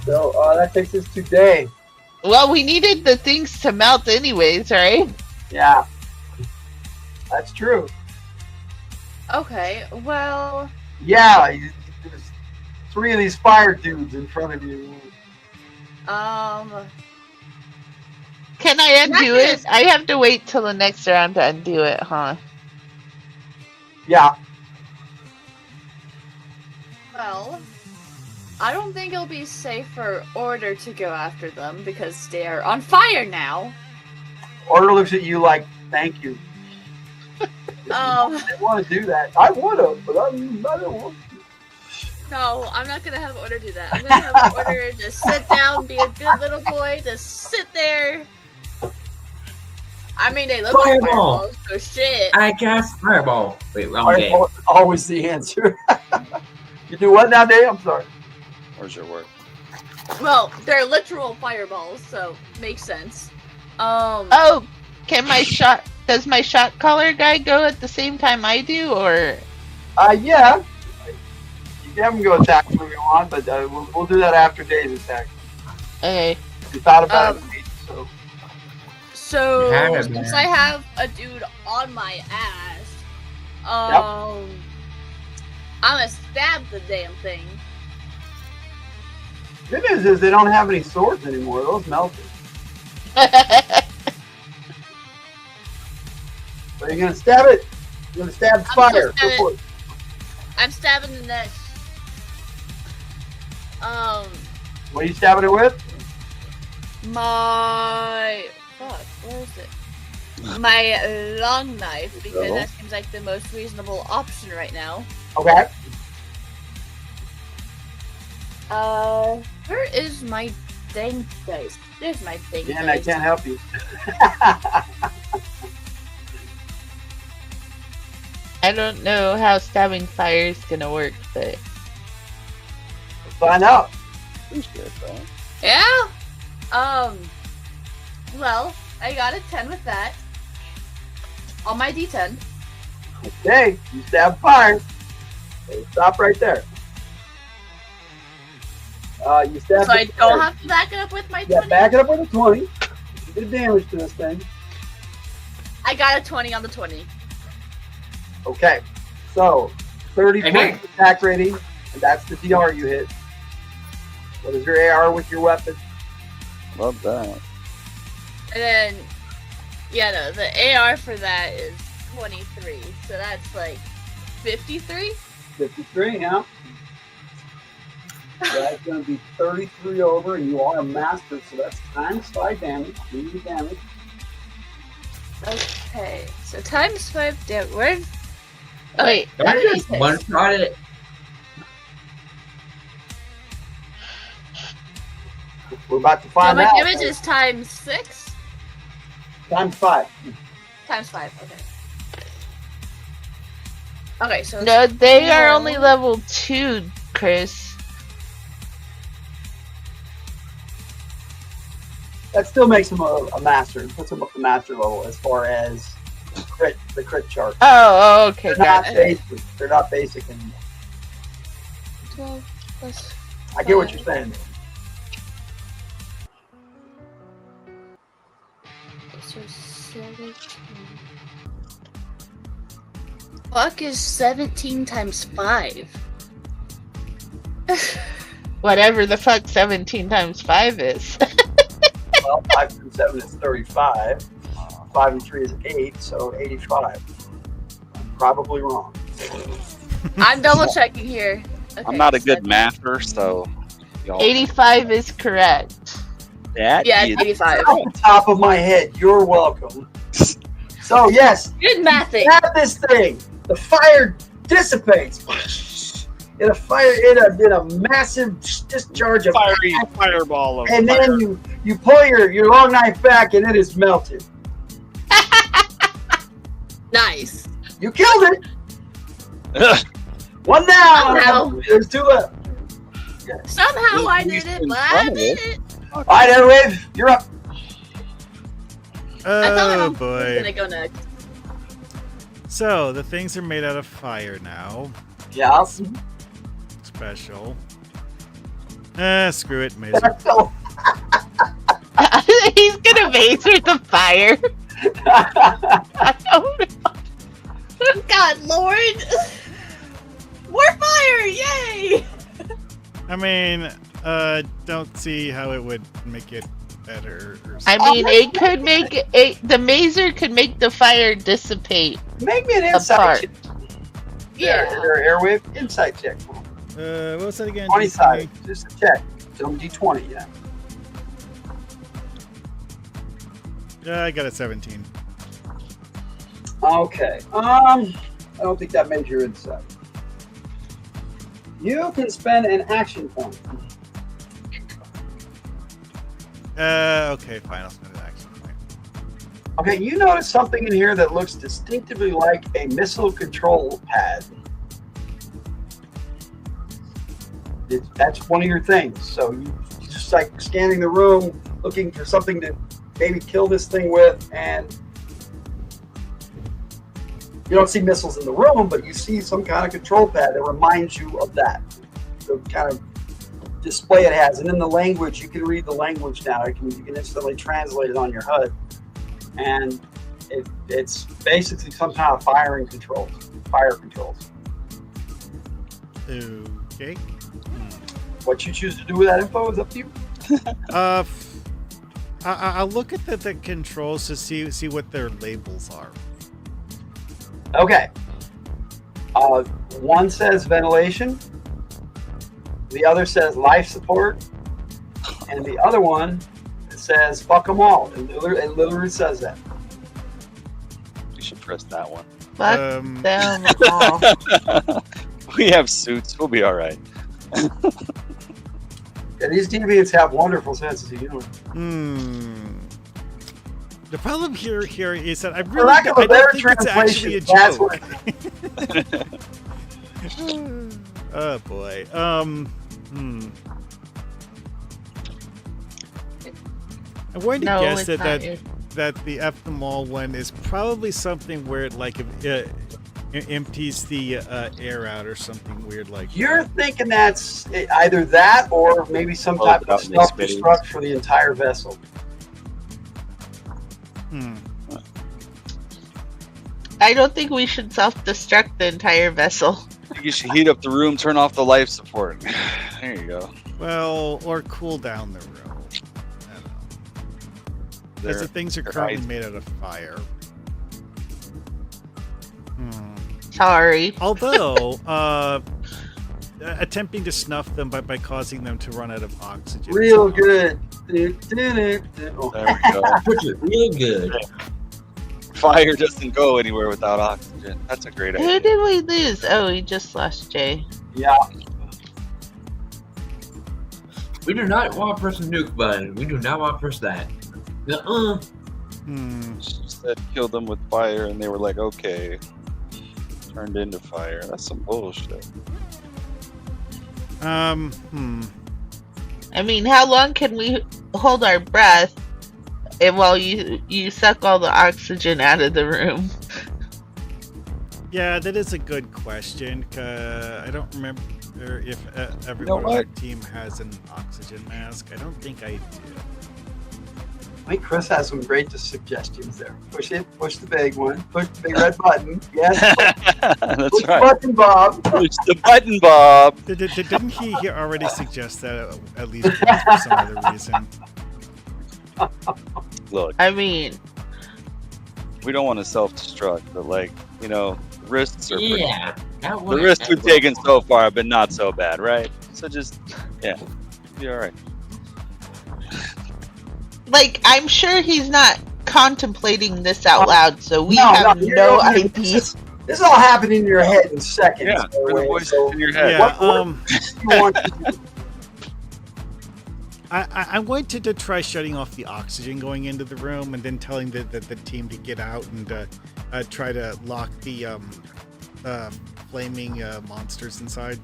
So that takes us to Day. Well, we needed the things to melt anyways, right? Yeah, that's true. Okay, well, Yeah, there's 3 of these fire dudes in front of you. Can I undo it? I have to wait till the next round to undo it, huh? Yeah. Well, I don't think it'll be safe for Order to go after them because they are on fire now. Order looks at you like, thank you. I didn't want to do that. I would have, but I don't want to. No, I'm not gonna have Order do that. I'm gonna have Order just sit down, be a good little boy, just sit there. I mean, they look like Fireball. fireballs, so shit. I cast fireball. Wait, wrong game. Fireball is always the answer. You do what now, Dave? I'm sorry. Where's your word? Well, they're literal fireballs, so makes sense. Oh, can my shot? Does my shot caller guy go at the same time I do, or? Yeah. You can have him go attack when you want, but we'll do that after Dave's attack. Okay. You thought about it, so. So Yeah, since man. I have a dude on my ass, I'm gonna stab the damn thing. Good news is they don't have any swords anymore. Those melted. So you're gonna stab it. You're gonna stab the I'm gonna fire. stab Go for it. I'm stabbing the neck. What are you stabbing it with? My where is it? My long knife, because that seems like the most reasonable option right now. Okay. Where is my dang dice? There's my dang Yeah, and I dice. can't help you. I don't know how stabbing fire is gonna work, but Let's find out. Who's good, though? Yeah. Well, I got a 10 with that on my D10. Okay, you stab fire. Okay, stop right there. You stab. So I the don't fire. have to back it up with my Yeah, 20. back it up with a 20. You did damage to this thing. I got a 20 on the 20. Okay, so 30 Hey, points Nick. attack rating, and that's the DR you hit. What is your AR with your weapon? Love that. And then, yeah, no, the AR for that is 23. So that's like 53? 53, yeah. That's going to be 33 over, and you are a master, so that's times 5 damage. 3 damage. Okay, so times 5 damage. Where? wait. Don't I just one shot it? We're about to So find my out. damage is times 6? Times 5. Times 5, okay. Okay, so No, they are only level 2, Chris. That still makes him a master. Puts him up to master level as far as the crit chart. Oh, okay, They're not got it. basic. They're not basic anymore. 12 plus I get what you're saying. so 17. Fuck is 17 times 5? Whatever the fuck 17 times 5 is. Well, 5 and 7 is 35. 5 and 3 is 8, so 85. I'm probably wrong. I'm double checking here. Okay, I'm not a good 7. mather, so y'all. 85 is correct. That Yeah, is- it's 85. Off the top of my head, you're welcome. So yes, Good mathing. grab this thing. The fire dissipates. In a massive discharge of fiery fireball of and fire. then you pull your long knife back and it is melted. Nice. You killed it. One down. Somehow. There's 2 left. Somehow I You did it, in but front I of did it. it. All right, Airwave, you're up. I thought my Oh mom was boy. gonna go next. So the things are made out of fire now. Yeah. Special. Screw it, Mazer. So, He's gonna mazer the fire. I don't know. God, Lord! More fire! Yay! I mean, don't see how it would make it better. Or I something. mean, it could make the mazer could make the fire dissipate. Make me an insight Apart. check. Yeah. Their airwave insight check. What was that again? 20 D20? side, just a check. Tell me D20, yeah. Yeah, I got a 17. Okay. I don't think that made your insight. You can spend an action point. Okay, fine. I'll spend an action point. Okay, you notice something in here that looks distinctively like a missile control pad. That's one of your things. So you just like scanning the room, looking for something to maybe kill this thing with, and you don't see missiles in the room, but you see some kind of control pad that reminds you of that. The kind of display it has, and in the language, you can read the language now. You can instantly translate it on your HUD, and it's basically some kind of fire controls. Okay. What you choose to do with that info is up to you. I'll look at the controls to see what their labels are. Okay. One says ventilation. The other says life support. And the other one says fuck them all. It literally says that. You should press that one. Fuck them all. We have suits. We'll be all right. Yeah, these deviants have wonderful senses of humor. The problem here is that I For really lack of a I better don't think it's actually a translation, that's joke. Oh boy. I'm going to No, guess it's not it. that the F them all one is probably something where it like it empties the air out or something weird like You're that. thinking that's either that or maybe some type of out in the space. self-destruct for the entire vessel. I don't think we should self-destruct the entire vessel. You should heat up the room, turn off the life support. There you go. Well, or cool down the room. I don't know. Because the things are currently made out of fire. Sorry. Although, attempting to snuff them by causing them to run out of oxygen. Real good. Oh. There we go. Real good. Fire doesn't go anywhere without oxygen. That's a great Who idea. did we lose? Oh, we just lost Jay. Yeah. We do not want to press the nuke button. We do not want to press that. She said kill them with fire, and they were like, okay. Turned into fire. That's some bullshit. I mean, how long can we hold our breath while you suck all the oxygen out of the room? Yeah, that is a good question. I don't remember if everyone on our team has an oxygen mask. I don't think I do. I think Chris has some great suggestions there. Push the big one. Push the big red button. Yes. That's Push right. the button, Bob. Push the button, Bob. Didn't he already suggest that at least once for some other reason? Look, I mean, we don't want to self-destruct, but risks are pretty Yeah. The risks we've taken so far have been not so bad, right? So just, be all right. like, I'm sure he's not contemplating this out loud, so we No, have you're no not. idea. This all happened in your head in seconds. Yeah, by the for the way, voices so in your head. Yeah, what do you want to do? I'm going to try shutting off the oxygen going into the room, and then telling the team to get out and try to lock the flaming monsters inside.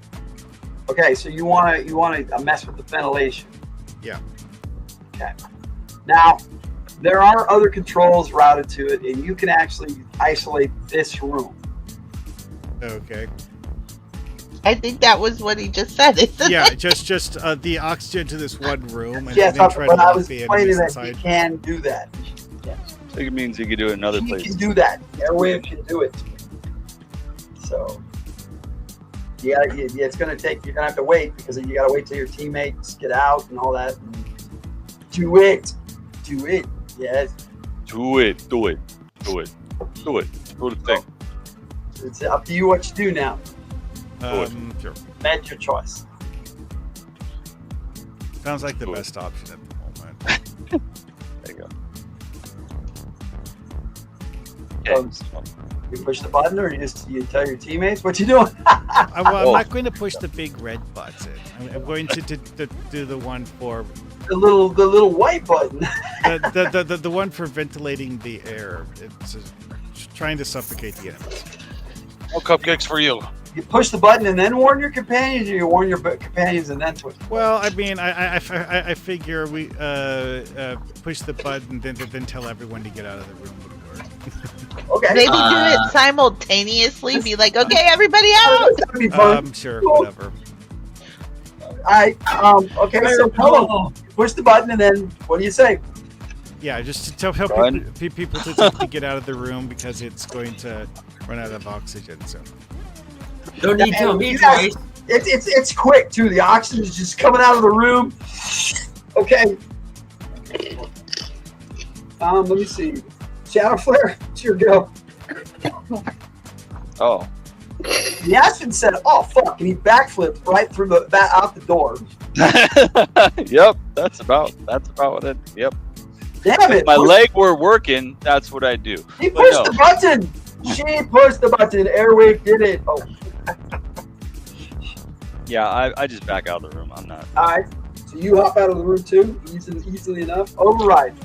Okay, so you want to mess with the ventilation. Yeah. Okay. Now, there are other controls routed to it, and you can actually isolate this room. Okay. I think that was what he just said. Isn't Yeah, it? just the oxygen to this one room, and Yes, then try to but I lock was the explaining enemies that you inside. can do that. Yes. So it means you could do it in other You places. can do that. Airwave can do it. So, it's going to take, you're going to have to wait because you got to wait till your teammates get out and all that. And do it. Do it. Yes. Do it. Do it. Do it. Do it. Do the thing. It's up to you what you do now. Sure. Make your choice. Sounds like the Cool. best option at the moment. There you go. Um, You push the button, or you tell your teammates what you doing? I'm Oh. not going to push the big red button. I'm going to do the one for the little white button. the one for ventilating the air. It's trying to suffocate the enemies. No cupcakes for you. You push the button and then warn your companions, or you warn your companions and then push. Well, I mean, I figure we push the button, then tell everyone to get out of the room would work. Okay. Maybe do it simultaneously. Be like, okay, everybody out. That'd be fun. Sure, whatever. Okay, so tell them. Push the button and then what do you say? Yeah, just to tell Run. people to get out of the room because it's going to run out of oxygen soon. Don't need to tell me You guys- twice. It's quick too. The oxygen is just coming out of the room. Okay. Let me see. Shadow Flare, it's your go. Oh. The Aspen said, "Oh fuck," and he backflipped right through out the door. Yep. That's about what it. Yep. Damn it! If my leg were working, that's what I do. He But pushed no. the button. She pushed the button. Airwave did it. Oh, Yeah, I just back out of the room. I'm not. all right. So you hop out of the room too, easily enough. Override.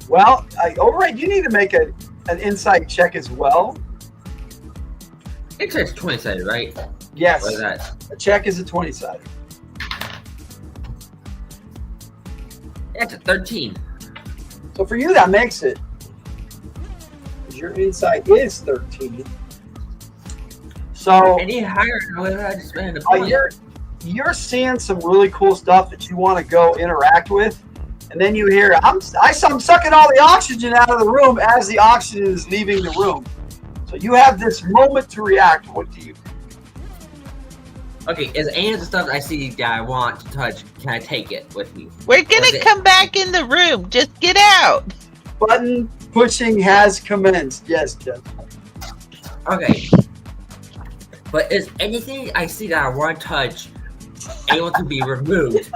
Well, override. You need to make an insight check as well. It says 20 sided, right? Yes. What is that? A check is a 20-sided. That's a 13. So for you, that makes it. 'Cause your insight is 13. So Any higher, I just ran a point. you're seeing some really cool stuff that you want to go interact with, and then you hear, I'm sucking all the oxygen out of the room as the oxygen is leaving the room. So you have this moment to react. What do you? Okay, is any of the stuff I see that I want to touch, can I take it with me? We're Or is gonna it- come back in the room. Just get out. Button pushing has commenced. Yes, Jeff. Okay. But is anything I see that I want to touch able to be removed?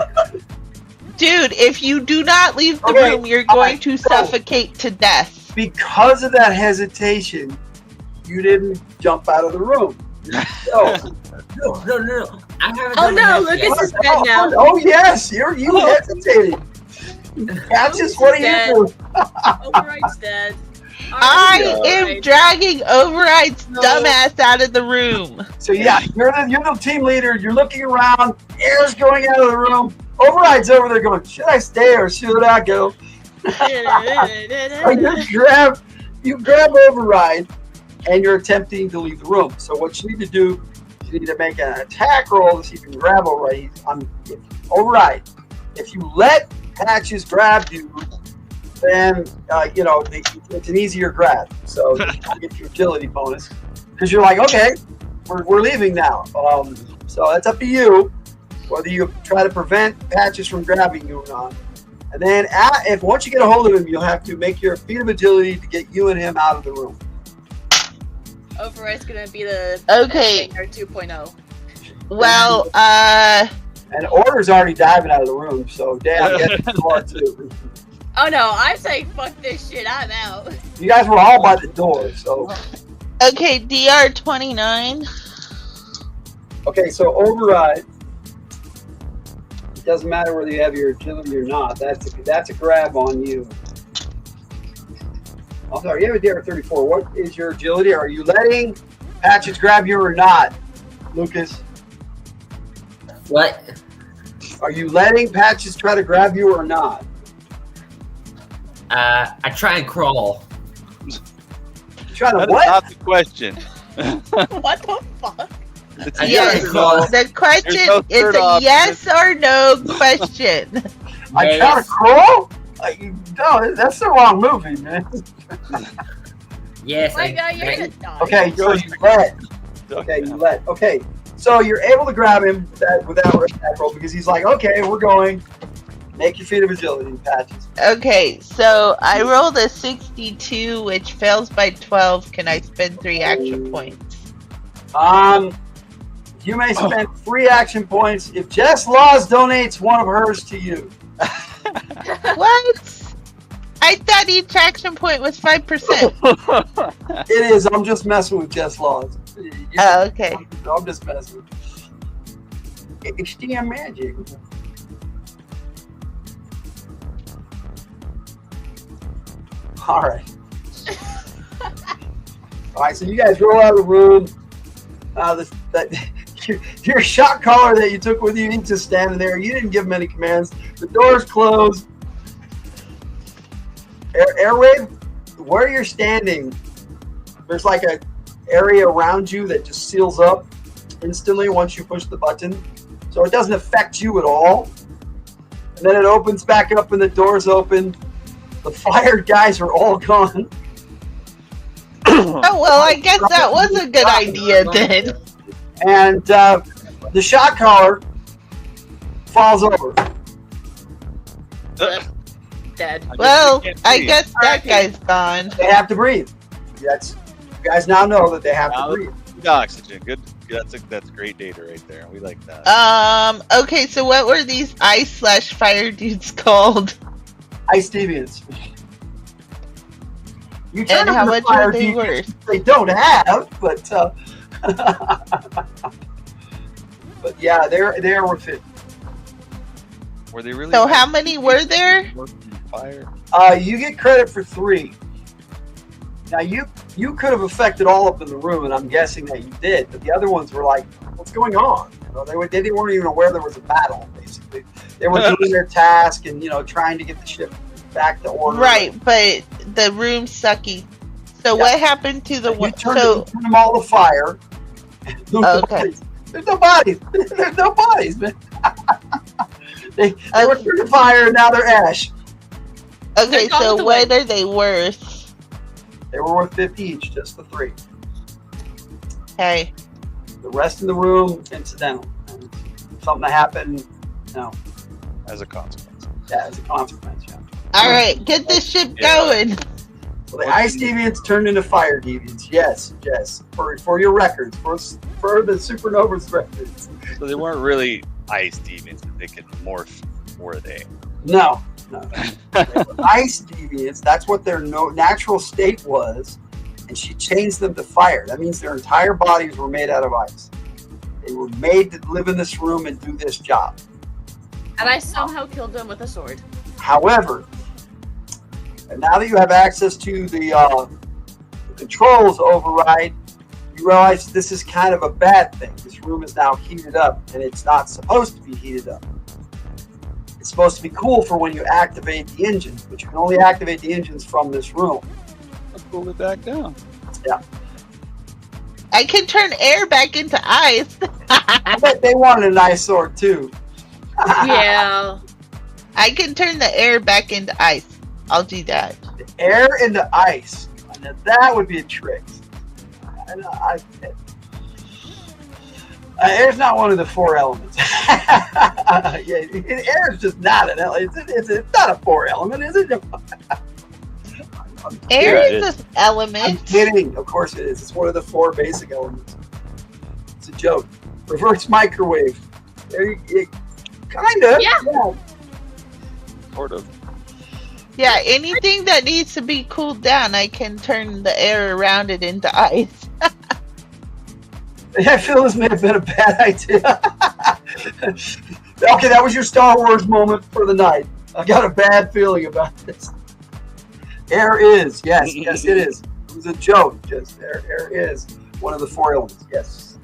Dude, if you do not leave the Okay, room, you're all going right, to so- suffocate to death. Because of that hesitation, you didn't jump out of the room. So, No. I haven't Oh done no, that yet. Lucas is dead now. oh yes, you hesitated. Patches, what are Dead. you doing? Override's dead. I am Override. dragging Override's No. dumbass out of the room. So yeah, you're the team leader. You're looking around. Air's going out of the room. Override's over there going, should I stay or should I go? You grab Override, and you're attempting to leave the room. So what you need to do, you need to make an attack roll to see if you can grab Override. Override. If you let Patches grab you, then it's an easier grab. So you get your agility bonus because you're like, okay, we're leaving now. So it's up to you whether you try to prevent Patches from grabbing you or not. And then if once you get a hold of him, you'll have to make your feat of agility to get you and him out of the room. Override's gonna be the Okay. Or 2.0. Well, And Order's already diving out of the room, so damn, get the door too. Oh no, I'm saying fuck this shit, I'm out. You guys were all by the door, so okay, DR 29. okay. So Override. It doesn't matter whether you have your agility or not. That's a grab on you. I'm sorry, you have a DR 34. What is your agility? Are you letting Patches grab you or not, Lucas? What? Are you letting Patches try to grab you or not? I try and crawl. You trying to That is what? not the question. What the fuck? It's I a Yes, try yes and or crawl. no. the question There's no is third a option. yes or no question. I try to Yes. crawl? No, that's the wrong movie, man. Yes, Oh my god, you're gonna die. Okay, so you let. Okay, you let. Okay, so you're able to grab him without attack roll because he's like, okay, we're going. Make your feat of agility, Patches. Okay, so I rolled a 62, which fails by 12. Can I spend 3 action points? You may spend 3 action points if Jess Laws donates one of hers to you. What? I thought each action point was 5%. It is. I'm just messing with Jess Laws. Oh, okay. I'm just messing. It's damn magic. All right. All right. So you guys roll out of the room. Your shot caller that you took with you, he's just standing there. You didn't give him any commands. The doors closed. Airwave, where you're standing, there's like a area around you that just seals up instantly once you push the button. So it doesn't affect you at all. And then it opens back up and the doors open. The fired guys are all gone. Oh, well, I guess that was a good idea then. And the shot caller falls over. Dead. Well, I guess that guy's gone. They have to breathe. You guys now know that they have to breathe. Good oxygen. Good. That's great data right there. We like that. Okay, so what were these ice/fire dudes called? Ice deviants. You turn And them how into much fire are they deviants. worth? They don't have, but but yeah, they're worth it. Were they really? So how many were there? Fire. You get credit for 3. Now you could have affected all up in the room, and I'm guessing that you did. But the other ones were like, "What's going on?" You know, they weren't even aware there was a battle. Basically, they were doing their task and trying to get the ship back to order. Right, but the room's sucky. So Yeah. what happened to the You one? turned So them all to fire. Okay. There's no bodies. There's no bodies, man. They were Okay. turned to fire, and now they're ash. okay, They're gone so with the what wind. are they worth? They were worth 50 each, just the 3. Okay. The rest of the room, incidental. And something that happened, As a consequence. as a consequence. Yeah. All right, get this ship Yeah. going. Well, the ice deviants turned into fire deviants. Yes. For your records, for the supernova's records. So they weren't really ice demons. They could morph, were they? No. They were ice deviants. That's what their natural state was, and she changed them to fire. That means their entire bodies were made out of ice. They were made to live in this room and do this job. And I somehow killed them with a sword. However, and now that you have access to the controls override, you realize this is kind of a bad thing. This room is now heated up, and it's not supposed to be heated up. It's supposed to be cool for when you activate the engines, but you can only activate the engines from this room. Let's cool it back down. Yeah. I can turn air back into ice. I bet they wanted an ice sword too. Yeah. I can turn the air back into ice. I'll do that. Air into ice. Now that would be a trick. Air's not one of the 4 elements. Yeah, air is just not an element. It's not a 4 element, is it? Air Yeah, is it an element. I'm kidding. Of course it is. It's one of the 4 basic elements. It's a joke. Reverse microwave. Kind of. Yeah. Sort of. Yeah, anything that needs to be cooled down, I can turn the air around it into ice. I feel this may have been a bad idea. Okay, that was your Star Wars moment for the night. I got a bad feeling about this. Air is, yes, it is. It was a joke. Just air is one of the 4 elements. Yes.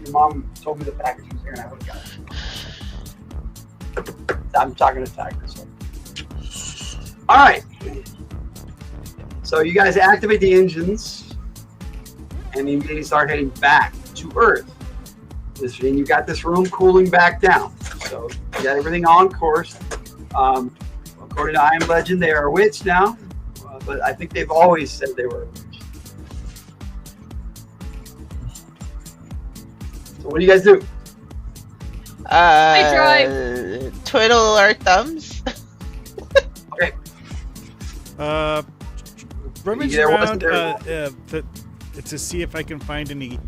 Your mom told me the package was here, and I would have got it. I'm talking to Tiger. So. All right. So you guys activate the engines, and you immediately start heading back to Earth. And you got this room cooling back down. So you got everything on course. According to I Am Legend, they are a witch now, but I think they've always said they were a witch. So what do you guys do? Twiddle our thumbs. Rummage Yeah, what's around there? to see if I can find any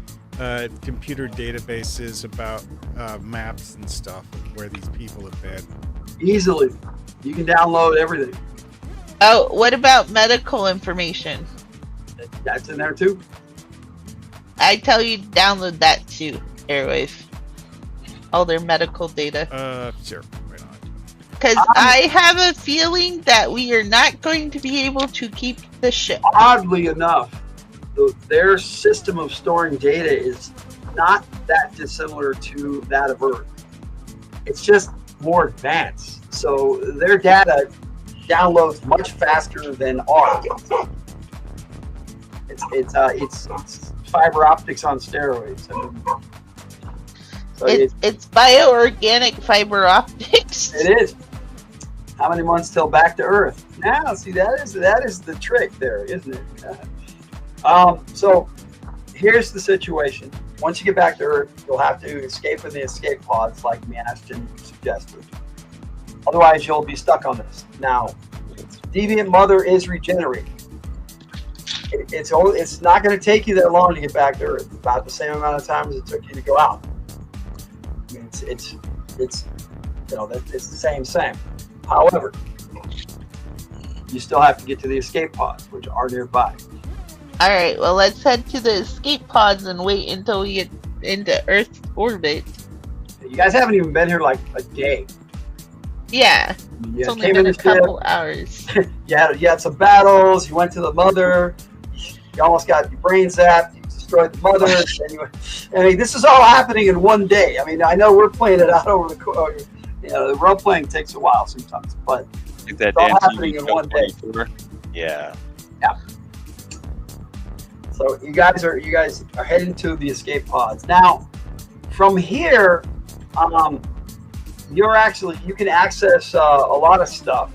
computer databases about maps and stuff of where these people have been. Easily. You can download everything. Oh, what about medical information? That's in there too. I tell you, download that too, Airwave. All their medical data. Sure. Right on. Because I have a feeling that we are not going to be able to keep the ship. Oddly enough, their system of storing data is not that dissimilar to that of Earth. It's just more advanced. So their data downloads much faster than ours. It's fiber optics on steroids. I mean, so it's bioorganic fiber optics. it is. How many months till back to Earth? Now, see, that is the trick there, isn't it? So here's the situation. Once you get back to Earth, you'll have to escape with the escape pods, like Ashton suggested. Otherwise, you'll be stuck on this. Now, Deviant Mother is regenerating. It's not going to take you that long to get back to Earth. About the same amount of time as it took you to go out. I mean, it's the same. However, you still have to get to the escape pods, which are nearby. All right, well, let's head to the escape pods and wait until we get into Earth orbit. You guys haven't even been here like a day. Yeah, You it's only came been in a the ship, couple hours. you had some battles. You went to the Mother. You almost got your brain zapped. You destroyed the Mother. I mean, this is all happening in one day. I mean, I know we're playing it out over the the role playing takes a while sometimes, but Like that it's all damn happening TV in show one day. 24. Yeah. So you guys are heading to the escape pods. Now, from here, you can access a lot of stuff,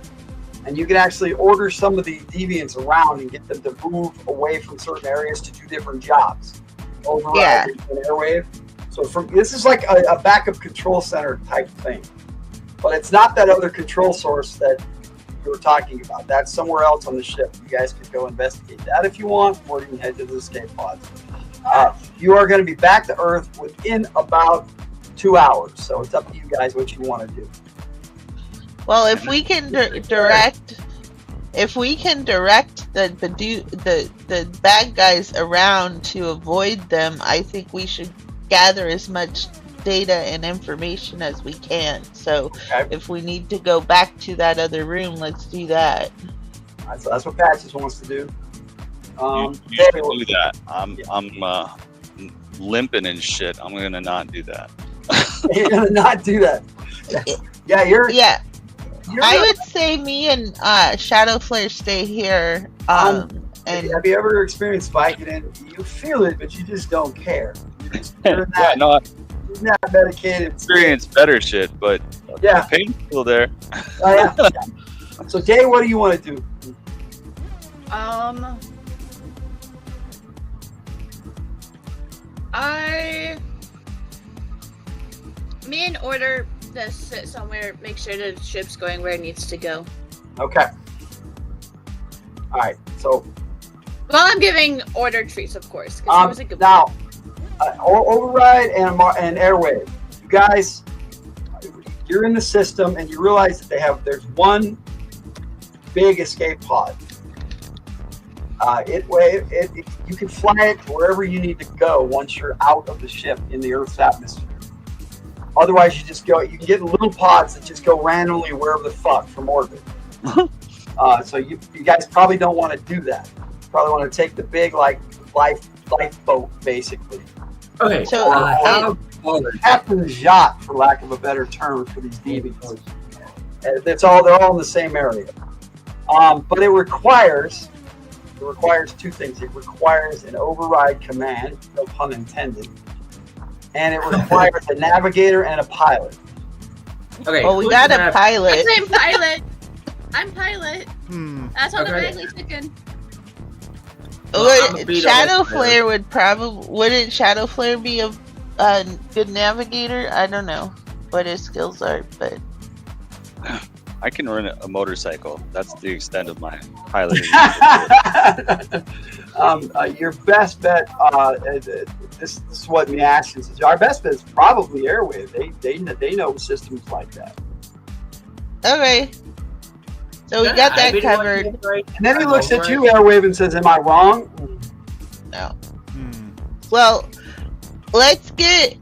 and you can actually order some of the deviants around and get them to move away from certain areas to do different jobs. Override an airwave. So this is like a backup control center type thing, but it's not that other control source that you were talking about. That's somewhere else on the ship. You guys could go investigate that if you want, or you can head to the escape pods. You are going to be back to Earth within about 2 hours, so it's up to you guys what you want to do. Well, if we can direct the bad guys around to avoid them, I think we should gather as much data and information as we can. So if we need to go back to that other room, let's do that. So that's what Patches wants to do. You should do that. I'm limping and shit. I'm gonna not do that. You're gonna not do that. Yeah. I would say me and Shadow Flare stay here. And have you ever experienced Vicodin? You feel it, but you just don't care. You're not medicated. Experience better shit, but the pain's still there. So, Jay, what do you want to do? Me and order this sit somewhere, make sure the ship's going where it needs to go. Okay. All right. So. Well, I'm giving order treats, of course. Now, override and airwave. You guys, you're in the system, and you realize that there's one big escape pod. You can fly it wherever you need to go once you're out of the ship in the Earth's atmosphere. Otherwise, you can get little pods that just go randomly wherever the fuck from orbit. So you guys probably don't want to do that. You probably want to take the big lifeboat, basically. Okay. So captain's yacht, for lack of a better term, for these deviants. They're all in the same area. But it requires two things. It requires an override command, no pun intended, and it requires a navigator and a pilot. Okay. Well, we got a pilot. I'm pilot. I'm pilot. That's how the Bagley chicken. Shadow Flare wouldn't Shadow Flare be a good navigator? I don't know. what his skills are, but I can run a motorcycle. That's the extent of my piloting. Your best bet. This is what Nash says. Our best bet is probably Airwave. They know systems like that. okay. So we got that covered. And then he looks at you, Airwave, and says, "Am I wrong?" No. Hmm. Well, let's get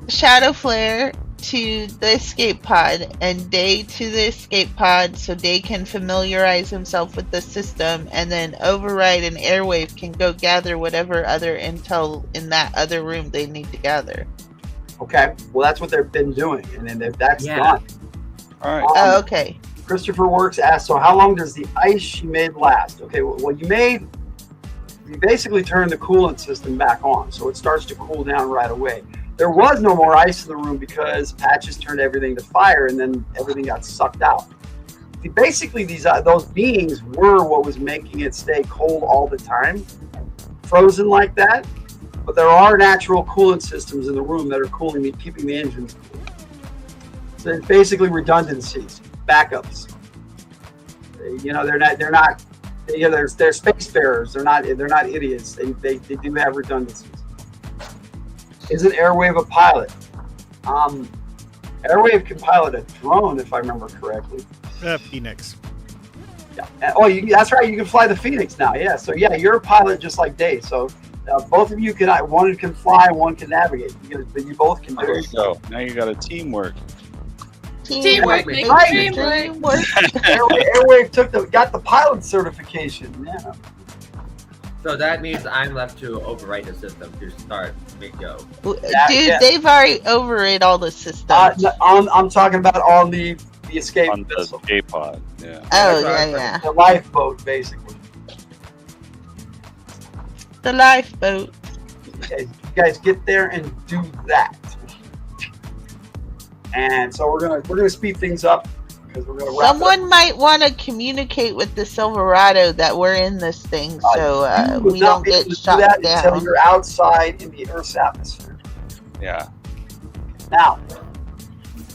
Shadow Flare to the escape pod and Day to the escape pod so Day can familiarize himself with the system, and then Override and Airwave can go gather whatever other intel in that other room they need to gather. Okay. Well, that's what they've been doing, and then that's done. All right. Oh, okay. Christopher Works asked, "So how long does the ice you made last?" Okay. Well, you basically turned the coolant system back on, so it starts to cool down right away. There was no more ice in the room because Patches turned everything to fire, and then everything got sucked out. Basically, those beings were what was making it stay cold all the time, frozen like that. But there are natural coolant systems in the room that are cooling, keeping the engines cool. So it's basically redundancies, backups. They're spacefarers. They're not idiots. They do have redundancies. Isn't Airwave a pilot? Airwave can pilot a drone, if I remember correctly. Phoenix. Yeah. That's right. You can fly the Phoenix now. Yeah. So yeah, you're a pilot just like Dave. So both of you can. One can fly, one can navigate. But you both can do There it. you go. Now you got a teamwork. Teamwork makes the Right. dream work. Airwave got the pilot certification. Yeah. So that means I'm left to overwrite the system to start make go. Dude, yeah. they've already overrid all the systems. I'm talking about on the escape On the vessel, escape pod. Yeah. Oh, yeah. the lifeboat, basically. The lifeboat. You guys get there and do that. And so we're gonna speed things up because we're gonna wrap Someone might want to communicate with the Silverado that we're in this thing, so You would we not don't be able get to do shot that until down. you're outside in the Earth's atmosphere. Yeah. Now,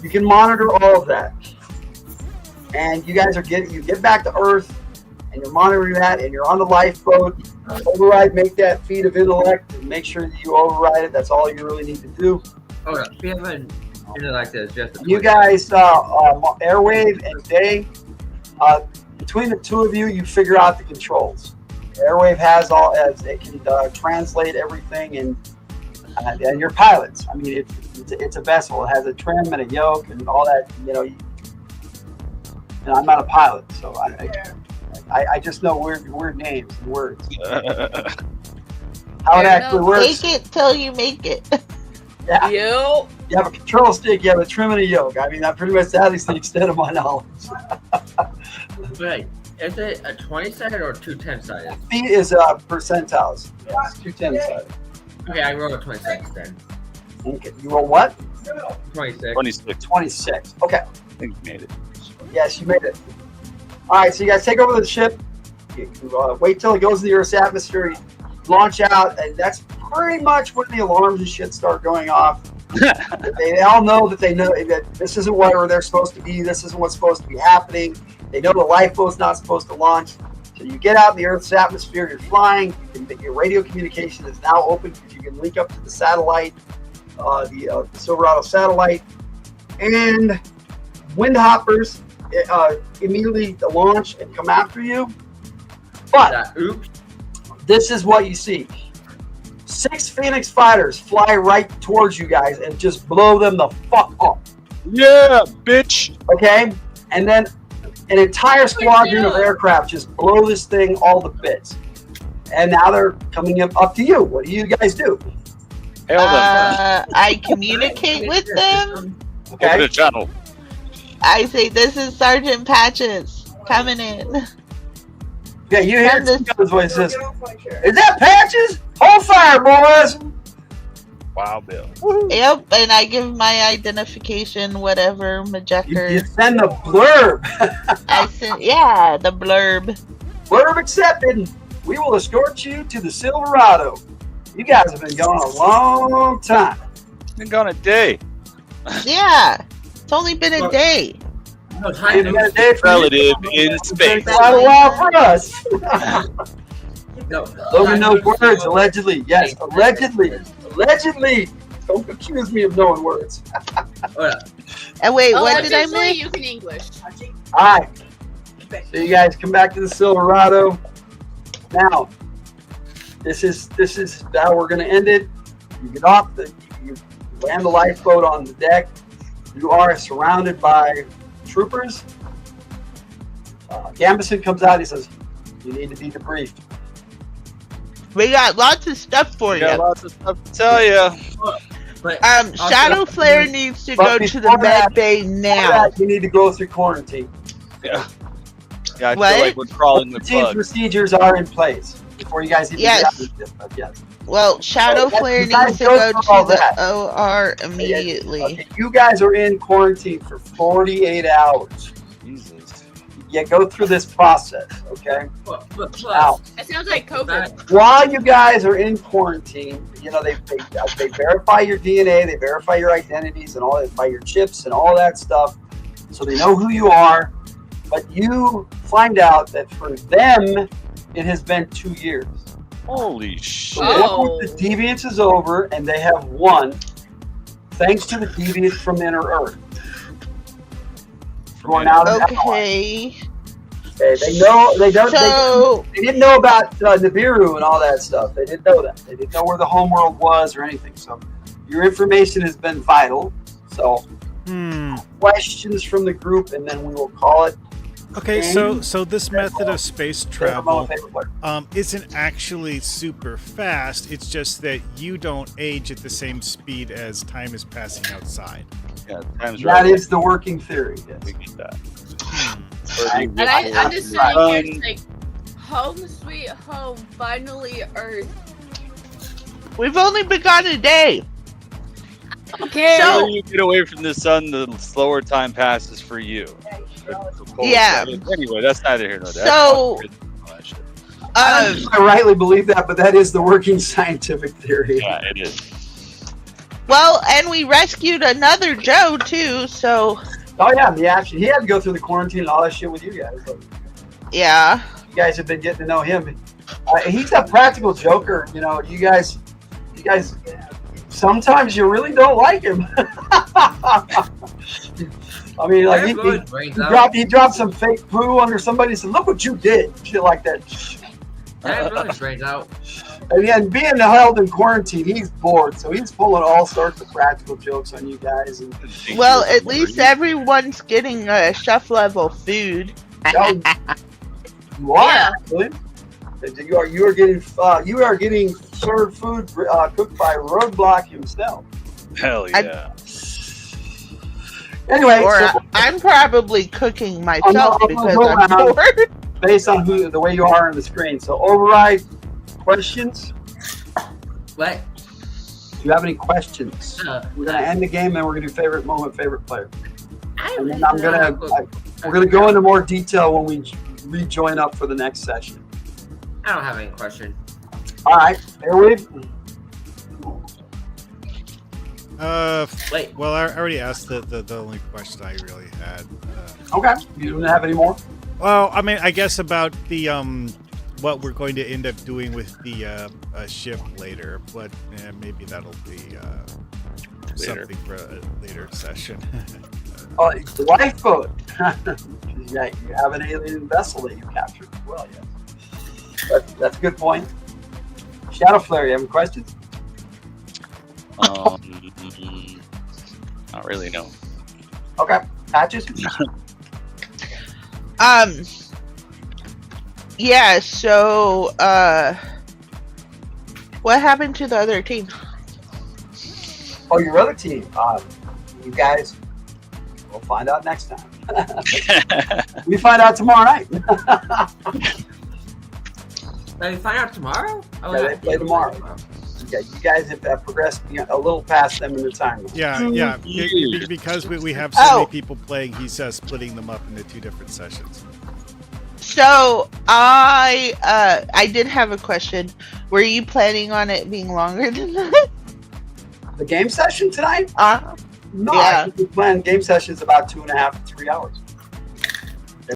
you can monitor all of that, and you guys you get back to Earth, and you're monitoring that, and you're on the lifeboat. Override, make that feat of intellect, and make sure that you override it. That's all you really need to do. Hold on, we have an intellect that's just. You guys, Airwave and Day, between the two of you, you figure out the controls. Airwave has it can translate everything, and you're pilots. I mean, it's a vessel. It has a trim and a yoke and all that. And I'm not a pilot, so I just know weird names and words. How it actually works. Make it till you make it. Yeah. You. You have a control stick, you have a trim and a yoke. I mean, that pretty much that is the extent of my knowledge. Wait, is it a 20-sided or 210-sided? Feet is percentiles. Yes, 210 sided. Okay, I rolled a 26 then. Okay. You roll what? 26. 26. 26. Okay. I think you made it. Yes, you made it. All right, so you guys take over the ship. You wait till it goes to the Earth's atmosphere. You launch out, and that's pretty much when the alarms and shit start going off. They all know that that this isn't where they're supposed to be. This isn't what's supposed to be happening. They know the lifeboat's not supposed to launch. So you get out in the Earth's atmosphere. You're flying. Your radio communication is now open because you can link up to the satellite, the Silverado satellite, and windhoppers immediately launch and come after you. But Oops. this is what you see. 6 Phoenix fighters fly right towards you guys and just blow them the fuck up. Yeah, bitch. Okay? And then an entire squadron of aircraft just blow this thing all to bits. And now they're coming up to you. What do you guys do? Hail them. I communicate with them. Open Okay? a channel. I say, this is Sergeant Patches coming in. Yeah, you hear Send this- his voice says, "Is that Patches? Hold fire, boys!" Wow, Bill. Yep, and I give my identification, whatever, You Majecker. send the blurb. I sent, yeah, the blurb. Blurb accepted. We will escort you to the Silverado. You guys have been gone a long time. Been gone a day. Yeah, It's only been a day. No time. Maybe a day for you. Relative in It's space. quite a while for us. No. Logan knows words, allegedly. Yes, allegedly. Allegedly. Don't accuse me of knowing words. And wait, what did I Allegedly, miss? you can English. All right. So you guys come back to the Silverado. Now, this is how we're going to end it. You get off you land the lifeboat on the deck. You are surrounded by troopers. Gambison comes out. He says, "You need to be debriefed." We got lots of stuff for Got you. lots of stuff to tell you. But Shadow Flare needs to But go to the before med that- bay Before now. that, you need to go through quarantine. Yeah. Yeah, I What? feel like we're crawling the Quarantine bug. procedures are in place before you guys even Yes. get out of the ship. Yes. Well, Shadow Okay, Flare you guys needs to go go through to all the that. OR immediately. Okay, you guys are in quarantine for 48 hours. Jesus. You go through this process, okay? But Now, plus, It sounds like COVID. while you guys are in quarantine, you know, they verify your DNA, they verify your identities and all that by your chips and all that stuff, so they know who you are. But you find out that for them, it has been 2 years. Holy So shit. Oh. the deviance is over, and they have won, thanks to the deviance from Inner Earth. Going out of Okay. Okay, they know they don't. So, They didn't know about Nibiru and all that stuff. They didn't know that. They didn't know where the homeworld was or anything. So your information has been vital. So questions from the group, and then we will call it. Okay, so this method of space travel isn't actually super fast. It's just that you don't age at the same speed as time is passing outside. Yeah, time's That right. is the working theory. Yes. We get that. And I'm just sitting here it's like, home sweet home, finally Earth. we've only begun a day. Okay. The So- further you get away from the sun, the slower time passes for you. Yeah. Anyway, that's neither here nor there. So, I rightly believe that, but that is the working scientific theory. Yeah, it is. well, and we rescued another Joe too. So, Oh yeah, the action. He had to go through the quarantine and all that shit with you guys. But yeah. you guys have been getting to know him. He's a practical joker. You know, you guys. Sometimes you really don't like him. I mean, like he dropped some fake poo under somebody and said, "Look what you did," shit like that. that really strange out. And then being held in quarantine, he's bored, so he's pulling all sorts of practical jokes on you guys. And Well, at least everyone's getting chef level food. you are Yeah. actually. You are getting served food cooked by Roadblock himself. Hell yeah. Anyway, Or so I'm probably cooking myself I'm gonna because go I'm around. bored. based on the way you are on the screen, so override questions. What? Do you have any questions? We're gonna end the game, and we're gonna do favorite moment, favorite player, and then we're gonna go into more detail when we rejoin up for the next session. I don't have any question. All right, Airwave. Wait. Well, I already asked the only question I really had. Okay, you don't have any more? Well, I mean, I guess about the what we're going to end up doing with the ship later, but maybe that'll be something for a later session. Oh, it's the lifeboat. Yeah, you have an alien vessel that you captured as well. Yes, that's a good point. Shadow Flare, you have any questions? Not really, no. Okay, Patches. Yeah, so what happened to the other team? Oh, your other team. You guys, we'll find out next time. We find out tomorrow night. They find out tomorrow? Oh, Yeah, they play tomorrow. Yeah, you guys have progressed a little past them in the time. Yeah. Because we have so many people playing, he's splitting them up into 2 different sessions. So I did have a question. Were you planning on it being longer than that? The game session tonight? No, Yeah. I think we plan game sessions about 2.5 to 3 hours.